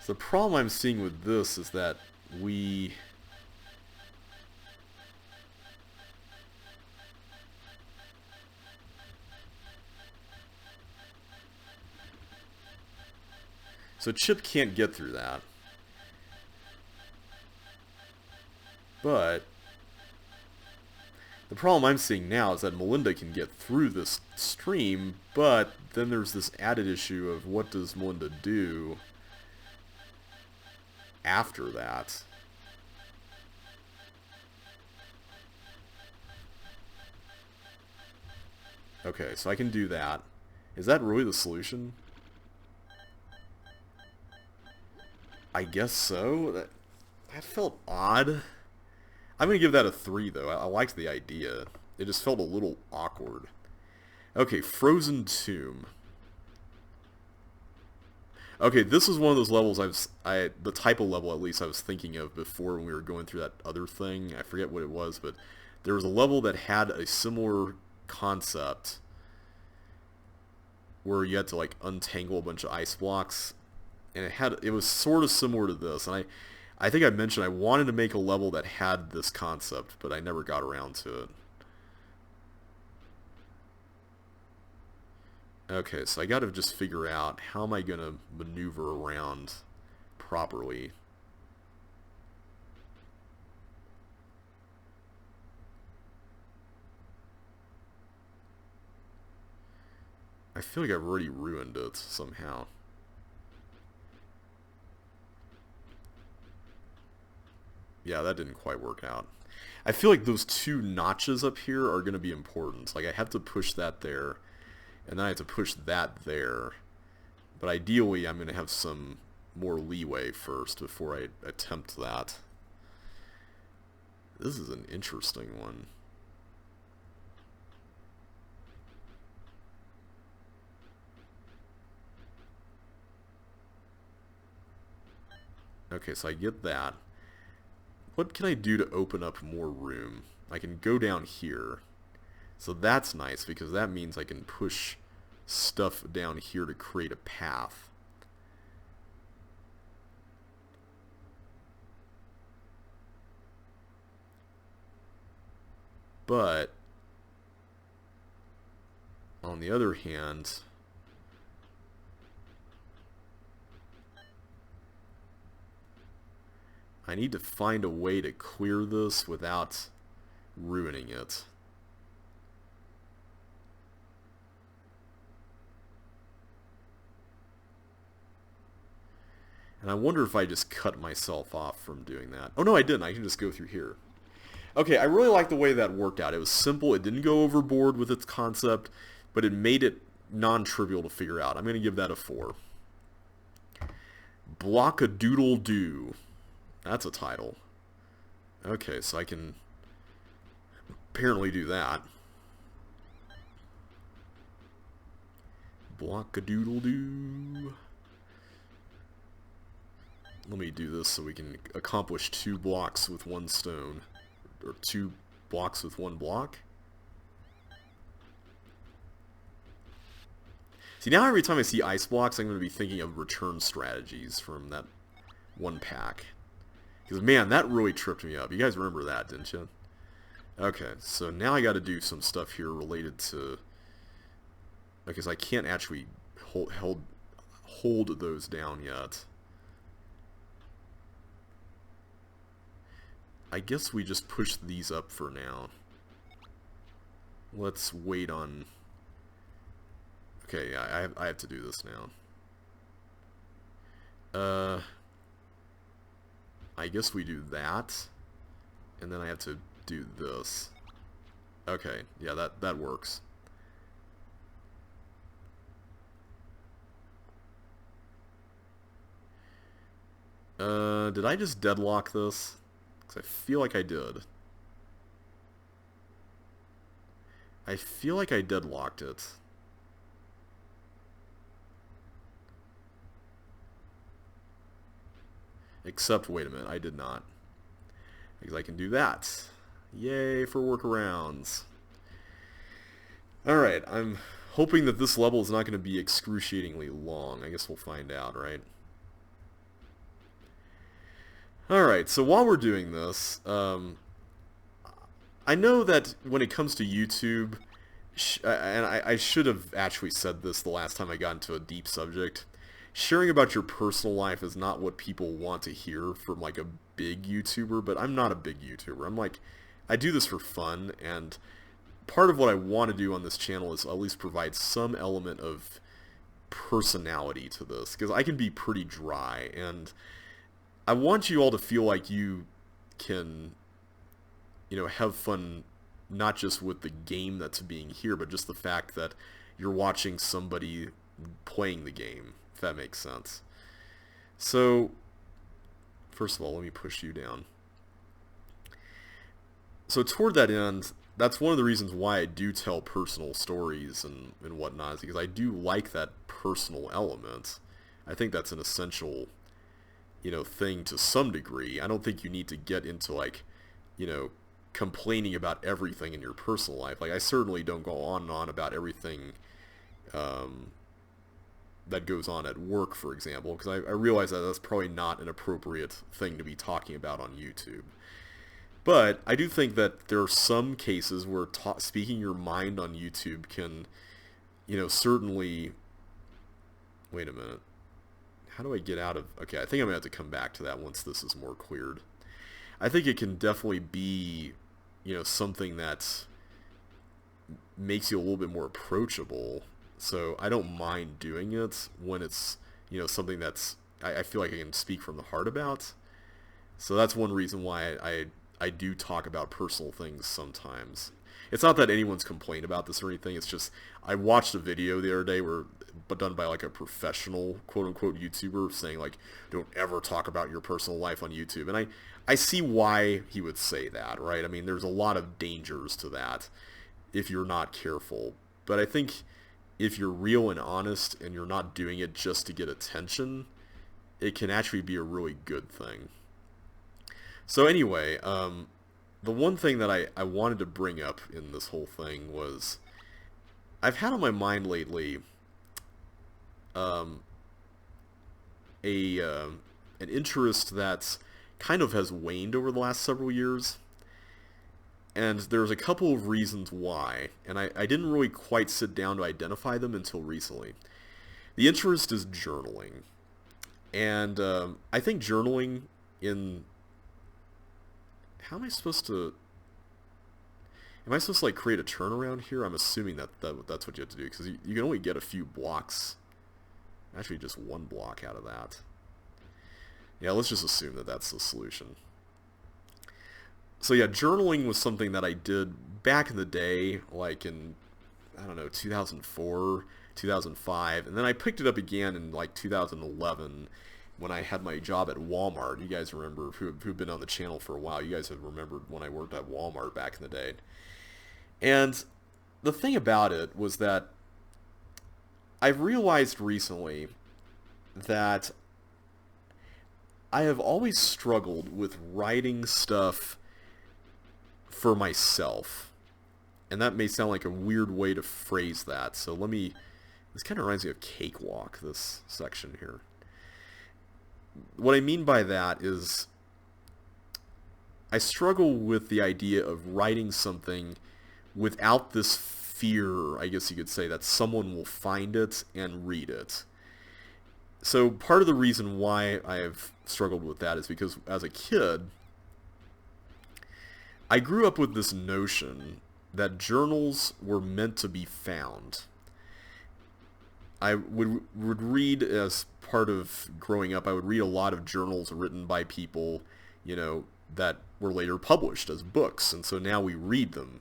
So the problem I'm seeing with this is that we... So Chip can't get through that. But the problem I'm seeing now is that Melinda can get through this stream, but then there's this added issue of what does Melinda do after that? Okay, so I can do that. Is that really the solution? I guess so. That felt odd. I'm going to give that a 3, though. I liked the idea. It just felt a little awkward. Okay, Frozen Tomb. Okay, this is one of those levels the type of level, at least, I was thinking of before when we were going through that other thing. I forget what it was, but there was a level that had a similar concept where you had to, like, untangle a bunch of ice blocks. And it was sort of similar to this. And I think I mentioned I wanted to make a level that had this concept, but I never got around to it. Okay, so I gotta just figure out how am I gonna maneuver around properly. I feel like I've already ruined it somehow. Yeah, that didn't quite work out. I feel like those 2 notches up here are going to be important. Like, I have to push that there, and then I have to push that there. But ideally, I'm going to have some more leeway first before I attempt that. This is an interesting one. Okay, so I get that. What can I do to open up more room? I can go down here. So that's nice because that means I can push stuff down here to create a path. But on the other hand, I need to find a way to clear this without ruining it. And I wonder if I just cut myself off from doing that. Oh no, I didn't. I can just go through here. Okay, I really like the way that worked out. It was simple. It didn't go overboard with its concept, but it made it non-trivial to figure out. I'm going to give that a 4. Block-a-doodle-doo. That's a title. Okay, so I can apparently do that. Block-a-doodle-doo. Let me do this so we can accomplish 2 blocks with 1 stone. Or 2 blocks with 1 block. See, now every time I see ice blocks, I'm going to be thinking of return strategies from that 1 pack. Because, man, that really tripped me up. You guys remember that, didn't you? Okay, so now I got to do some stuff here related to... Because I can't actually hold those down yet. I guess we just push these up for now. Let's wait on... Okay, yeah, I have to do this now. I guess we do that, and then I have to do this. Okay, yeah, that works. Did I just deadlock this? Because I feel like I did. I feel like I deadlocked it. Except, wait a minute, I did not. Because I can do that. Yay for workarounds. Alright, I'm hoping that this level is not going to be excruciatingly long. I guess we'll find out, right? Alright, so while we're doing this, I know that when it comes to YouTube, and I should have actually said this the last time I got into a deep subject, sharing about your personal life is not what people want to hear from like a big YouTuber, but I'm not a big YouTuber. I'm like, I do this for fun, and part of what I want to do on this channel is at least provide some element of personality to this, because I can be pretty dry, and I want you all to feel like you can, have fun, not just with the game that's being here, but just the fact that you're watching somebody playing the game, if that makes sense. So, first of all, let me push you down. So toward that end, that's one of the reasons why I do tell personal stories and whatnot, is because I do like that personal element. I think that's an essential, thing to some degree. I don't think you need to get into like, complaining about everything in your personal life. Like, I certainly don't go on and on about everything that goes on at work, for example, because I realize that that's probably not an appropriate thing to be talking about on YouTube. But I do think that there are some cases where speaking your mind on YouTube can, certainly... Wait a minute. How do I get out of... Okay, I think I'm going to have to come back to that once this is more cleared. I think it can definitely be, something that makes you a little bit more approachable. So I don't mind doing it when it's, something that's... I feel like I can speak from the heart about. So that's one reason why I do talk about personal things sometimes. It's not that anyone's complained about this or anything. It's just I watched a video the other day done by like a professional quote-unquote YouTuber saying like, don't ever talk about your personal life on YouTube. And I see why he would say that, right? I mean, there's a lot of dangers to that if you're not careful. But I think if you're real and honest and you're not doing it just to get attention, it can actually be a really good thing. So anyway, the one thing that I wanted to bring up in this whole thing was I've had on my mind lately an interest that kind of has waned over the last several years. And there's a couple of reasons why, and I didn't really quite sit down to identify them until recently. The interest is journaling. And I think journaling in... How am I supposed to... Am I supposed to like create a turnaround here? I'm assuming that's what you have to do, because you can only get a few blocks. Actually, just one block out of that. Yeah, let's just assume that that's the solution. So yeah, journaling was something that I did back in the day, like in, I don't know, 2004, 2005, and then I picked it up again in like 2011 when I had my job at Walmart. You guys remember, who've been on the channel for a while, you guys have remembered when I worked at Walmart back in the day. And the thing about it was that I've realized recently that I have always struggled with writing stuff for myself. And that may sound like a weird way to phrase that, so this kind of reminds me of Cakewalk, this section here. What I mean by that is I struggle with the idea of writing something without this fear, I guess you could say, that someone will find it and read it. So part of the reason why I have struggled with that is because as a kid, I grew up with this notion that journals were meant to be found. I would read, as part of growing up, I would read a lot of journals written by people, that were later published as books, and so now we read them.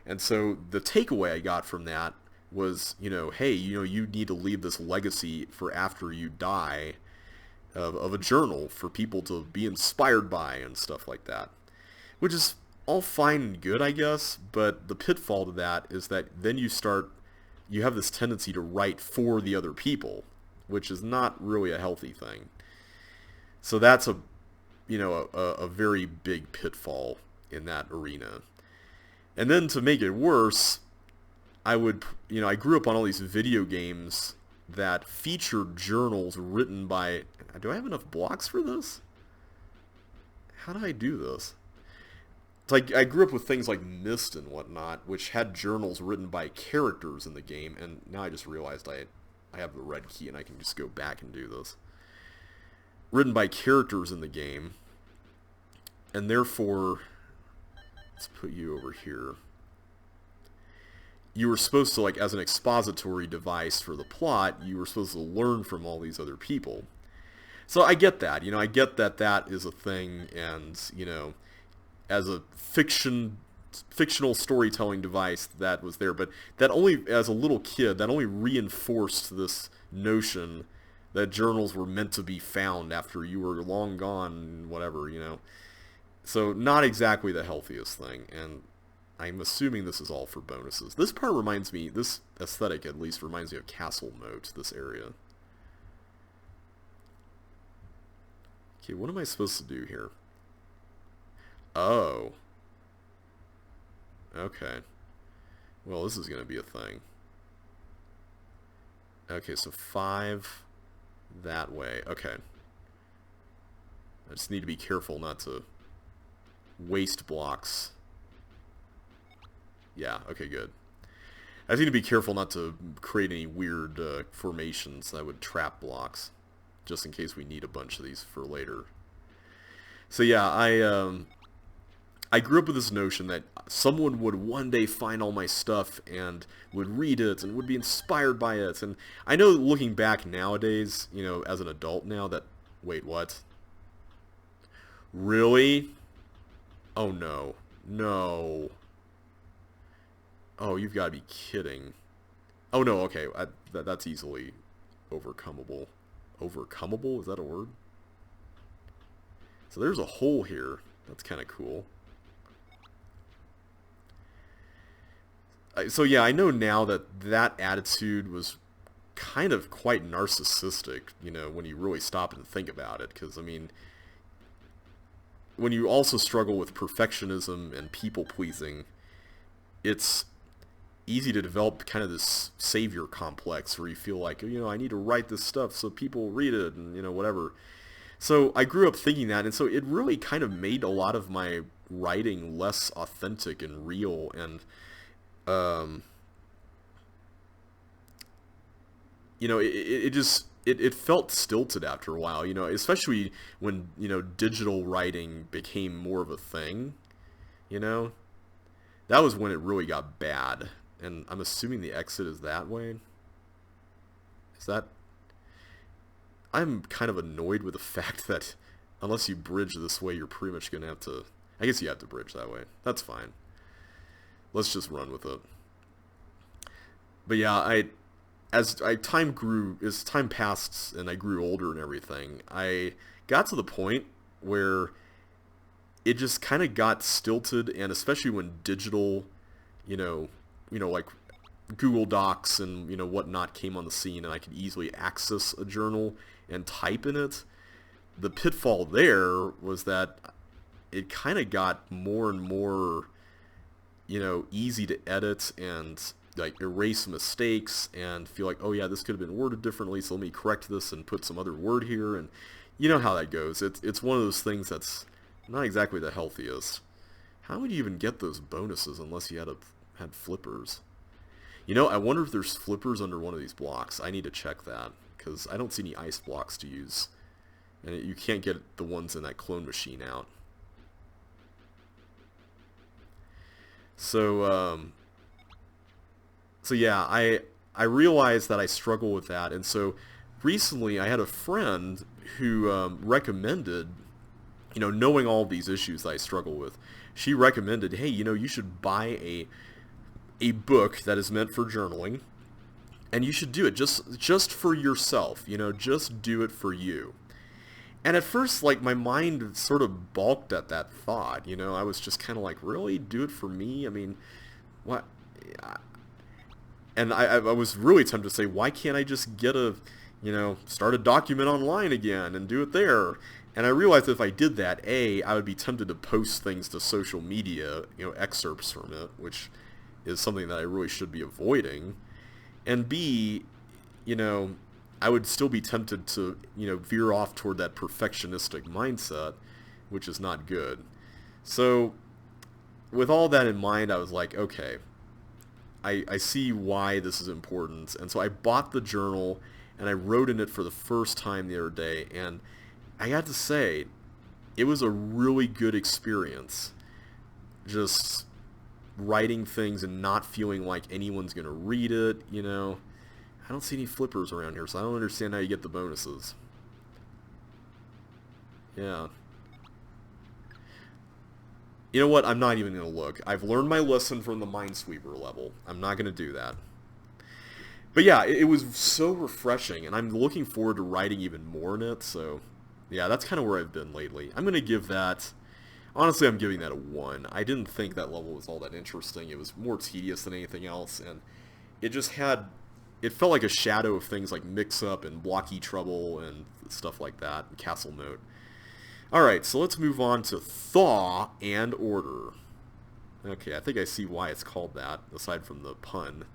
And so the takeaway I got from that was, hey, you need to leave this legacy for after you die of a journal for people to be inspired by and stuff like that. Which is all fine and good, I guess, but the pitfall to that is that then you have this tendency to write for the other people, which is not really a healthy thing. So that's a very big pitfall in that arena. And then to make it worse, I grew up on all these video games that featured journals written by... Do I have enough blocks for this? How do I do this? It's like I grew up with things like Myst and whatnot, which had journals written by characters in the game, and now I just realized I I have the red key and I can just go back and do this. Written by characters in the game, and therefore, let's put you over here. You were supposed to, like, as an expository device for the plot, you were supposed to learn from all these other people. So I get that, you know, I get that that is a thing, and, you know, as a fictional storytelling device that was there, but that only, as a little kid, that only reinforced this notion that journals were meant to be found after you were long gone, whatever, you know. So not exactly the healthiest thing, and I'm assuming this is all for bonuses. This part reminds me, this aesthetic at least reminds me of Castle Moat, this area. Okay, what am I supposed to do here? Oh. Okay. Well, this is going to be a thing. Okay, so 5 that way. Okay. I just need to be careful not to waste blocks. Yeah, okay, good. I just need to be careful not to create any weird formations that would trap blocks, just in case we need a bunch of these for later. So yeah, I grew up with this notion that someone would one day find all my stuff and would read it and would be inspired by it. And I know looking back nowadays, you know, as an adult now, that... Wait, what? Really? Oh no. No. Oh, you've got to be kidding. Oh no, okay, that's easily overcomable. Overcomable? Is that a word? So there's a hole here. That's kind of cool. So yeah, I know now that that attitude was kind of quite narcissistic, you know, when you really stop and think about it. Because, I mean, when you also struggle with perfectionism and people-pleasing, it's easy to develop kind of this savior complex where you feel like, you know, I need to write this stuff so people read it and, you know, whatever. So I grew up thinking that, and so it really kind of made a lot of my writing less authentic and real, and you know, it felt stilted after a while, you know, especially when, you know, digital writing became more of a thing, you know. That was when it really got bad, and I'm assuming the exit is that way. Is that... I'm kind of annoyed with the fact that unless you bridge this way, you're pretty much going to have to... I guess you have to bridge that way. That's fine. Let's just run with it. But yeah, as time passed and I grew older and everything, I got to the point where it just kind of got stilted, and especially when digital, you know, like Google Docs and, you know, whatnot came on the scene, and I could easily access a journal and type in it. The pitfall there was that it kind of got more and more, you know, easy to edit and like erase mistakes and feel like, oh yeah, this could have been worded differently, so let me correct this and put some other word here, and you know how that goes. It's one of those things that's not exactly the healthiest. How would you even get those bonuses unless you had flippers? You know, I wonder if there's flippers under one of these blocks. I need to check that, because I don't see any ice blocks to use. And you can't get the ones in that clone machine out. So yeah, I realized that I struggle with that, and so recently I had a friend who recommended, you know, knowing all of these issues that I struggle with, she recommended, hey, you know, you should buy a book that is meant for journaling, and you should do it just for yourself, you know, just do it for you. And at first, like, my mind sort of balked at that thought, you know. I was just kind of like, really? Do it for me? I mean, what? And I was really tempted to say, why can't I just get start a document online again and do it there? And I realized that if I did that, A, I would be tempted to post things to social media, you know, excerpts from it, which is something that I really should be avoiding. And B, you know, I would still be tempted to, you know, veer off toward that perfectionistic mindset, which is not good. So, with all that in mind, I was like, okay, I see why this is important. And so I bought the journal, and I wrote in it for the first time the other day, and I got to say, it was a really good experience. Just writing things and not feeling like anyone's going to read it, you know. I don't see any flippers around here, so I don't understand how you get the bonuses. Yeah. You know what? I'm not even going to look. I've learned my lesson from the Minesweeper level. I'm not going to do that. But yeah, it was so refreshing, and I'm looking forward to writing even more in it, so yeah, that's kind of where I've been lately. I'm going to give that... Honestly, I'm giving that a 1. I didn't think that level was all that interesting. It was more tedious than anything else, and it just had... It felt like a shadow of things like Mix-Up and Blocky Trouble and stuff like that, and Castle Note. Alright, so let's move on to Thaw and Order. Okay, I think I see why it's called that, aside from the pun.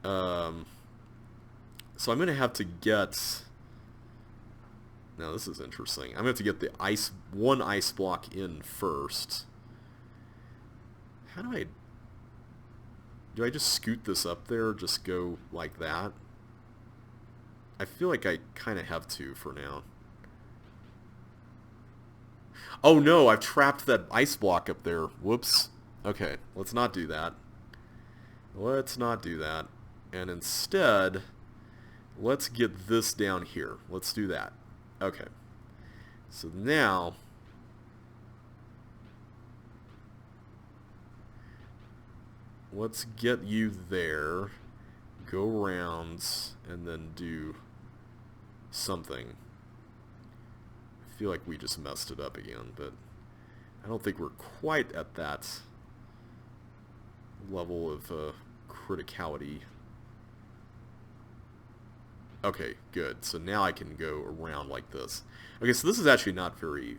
So I'm going to have to get... Now this is interesting. I'm going to have to get the one ice block in first. How do I... Do I just scoot this up there, just go like that? I feel like I kind of have to for now. Oh no, I've trapped that ice block up there. Whoops. Okay, let's not do that. Let's not do that. And instead, let's get this down here. Let's do that. Okay. So now... let's get you there, go around, and then do something. I feel like we just messed it up again, but I don't think we're quite at that level of criticality. Okay, good. So now I can go around like this. Okay, so this is actually not very,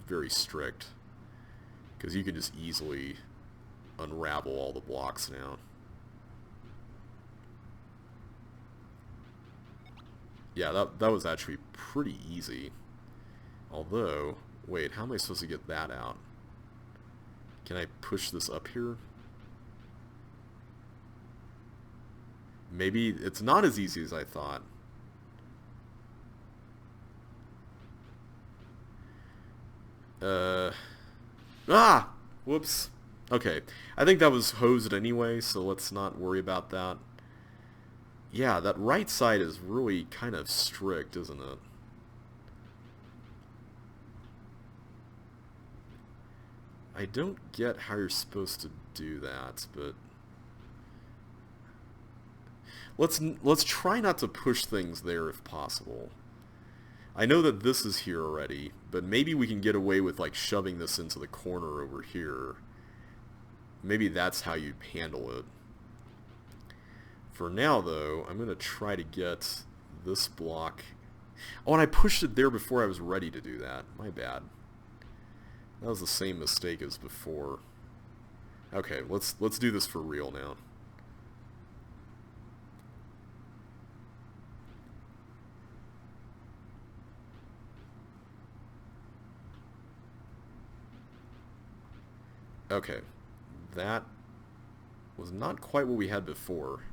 very strict, because you can just easily unravel all the blocks now. Yeah, that was actually pretty easy. Although, wait, how am I supposed to get that out? Can I push this up here? Maybe it's not as easy as I thought. Ah! Whoops. Okay, I think that was hosed anyway, so let's not worry about that. Yeah, that right side is really kind of strict, isn't it? I don't get how you're supposed to do that, but... Let's try not to push things there if possible. I know that this is here already, but maybe we can get away with like shoving this into the corner over here. Maybe that's how you'd handle it. For now, though, I'm going to try to get this block... Oh, and I pushed it there before I was ready to do that. My bad. That was the same mistake as before. Okay, let's do this for real now. Okay, that was not quite what we had before.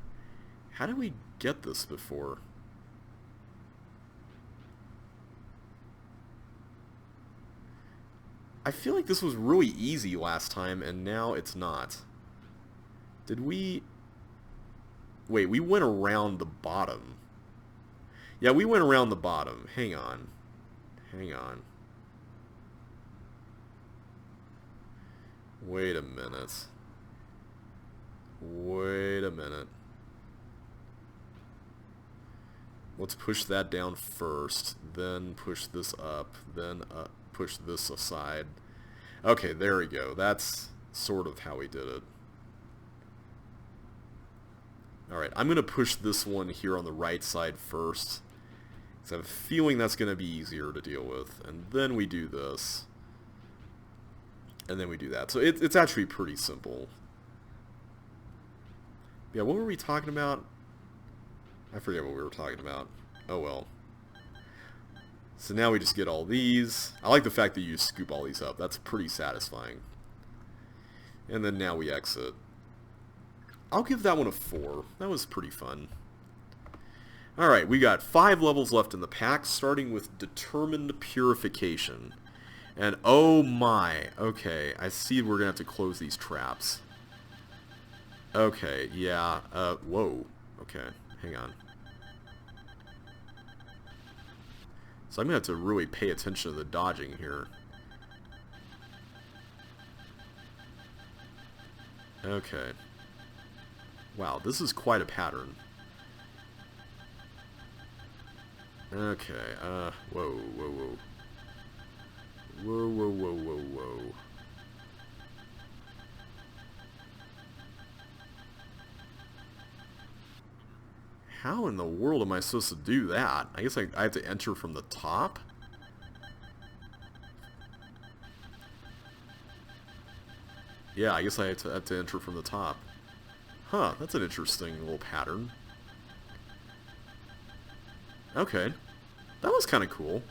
How did we get this before? I feel like this was really easy last time, and now it's not. Did we... Wait, we went around the bottom. Yeah, we went around the bottom. Hang on. Hang on. Wait a minute. Wait a minute. Let's push that down first, then push this up, then push this aside. Okay, there we go. That's sort of how we did it. Alright, I'm going to push this one here on the right side first, because I have a feeling that's going to be easier to deal with. And then we do this. And then we do that. So it's actually pretty simple. Yeah, what were we talking about? I forget what we were talking about. Oh well. So now we just get all these. I like the fact that you scoop all these up. That's pretty satisfying. And then now we exit. I'll give that one a 4. That was pretty fun. Alright, we got 5 levels left in the pack, starting with Determined Purification. And oh my, okay, I see we're gonna have to close these traps. Okay, yeah, whoa, okay, hang on. So I'm gonna have to really pay attention to the dodging here. Okay. Wow, this is quite a pattern. Okay, whoa, whoa, whoa. Whoa, whoa, whoa, whoa, whoa. How in the world am I supposed to do that? I guess I have to enter from the top? Yeah, I guess I have to enter from the top. Huh, that's an interesting little pattern. Okay. That was kind of cool.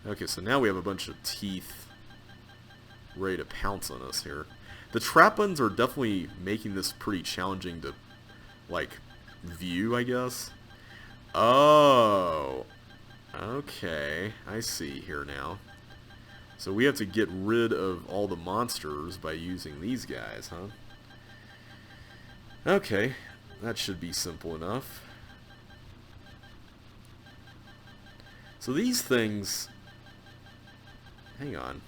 Okay, so now we have a bunch of teeth ready to pounce on us here. The trap buttons are definitely making this pretty challenging to, like, view, I guess. Oh. Okay, I see here now. So we have to get rid of all the monsters by using these guys, huh? Okay, that should be simple enough. So these things... Hang on.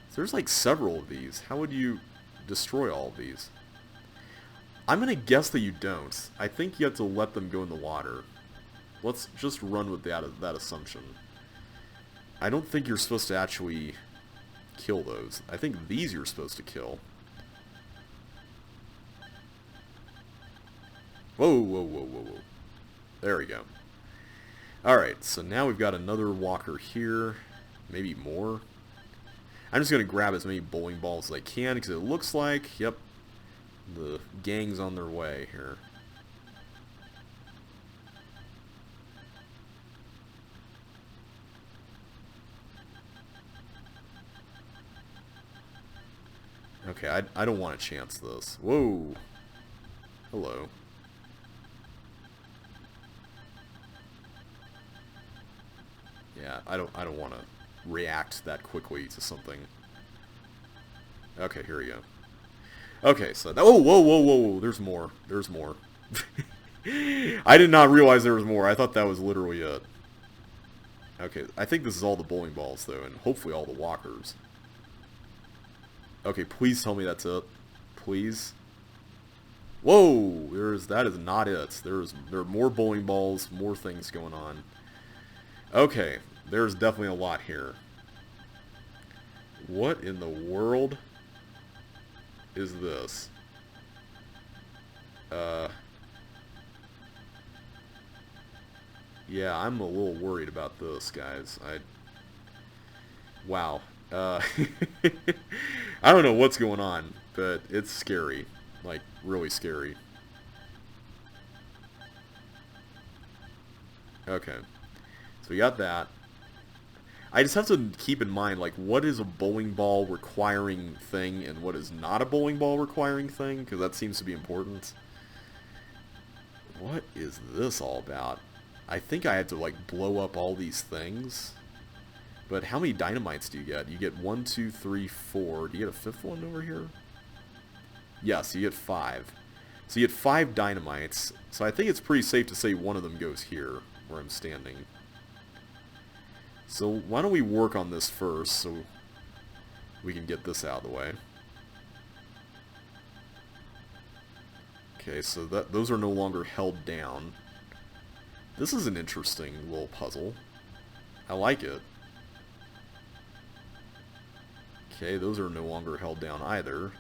So there's like several of these. How would you destroy all of these? I'm gonna guess that you don't. I think you have to let them go in the water. Let's just run with that assumption. I don't think you're supposed to actually kill those. I think these you're supposed to kill. Whoa, whoa, whoa, whoa, whoa. There we go. Alright, so now we've got another walker here. Maybe more. I'm just going to grab as many bowling balls as I can, because it looks like, yep, the gang's on their way here. Okay, I don't want to chance this. Whoa. Hello. Yeah, I don't want to react that quickly to something. Okay, here we go. Okay, so oh, whoa, whoa, whoa, whoa, there's more. There's more. I did not realize there was more. I thought that was literally it. Okay, I think this is all the bowling balls though, and hopefully all the walkers. Okay, please tell me that's it. Please. Whoa, that is not it. There are more bowling balls, more things going on. Okay, there's definitely a lot here. What in the world is this? Yeah, I'm a little worried about this, guys. Wow. I don't know what's going on, but it's scary. Like, really scary. Okay. So we got that. I just have to keep in mind, like, what is a bowling ball requiring thing and what is not a bowling ball requiring thing, because that seems to be important. What is this all about? I think I had to, like, blow up all these things. But how many dynamites do you get? You get 1, 2, 3, 4. Do you get a fifth one over here? Yes, you get 5. So you get 5 dynamites. So I think it's pretty safe to say one of them goes here, where I'm standing. So why don't we work on this first, so we can get this out of the way. Okay, so those are no longer held down. This is an interesting little puzzle. I like it. Okay, those are no longer held down either.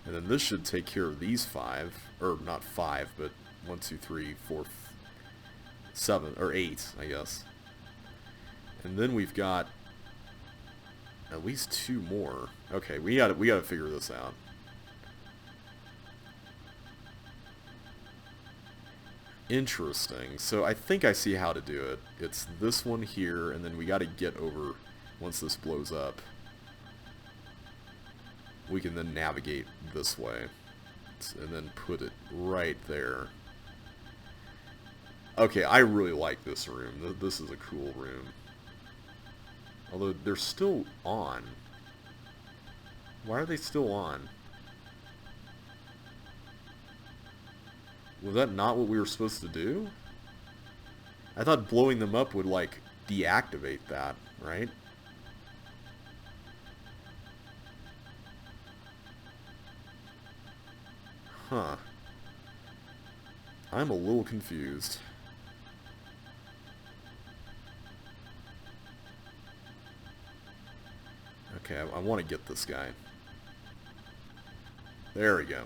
And then this should take care of these 5. Or, not 5, but 1, 2, 3, 4, 7, or 8, I guess. And then we've got at least 2 more. Okay, we gotta figure this out. Interesting. So I think I see how to do it. It's this one here, and then we got to get over once this blows up. We can then navigate this way. And then put it right there. Okay, I really like this room. This is a cool room. Although, they're still on. Why are they still on? Was that not what we were supposed to do? I thought blowing them up would, like, deactivate that, right? Huh. I'm a little confused. Okay, I want to get this guy. There we go.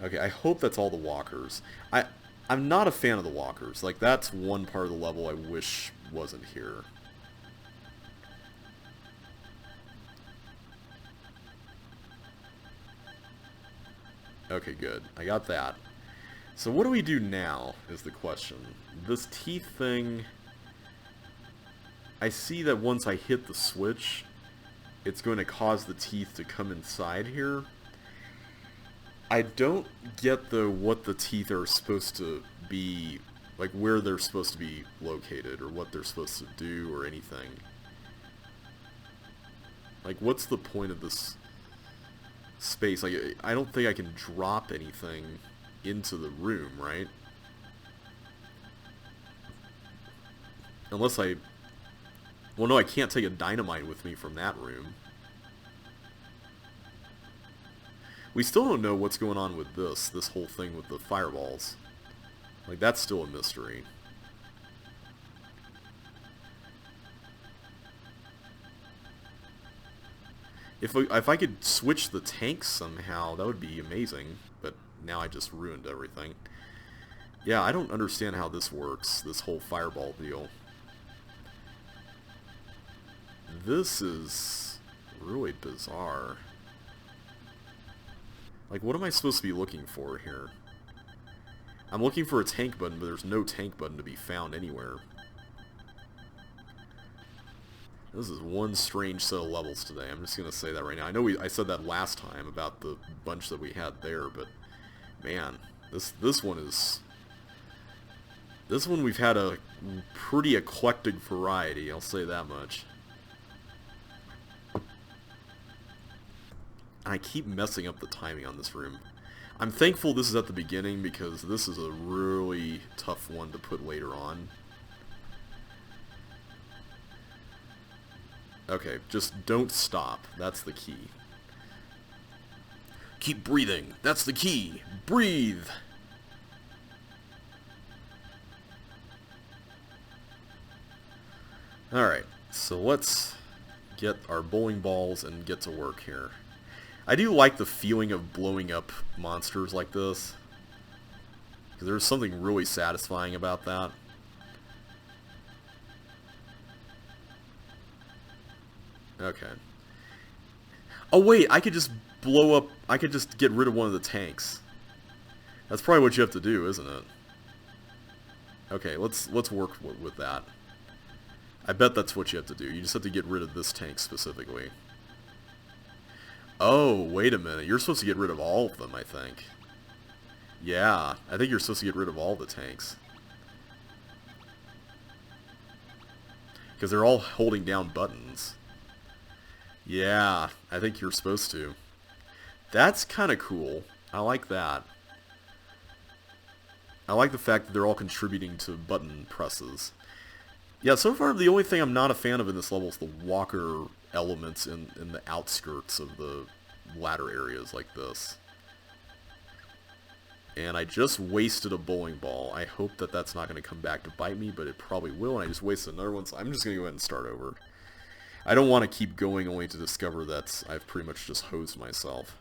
Okay, I hope that's all the walkers. I'm not a fan of the walkers. Like, that's one part of the level I wish wasn't here. Okay, good. I got that. So what do we do now, is the question. This teeth thing... I see that once I hit the switch, it's going to cause the teeth to come inside here. I don't get, though, what the teeth are supposed to be, like where they're supposed to be located, or what they're supposed to do, or anything. Like, what's the point of this space? Like, I don't think I can drop anything into the room, right? Unless I... Well, no, I can't take a dynamite with me from that room. We still don't know what's going on with this whole thing with the fireballs. Like, that's still a mystery. If I could switch the tanks somehow, that would be amazing. But now I just ruined everything. Yeah, I don't understand how this works, this whole fireball deal. This is really bizarre. Like, what am I supposed to be looking for here? I'm looking for a tank button, but there's no tank button to be found anywhere. This is one strange set of levels today. I'm just going to say that right now. I know I said that last time about the bunch that we had there, but man, this one is... This one we've had a pretty eclectic variety, I'll say that much. I keep messing up the timing on this room. I'm thankful this is at the beginning because this is a really tough one to put later on. Okay, just don't stop. That's the key. Keep breathing. That's the key. Breathe! Alright, so let's get our bowling balls and get to work here. I do like the feeling of blowing up monsters like this, because there's something really satisfying about that. Okay. Oh wait, I could just blow up, I could just get rid of one of the tanks. That's probably what you have to do, isn't it? Okay, let's work with that. I bet that's what you have to do. You just have to get rid of this tank specifically. Oh, wait a minute. You're supposed to get rid of all of them, I think. Yeah, I think you're supposed to get rid of all the tanks. Because they're all holding down buttons. Yeah, I think you're supposed to. That's kind of cool. I like that. I like the fact that they're all contributing to button presses. Yeah, so far the only thing I'm not a fan of in this level is the walker elements in the outskirts of the ladder areas like this. And I just wasted a bowling ball. I hope that that's not going to come back to bite me, but it probably will, and I just wasted another one, so I'm just going to go ahead and start over. I don't want to keep going only to discover that I've pretty much just hosed myself.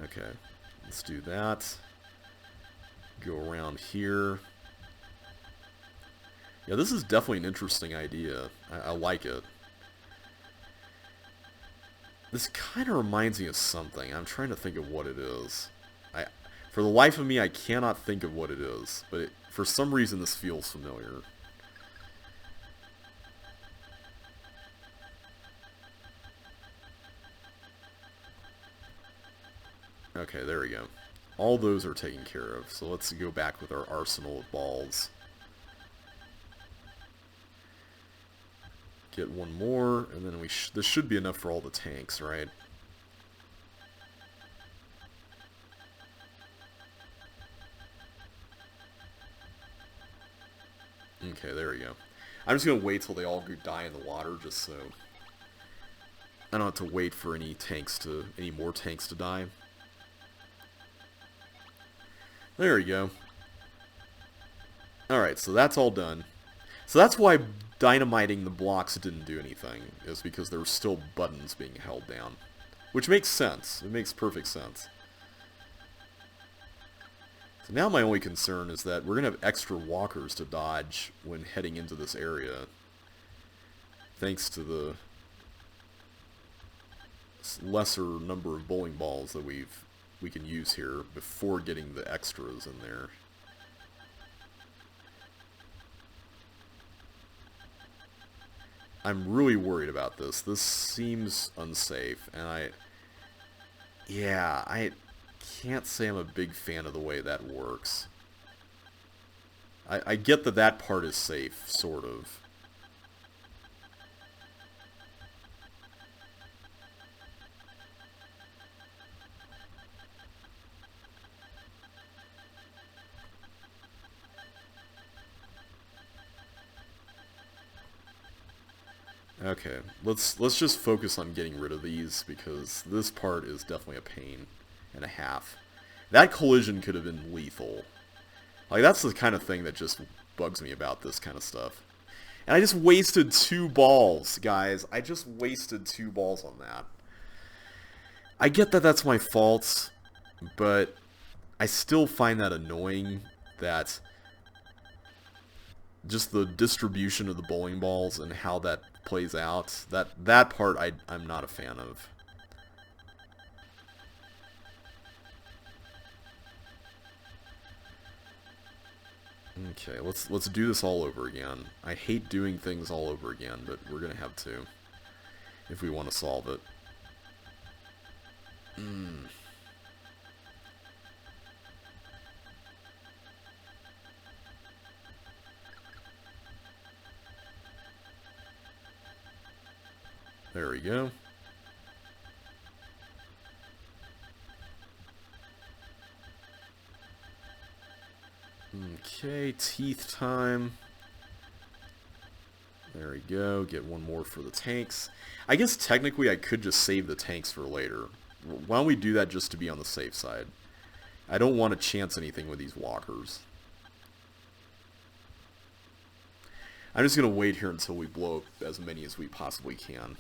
Okay, let's do that. Go around here. Yeah, this is definitely an interesting idea. I like it. This kind of reminds me of something. I'm trying to think of what it is. For the life of me, I cannot think of what it is, but for some reason this feels familiar. Okay, there we go. All those are taken care of, so let's go back with our arsenal of balls. Get one more, and then this should be enough for all the tanks, right? Okay, there we go. I'm just going to wait till they all die in the water, just so I don't have to wait for any more tanks to die. There we go. Alright, so that's all done. So that's why dynamiting the blocks didn't do anything, is because there were still buttons being held down. Which makes sense. It makes perfect sense. So now my only concern is that we're going to have extra walkers to dodge when heading into this area. Thanks to the lesser number of bowling balls that we can use here before getting the extras in there. I'm really worried about this. This seems unsafe, and I can't say I'm a big fan of the way that works. I get that that part is safe, sort of. Okay, let's just focus on getting rid of these, because this part is definitely a pain and a half. That collision could have been lethal. Like, that's the kind of thing that just bugs me about this kind of stuff. And I just wasted 2 balls, guys. I just wasted 2 balls on that. I get that that's my fault, but I still find that annoying that just the distribution of the bowling balls and how that plays out, that part I'm not a fan of. Okay, let's do this all over again. I hate doing things all over again, but we're gonna have to if we want to solve it. There we go. Okay, teeth time. There we go. Get one more for the tanks. I guess technically I could just save the tanks for later. Why don't we do that just to be on the safe side? I don't want to chance anything with these walkers. I'm just going to wait here until we blow up as many as we possibly can.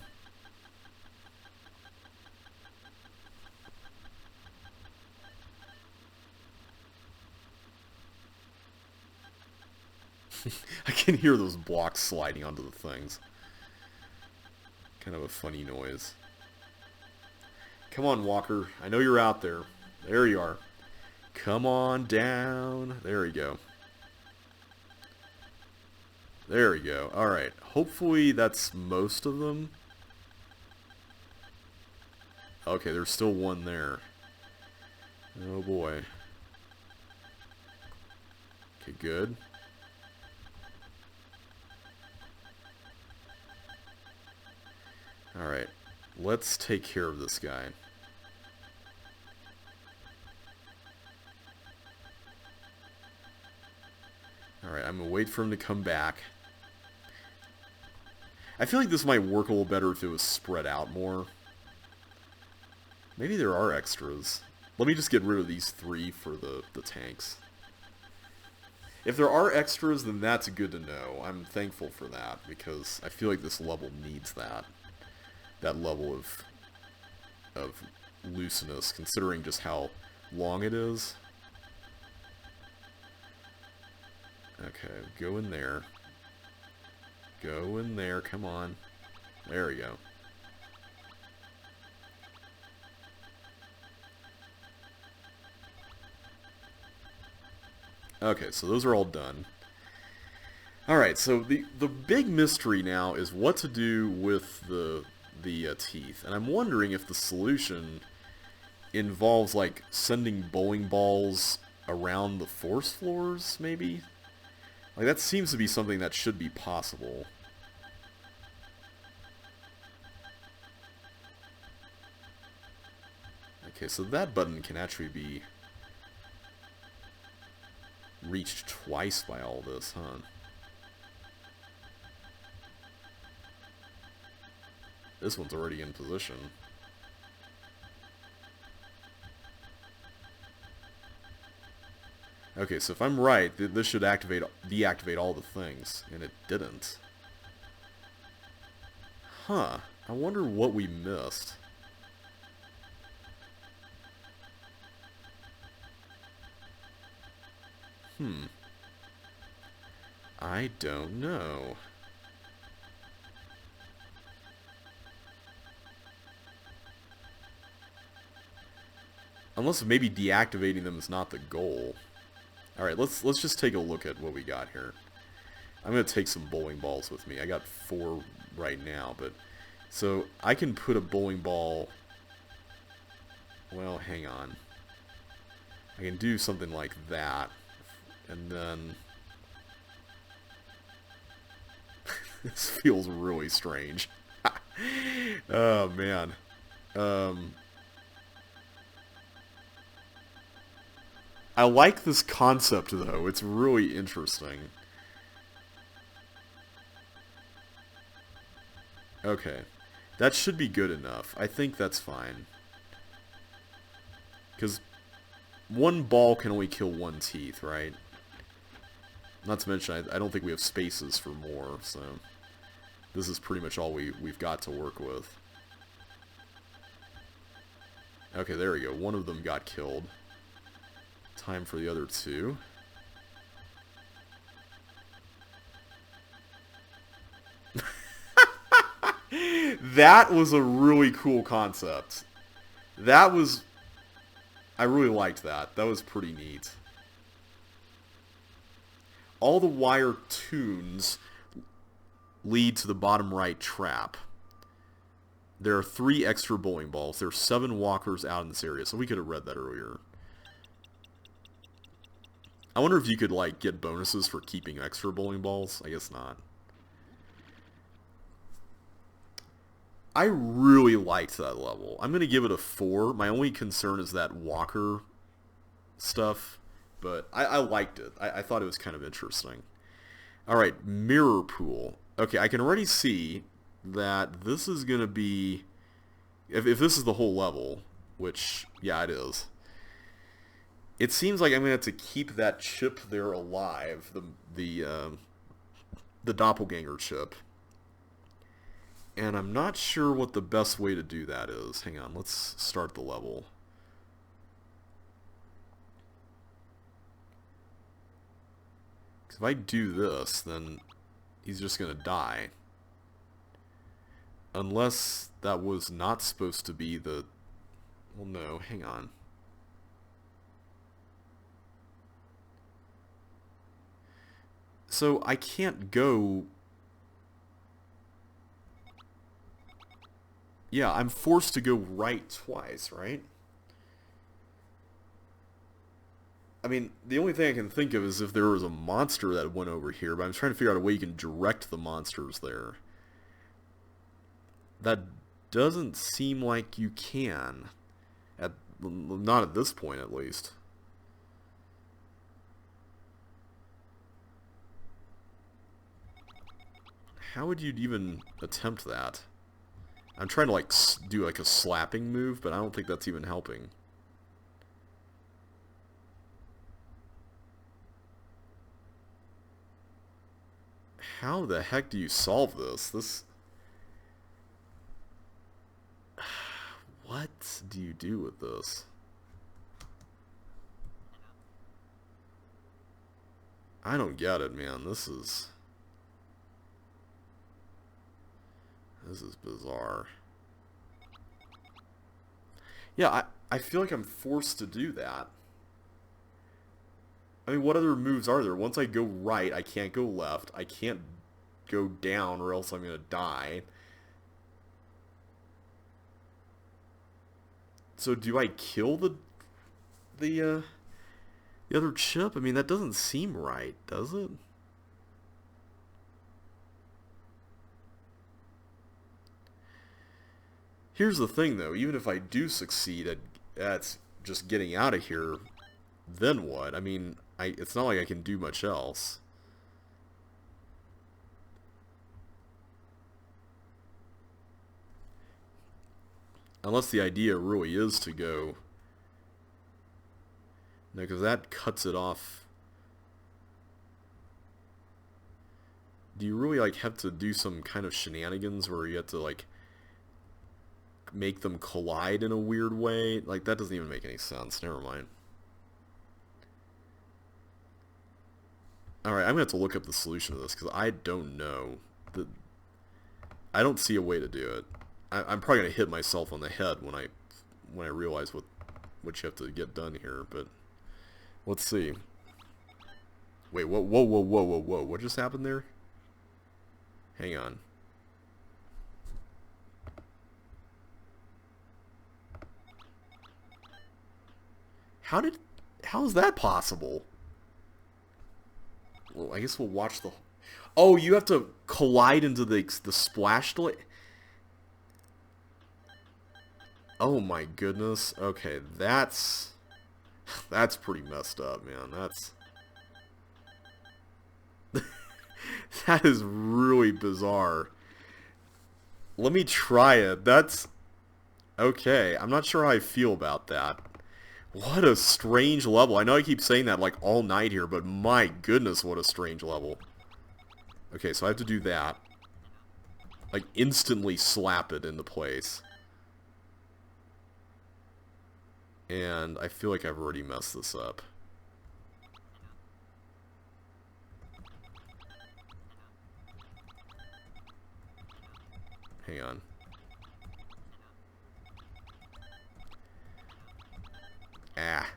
I can hear those blocks sliding onto the things. Kind of a funny noise. Come on, Walker. I know you're out there. There you are. Come on down. There we go. There we go. Alright. Hopefully that's most of them. Okay, there's still one there. Oh boy. Okay, good. Alright, let's take care of this guy. Alright, I'm gonna wait for him to come back. I feel like this might work a little better if it was spread out more. Maybe there are extras. Let me just get rid of these 3 for the tanks. If there are extras, then that's good to know. I'm thankful for that, because I feel like this level needs that. That level of looseness, considering just how long it is. Okay, go in there. Go in there, come on. There we go. Okay, so those are all done. Alright, so the big mystery now is what to do with the teeth. And I'm wondering if the solution involves, like, sending bowling balls around the force floors, maybe? Like, that seems to be something that should be possible. Okay, so that button can actually be reached twice by all this, huh? This one's already in position. Okay, so if I'm right, this should deactivate all the things, and it didn't. Huh. I wonder what we missed. I don't know. Unless maybe deactivating them is not the goal. Alright, let's just take a look at what we got here. I'm going to take some bowling balls with me. I got 4 right now, but... So, I can put a bowling ball... Well, hang on. I can do something like that. And then... This feels really strange. Oh, man. I like this concept, though. It's really interesting. Okay. That should be good enough. I think that's fine. Because one ball can only kill one teeth, right? Not to mention, I don't think we have spaces for more, so... This is pretty much all we've got to work with. Okay, there we go. One of them got killed. Time for the other 2. That was a really cool concept. That was... I really liked that. That was pretty neat. All the wire tunes lead to the bottom right trap. There are 3 extra bowling balls. There are 7 walkers out in this area, so we could have read that earlier. I wonder if you could, like, get bonuses for keeping extra bowling balls. I guess not. I really liked that level. I'm going to give it a 4. My only concern is that walker stuff, but I liked it. I thought it was kind of interesting. Alright, mirror pool. Okay, I can already see that this is going to be... If this is the whole level, which, yeah, it is. It seems like I'm going to have to keep that chip there alive, the doppelganger chip. And I'm not sure what the best way to do that is. Hang on, let's start the level. If I do this, then he's just going to die. Unless that was not supposed to be the... Well, no, hang on. So I can't go... Yeah, I'm forced to go right twice, right? I mean, the only thing I can think of is if there was a monster that went over here, but I'm trying to figure out a way you can direct the monsters there. That doesn't seem like you can. Not at this point, at least. How would you even attempt that? I'm trying to, like, do, like, a slapping move, but I don't think that's even helping. How the heck do you solve this? What do you do with this? I don't get it, man. This is bizarre. Yeah, I feel like I'm forced to do that. I mean, what other moves are there? Once I go right, I can't go left. I can't go down or else I'm gonna die. So do I kill the uh the other chip? I mean, that doesn't seem right, does it? Here's the thing though, even if I do succeed at just getting out of here, then what? I mean, it's not like I can do much else. Unless the idea really is to go... No, because that cuts it off. Do you really, like, have to do some kind of shenanigans where you have to, like, make them collide in a weird way? Like, that doesn't even make any sense. Never mind. Alright, I'm going to have to look up the solution to this, because I don't know. I don't see a way to do it. I'm probably going to hit myself on the head when I realize what you have to get done here, but let's see. Wait, whoa, whoa, whoa, whoa, whoa, whoa. What just happened there? Hang on. How is that possible? Well, I guess we'll watch the... Oh, you have to collide into the splash delay? Oh my goodness. Okay, that's pretty messed up, man. That is really bizarre. Let me try it. That's okay. I'm not sure how I feel about that. What a strange level. I know I keep saying that like all night here, but my goodness, what a strange level. Okay, so I have to do that. Like instantly slap it into place. And I feel like I've already messed this up. Hang on. Ah.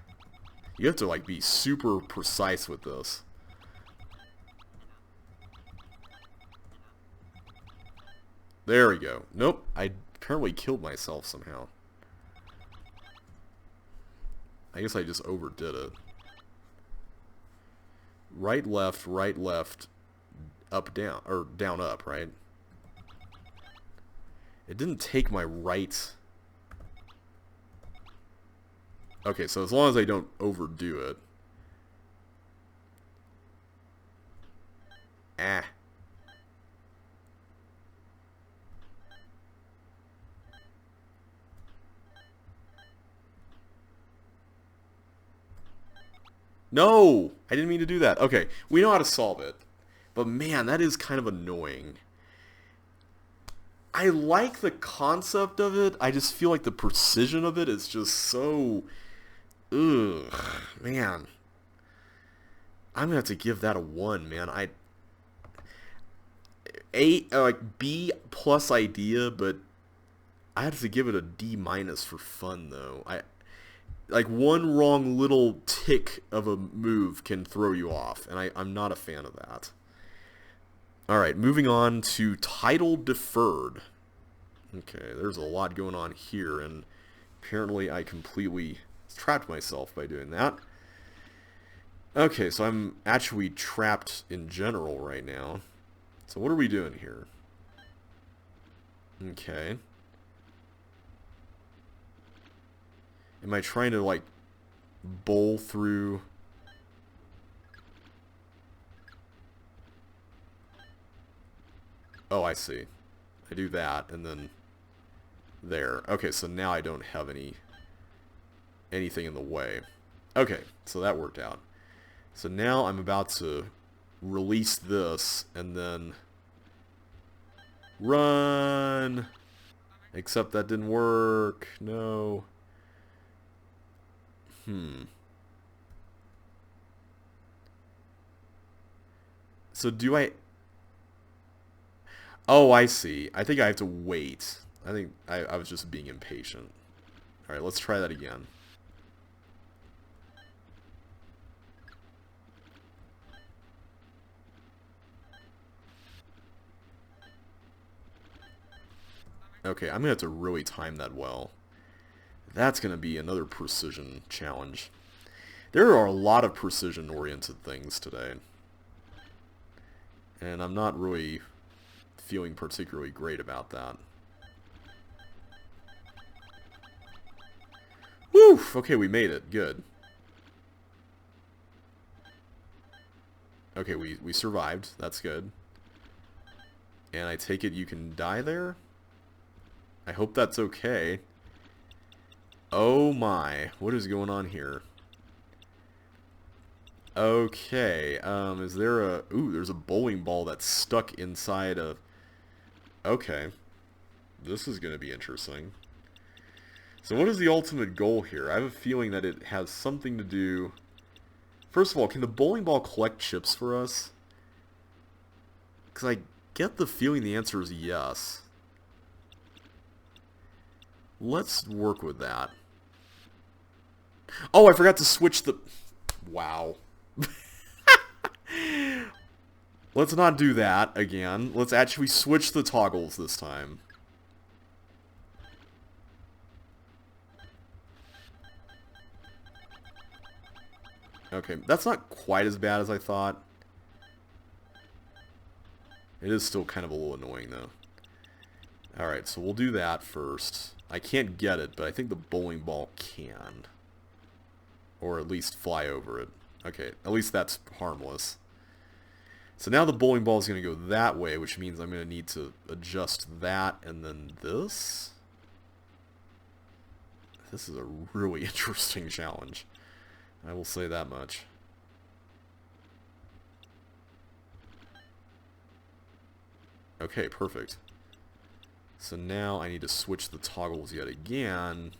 You have to like be super precise with this. There we go. Nope, I apparently killed myself somehow. I guess I just overdid it. Right, left, up, down, or down, up, right? It didn't take my right... Okay, so as long as I don't overdo it. Ah. No! I didn't mean to do that. Okay, we know how to solve it. But man, that is kind of annoying. I like the concept of it. I just feel like the precision of it is just so... Ugh, man. I'm gonna have to give that a 1, man. Like B plus idea, but I have to give it a D minus for fun though. Like one wrong little tick of a move can throw you off, and I'm not a fan of that. Alright, moving on to title deferred. Okay, there's a lot going on here, and apparently I completely trapped myself by doing that. Okay, so I'm actually trapped in general right now. So what are we doing here? Okay. Am I trying to, like, bowl through... Oh, I see. I do that, and then... There. Okay, so now I don't have anything in the way. Okay, so that worked out. So now I'm about to release this, and then... Run! Except that didn't work. No. So do I... Oh, I see. I think I have to wait. I think I was just being impatient. Alright, let's try that again. Okay, I'm going to have to really time that well. That's going to be another precision challenge. There are a lot of precision-oriented things today. And I'm not really feeling particularly great about that. Woo! Okay, we made it. Good. Okay, we survived. That's good. And I take it you can die there? I hope that's okay. Oh my. What is going on here? Okay, is there a... Ooh, there's a bowling ball that's stuck inside a... Okay. This is going to be interesting. So what is the ultimate goal here? I have a feeling that it has something to do... First of all, can the bowling ball collect chips for us? Because I get the feeling the answer is yes. Let's work with that. Oh, I forgot to switch the... Wow. Let's not do that again. Let's actually switch the toggles this time. Okay, that's not quite as bad as I thought. It is still kind of a little annoying, though. Alright, so we'll do that first. I can't get it, but I think the bowling ball can. Or at least fly over it. Okay, at least that's harmless. So now the bowling ball is going to go that way, which means I'm going to need to adjust that and then this. This is a really interesting challenge. I will say that much. Okay, perfect. So now I need to switch the toggles yet again,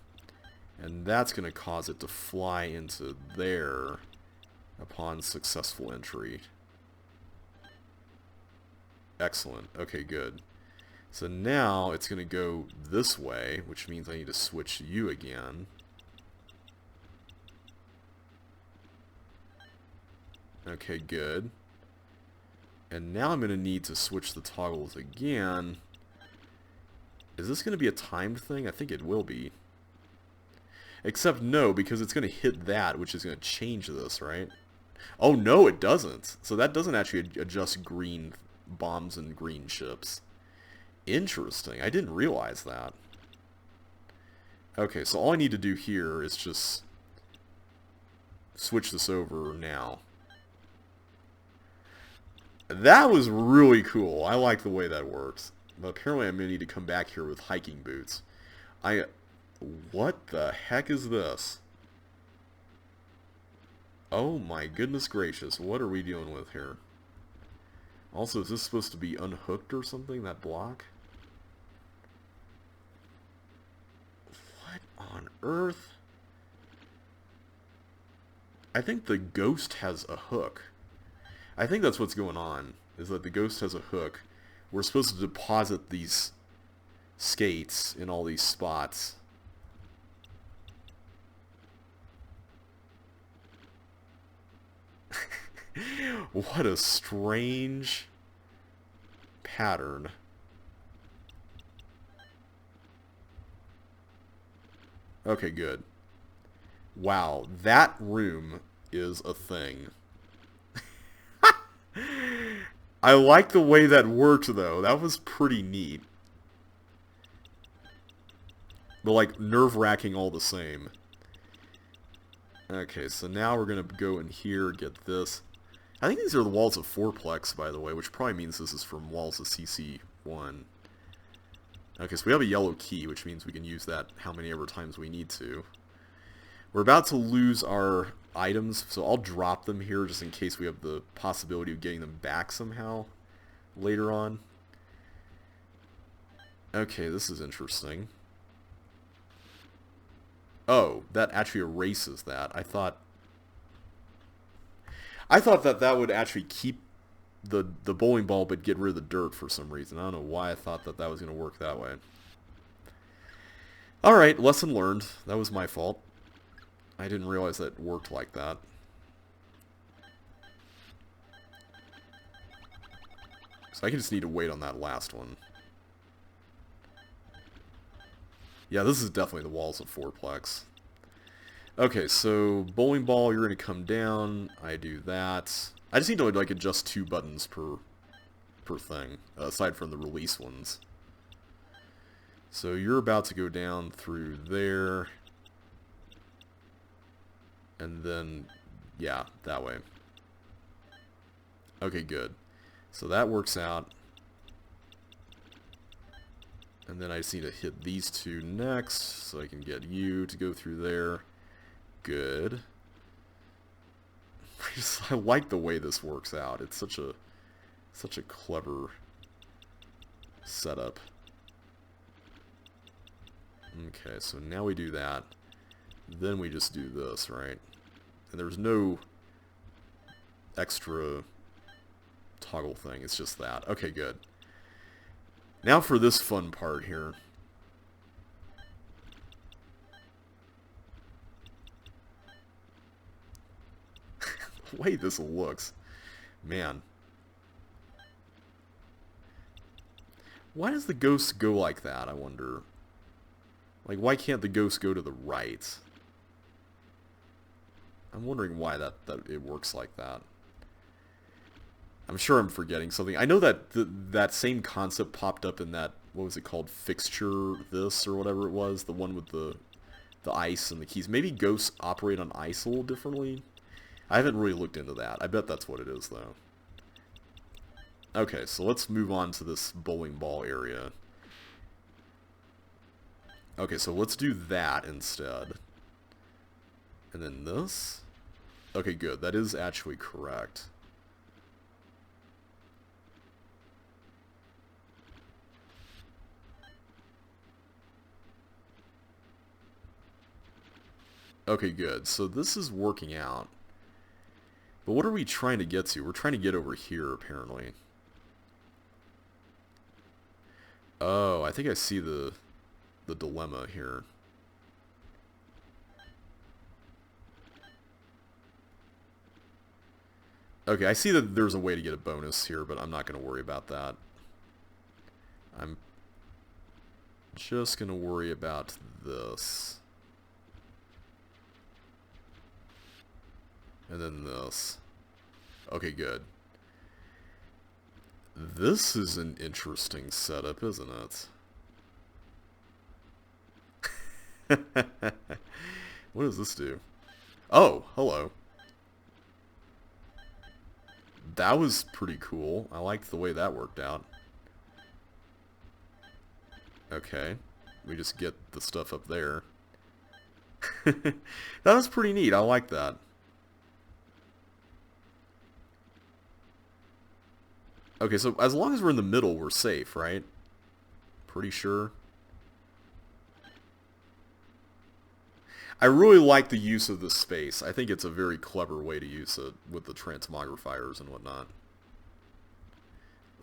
and that's going to cause it to fly into there upon successful entry. Excellent. Okay, good. So now it's going to go this way, which means I need to switch you again. Okay, good. And now I'm going to need to switch the toggles again. Is this going to be a timed thing? I think it will be. Except no, because it's going to hit that, which is going to change this, right? Oh, no, it doesn't. So that doesn't actually adjust green bombs and green ships. Interesting. I didn't realize that. Okay, so all I need to do here is just switch this over now. That was really cool. I like the way that works. But apparently I'm going to need to come back here with hiking boots. What the heck is this? Oh my goodness gracious. What are we dealing with here? Also, is this supposed to be unhooked or something, that block? What on earth? I think the ghost has a hook. I think that's what's going on, is that the ghost has a hook. We're supposed to deposit these skates in all these spots. What a strange pattern. Okay, good. Wow, that room is a thing. I like the way that worked, though. That was pretty neat. But, like, nerve-wracking all the same. Okay, so now we're going to go in here, get this. I think these are the walls of fourplex, by the way, which probably means this is from walls of CC1. Okay, so we have a yellow key, which means we can use that how many ever times we need to. We're about to lose our items, so I'll drop them here just in case we have the possibility of getting them back somehow later on. Okay, this is interesting. Oh, that actually erases that. I thought that that would actually keep the bowling ball but get rid of the dirt for some reason. I don't know why I thought that that was going to work that way. Alright, lesson learned. That was my fault. I didn't realize that it worked like that. So I just need to wait on that last one. Yeah, this is definitely the walls of fourplex. Okay, so bowling ball, you're going to come down. I do that. I just need to like adjust 2 buttons per thing, aside from the release ones. So you're about to go down through there. And then, yeah, that way. Okay, good. So that works out. And then I just need to hit these 2 next, so I can get you to go through there. Good. I like the way this works out. It's such a clever setup. Okay, so now we do that. Then we just do this, right? And there's no extra toggle thing. It's just that. Okay, good. Now for this fun part here. The way this looks. Man. Why does the ghost go like that, I wonder? Like, why can't the ghost go to the right? I'm wondering why that it works like that. I'm sure I'm forgetting something. I know that that same concept popped up in that, what was it called, Fixture This, or whatever it was, the one with the ice and the keys. Maybe ghosts operate on ice a little differently? I haven't really looked into that. I bet that's what it is, though. Okay, so let's move on to this bowling ball area. Okay, so let's do that instead. And then this? Okay, good. That is actually correct. Okay, good. So this is working out. But what are we trying to get to? We're trying to get over here, apparently. Oh, I think I see the dilemma here. Okay, I see that there's a way to get a bonus here, but I'm not going to worry about that. I'm just going to worry about this. And then this. Okay, good. This is an interesting setup, isn't it? What does this do? Oh, hello. That was pretty cool. I liked the way that worked out. Okay. We just get the stuff up there. That was pretty neat. I like that. Okay, so as long as we're in the middle, we're safe, right? Pretty sure. I really like the use of this space. I think it's a very clever way to use it with the transmogrifiers and whatnot.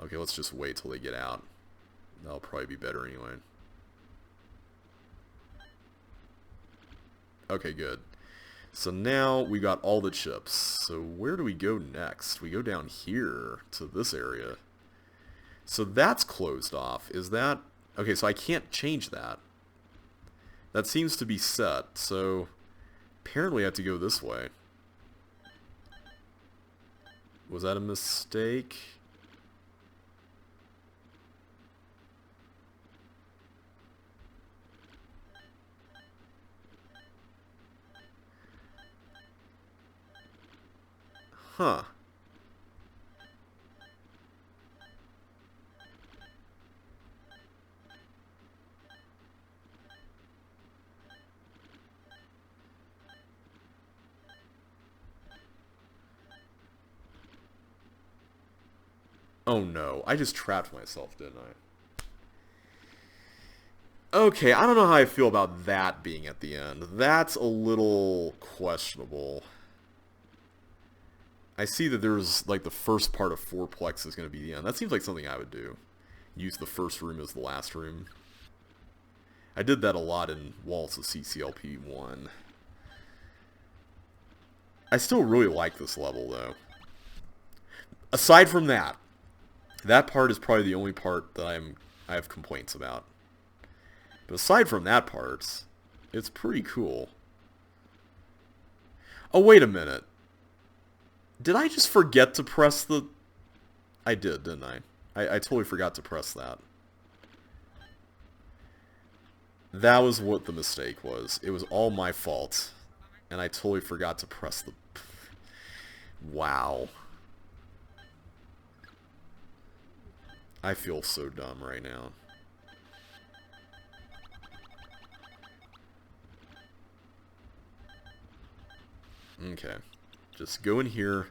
Okay, let's just wait till they get out. That'll probably be better anyway. Okay, good. So now we got all the chips. So where do we go next? We go down here to this area. So that's closed off. Is that... Okay, so I can't change that. That seems to be set. So apparently I have to go this way. Was that a mistake? Huh. Oh no, I just trapped myself, didn't I? Okay, I don't know how I feel about that being at the end. That's a little questionable. I see that there's, like, the first part of fourplex is going to be the end. That seems like something I would do. Use the first room as the last room. I did that a lot in Walls of CC2LP1. I still really like this level, though. Aside from that, that part is probably the only part that I have complaints about. But aside from that part, it's pretty cool. Oh, wait a minute. Did I just forget to press the... I did, didn't I? I totally forgot to press that. That was what the mistake was. It was all my fault. And I totally forgot to press the... Wow. I feel so dumb right now. Okay. Just go in here.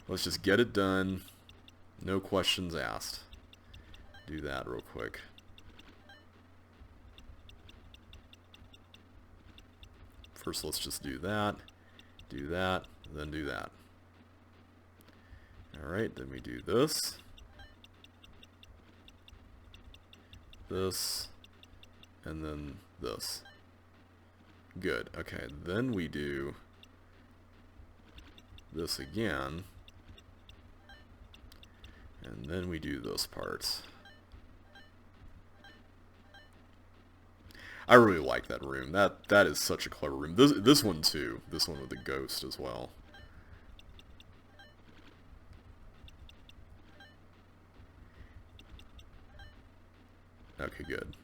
Let's just get it done. No questions asked. Do that real quick. First, let's just do that, then do that. Alright, then we do this, and then this. Good, okay, then we do this again, and then we do those parts. I really like that room. That is such a clever room. This one too. This one with the ghost as well. Okay, good.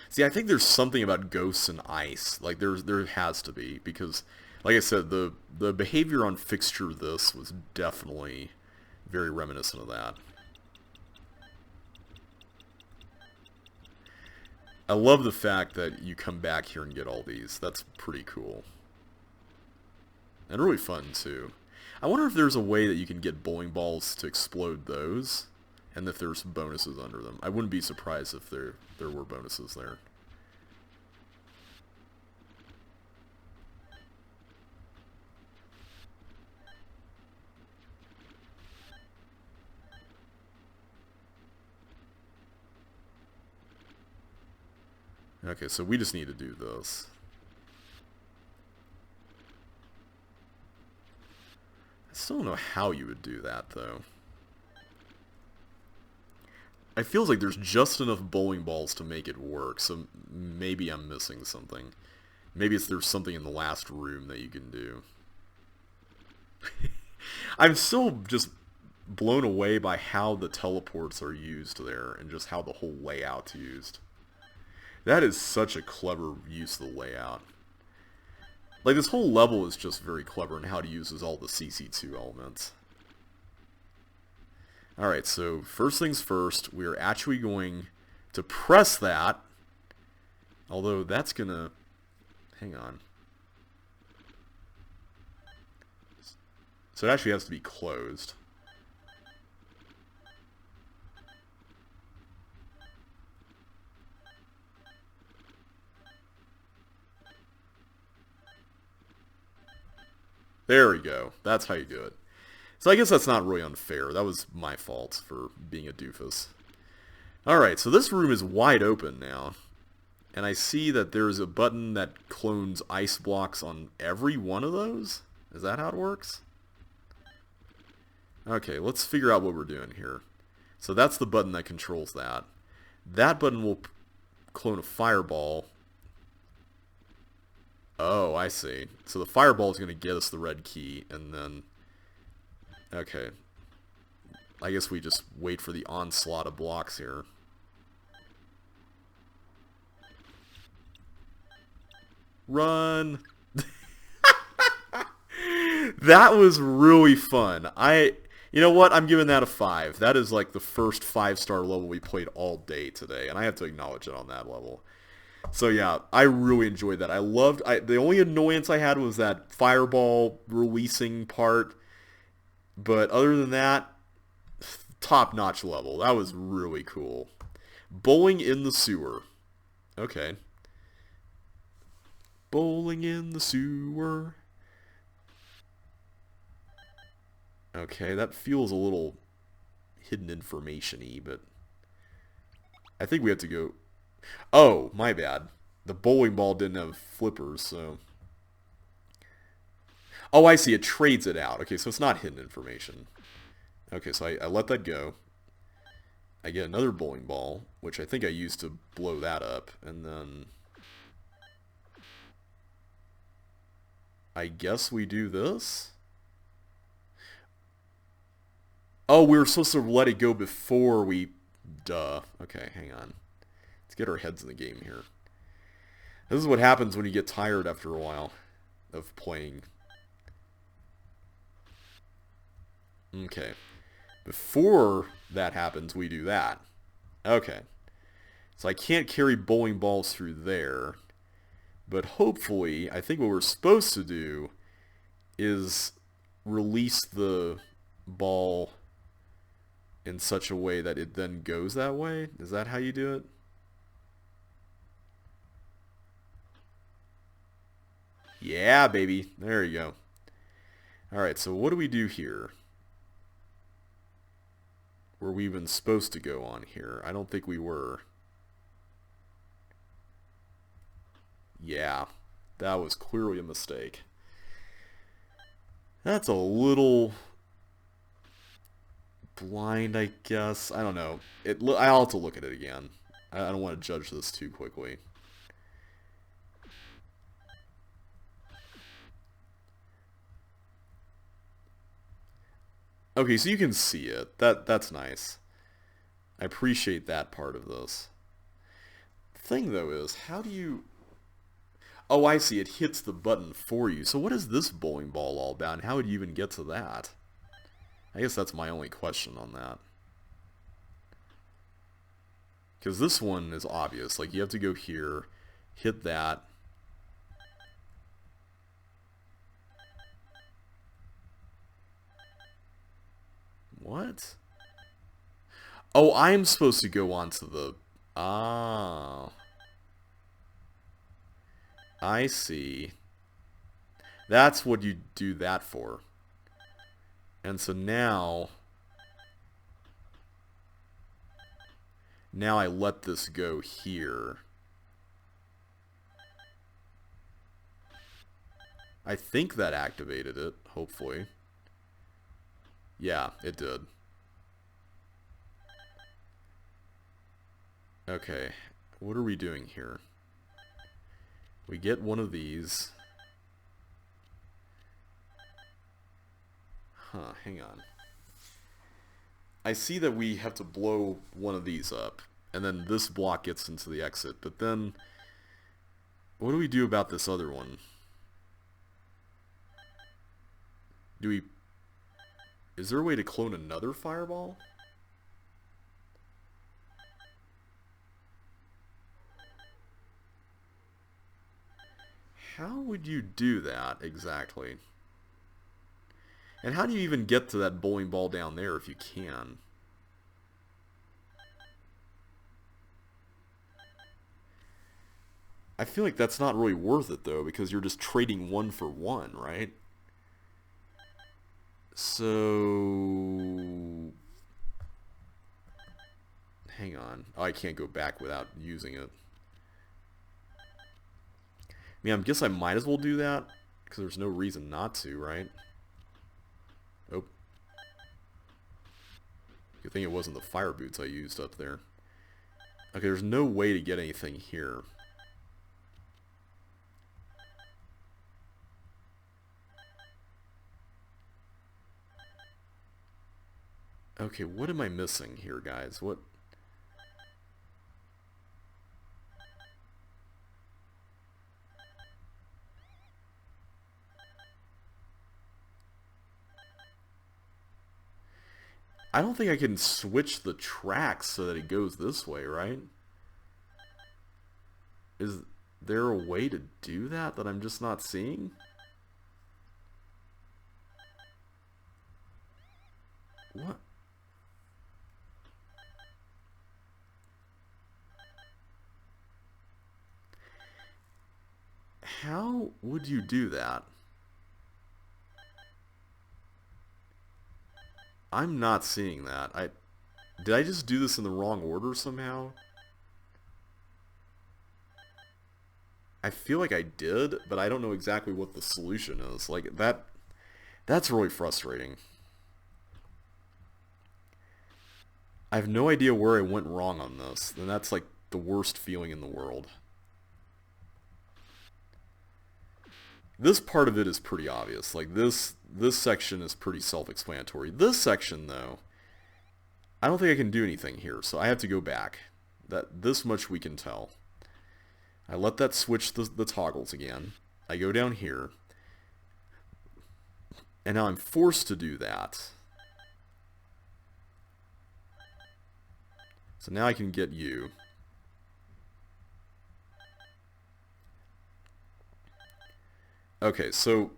See, I think there's something about ghosts and ice. Like there has to be, because like I said, the behavior on fixture this was definitely very reminiscent of that. I love the fact that you come back here and get all these. That's pretty cool. And really fun, too. I wonder if there's a way that you can get bowling balls to explode those, and if there's bonuses under them. I wouldn't be surprised if there were bonuses there. Okay, so we just need to do this. I still don't know how you would do that, though. It feels like there's just enough bowling balls to make it work, so maybe I'm missing something. Maybe there's something in the last room that you can do. I'm still just blown away by how the teleports are used there, and just how the whole layout's used. That is such a clever use of the layout. Like, this whole level is just very clever in how it uses all the CC2 elements. Alright, so first things first, we're actually going to press that. Although that's gonna... Hang on. So it actually has to be closed. There we go. That's how you do it. So I guess that's not really unfair. That was my fault for being a doofus. Alright, so this room is wide open now. And I see that there's a button that clones ice blocks on every one of those? Is that how it works? Okay, let's figure out what we're doing here. So that's the button that controls that. That button will clone a fireball. Oh, I see. So the fireball is going to get us the red key, and then... Okay. I guess we just wait for the onslaught of blocks here. Run! That was really fun. You know what? I'm giving that a 5. That is like the first 5-star level we played all day today, and I have to acknowledge it on that level. So yeah, I really enjoyed that. The only annoyance I had was that fireball releasing part, but other than that, top-notch level. That was really cool. Bowling in the sewer. Okay. Bowling in the sewer. Okay, that feels a little hidden information-y, but I think we have to go... Oh, my bad. The bowling ball didn't have flippers, so... Oh, I see. It trades it out. Okay, so it's not hidden information. Okay, so I let that go. I get another bowling ball, which I think I used to blow that up, and then... I guess we do this? Oh, we were supposed to let it go before we... Duh. Okay, hang on. Let's get our heads in the game here. This is what happens when you get tired after a while of playing. Okay. Before that happens, we do that. Okay. So I can't carry bowling balls through there. But hopefully, I think what we're supposed to do is release the ball in such a way that it then goes that way. Is that how you do it? Yeah, baby. There you go. Alright, so what do we do here? Were we even supposed to go on here? I don't think we were. Yeah, that was clearly a mistake. That's a little blind, I guess. I don't know. I'll have to look at it again. I don't want to judge this too quickly. Okay, so you can see it. That's nice. I appreciate that part of this. The thing, though, is, how do you... Oh, I see. It hits the button for you. So what is this bowling ball all about, and how would you even get to that? I guess that's my only question on that. Because this one is obvious. Like, you have to go here, hit that. What? Oh, I'm supposed to go onto the... Ah. I see. That's what you do that for. And so now I let this go here. I think that activated it, hopefully. Yeah, it did. Okay, what are we doing here? We get one of these. Huh, hang on. I see that we have to blow one of these up, and then this block gets into the exit, but then what do we do about this other one? Is there a way to clone another fireball? How would you do that exactly? And how do you even get to that bowling ball down there if you can? I feel like that's not really worth it, though, because you're just trading one for one, right? So... Hang on. Oh, I can't go back without using it. I mean, I guess I might as well do that, because there's no reason not to, right? Oh. Good thing it wasn't the fire boots I used up there. Okay, there's no way to get anything here. Okay, what am I missing here, guys? What... I don't think I can switch the tracks so that it goes this way, right? Is there a way to do that I'm just not seeing? What? How would you do that? I'm not seeing that. Did I just do this in the wrong order somehow? I feel like I did, but I don't know exactly what the solution is. Like, that's really frustrating. I have no idea where I went wrong on this, and that's like the worst feeling in the world. This part of it is pretty obvious. Like this section is pretty self-explanatory. This section, though, I don't think I can do anything here, so I have to go back. This much we can tell. I let that switch the toggles again. I go down here. And now I'm forced to do that. So now I can get you. Okay, so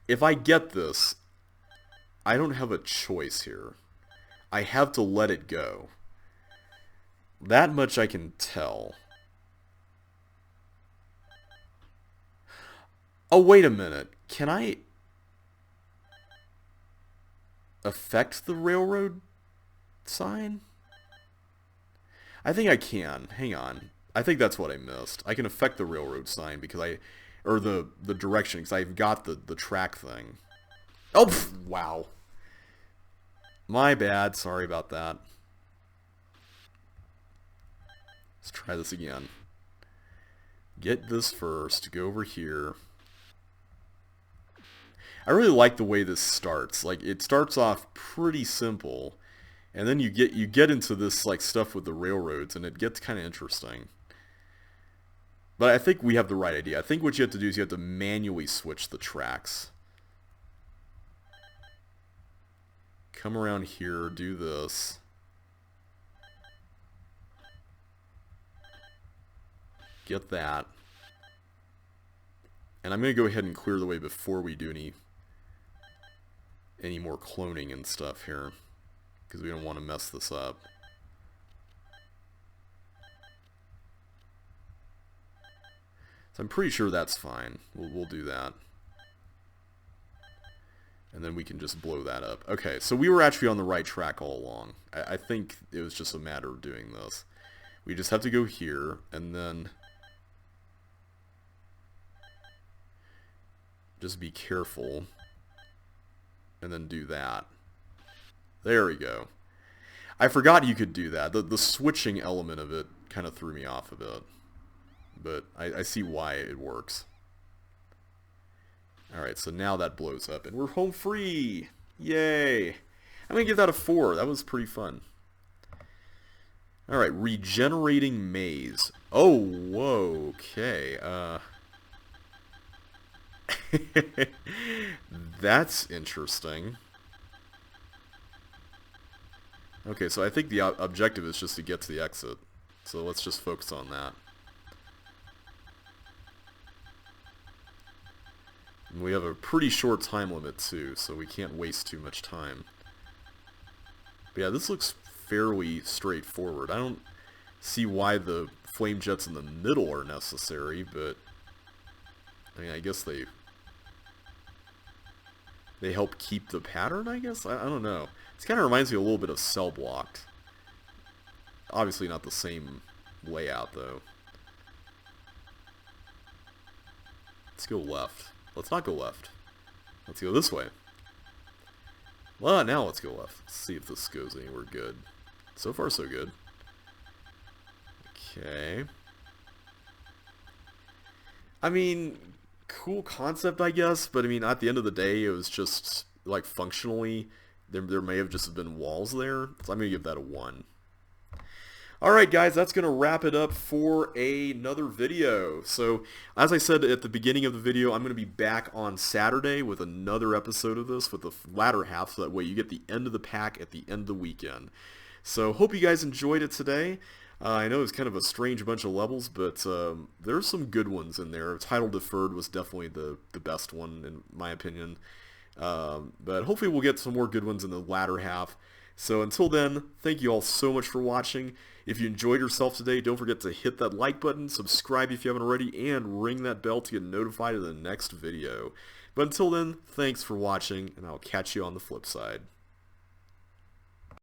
if I get this, I don't have a choice here. I have to let it go. That much I can tell. Oh, wait a minute. Can I affect the railroad sign? I think I can. Hang on. I think that's what I missed. I can affect the railroad sign because or the direction, because I've got the track thing. Oh, pff, wow. My bad. Sorry about that. Let's try this again. Get this first. Go over here. I really like the way this starts. Like, it starts off pretty simple, and then you get into this like stuff with the railroads, and it gets kind of interesting. But I think we have the right idea. I think what you have to do is you have to manually switch the tracks. Come around here, do this. Get that. And I'm going to go ahead and clear the way before we do any more cloning and stuff here, because we don't want to mess this up. So I'm pretty sure that's fine. We'll do that. And then we can just blow that up. Okay, so we were actually on the right track all along. I think it was just a matter of doing this. We just have to go here, and then just be careful, and then do that. There we go. I forgot you could do that. The switching element of it kind of threw me off a bit. But I see why it works. Alright, so now that blows up, and we're home free! Yay! I'm going to give that a 4. That was pretty fun. Alright, regenerating maze. Oh, whoa, okay. That's interesting. Okay, so I think the objective is just to get to the exit. So let's just focus on that. And we have a pretty short time limit too, so we can't waste too much time. But yeah, this looks fairly straightforward. I don't see why the flame jets in the middle are necessary, but I mean, I guess they help keep the pattern, I guess? I don't know. This kind of reminds me a little bit of Cell Blocked. Obviously not the same layout, though. Let's go left. Let's not go left. Let's go this way. Well, now let's go left. Let's see if this goes anywhere good. So far, so good. Okay. I mean, cool concept, I guess, but I mean, at the end of the day, it was just, like, functionally, there may have just been walls there, so I'm going to give that a 1. Alright guys, that's going to wrap it up for another video. So, as I said at the beginning of the video, I'm going to be back on Saturday with another episode of this, with the latter half, so that way you get the end of the pack at the end of the weekend. So, hope you guys enjoyed it today. I know it was kind of a strange bunch of levels, but there's some good ones in there. Title Deferred was definitely the best one, in my opinion. But hopefully we'll get some more good ones in the latter half. So until then, thank you all so much for watching. If you enjoyed yourself today, don't forget to hit that like button, subscribe if you haven't already, and ring that bell to get notified of the next video. But until then, thanks for watching, and I'll catch you on the flip side.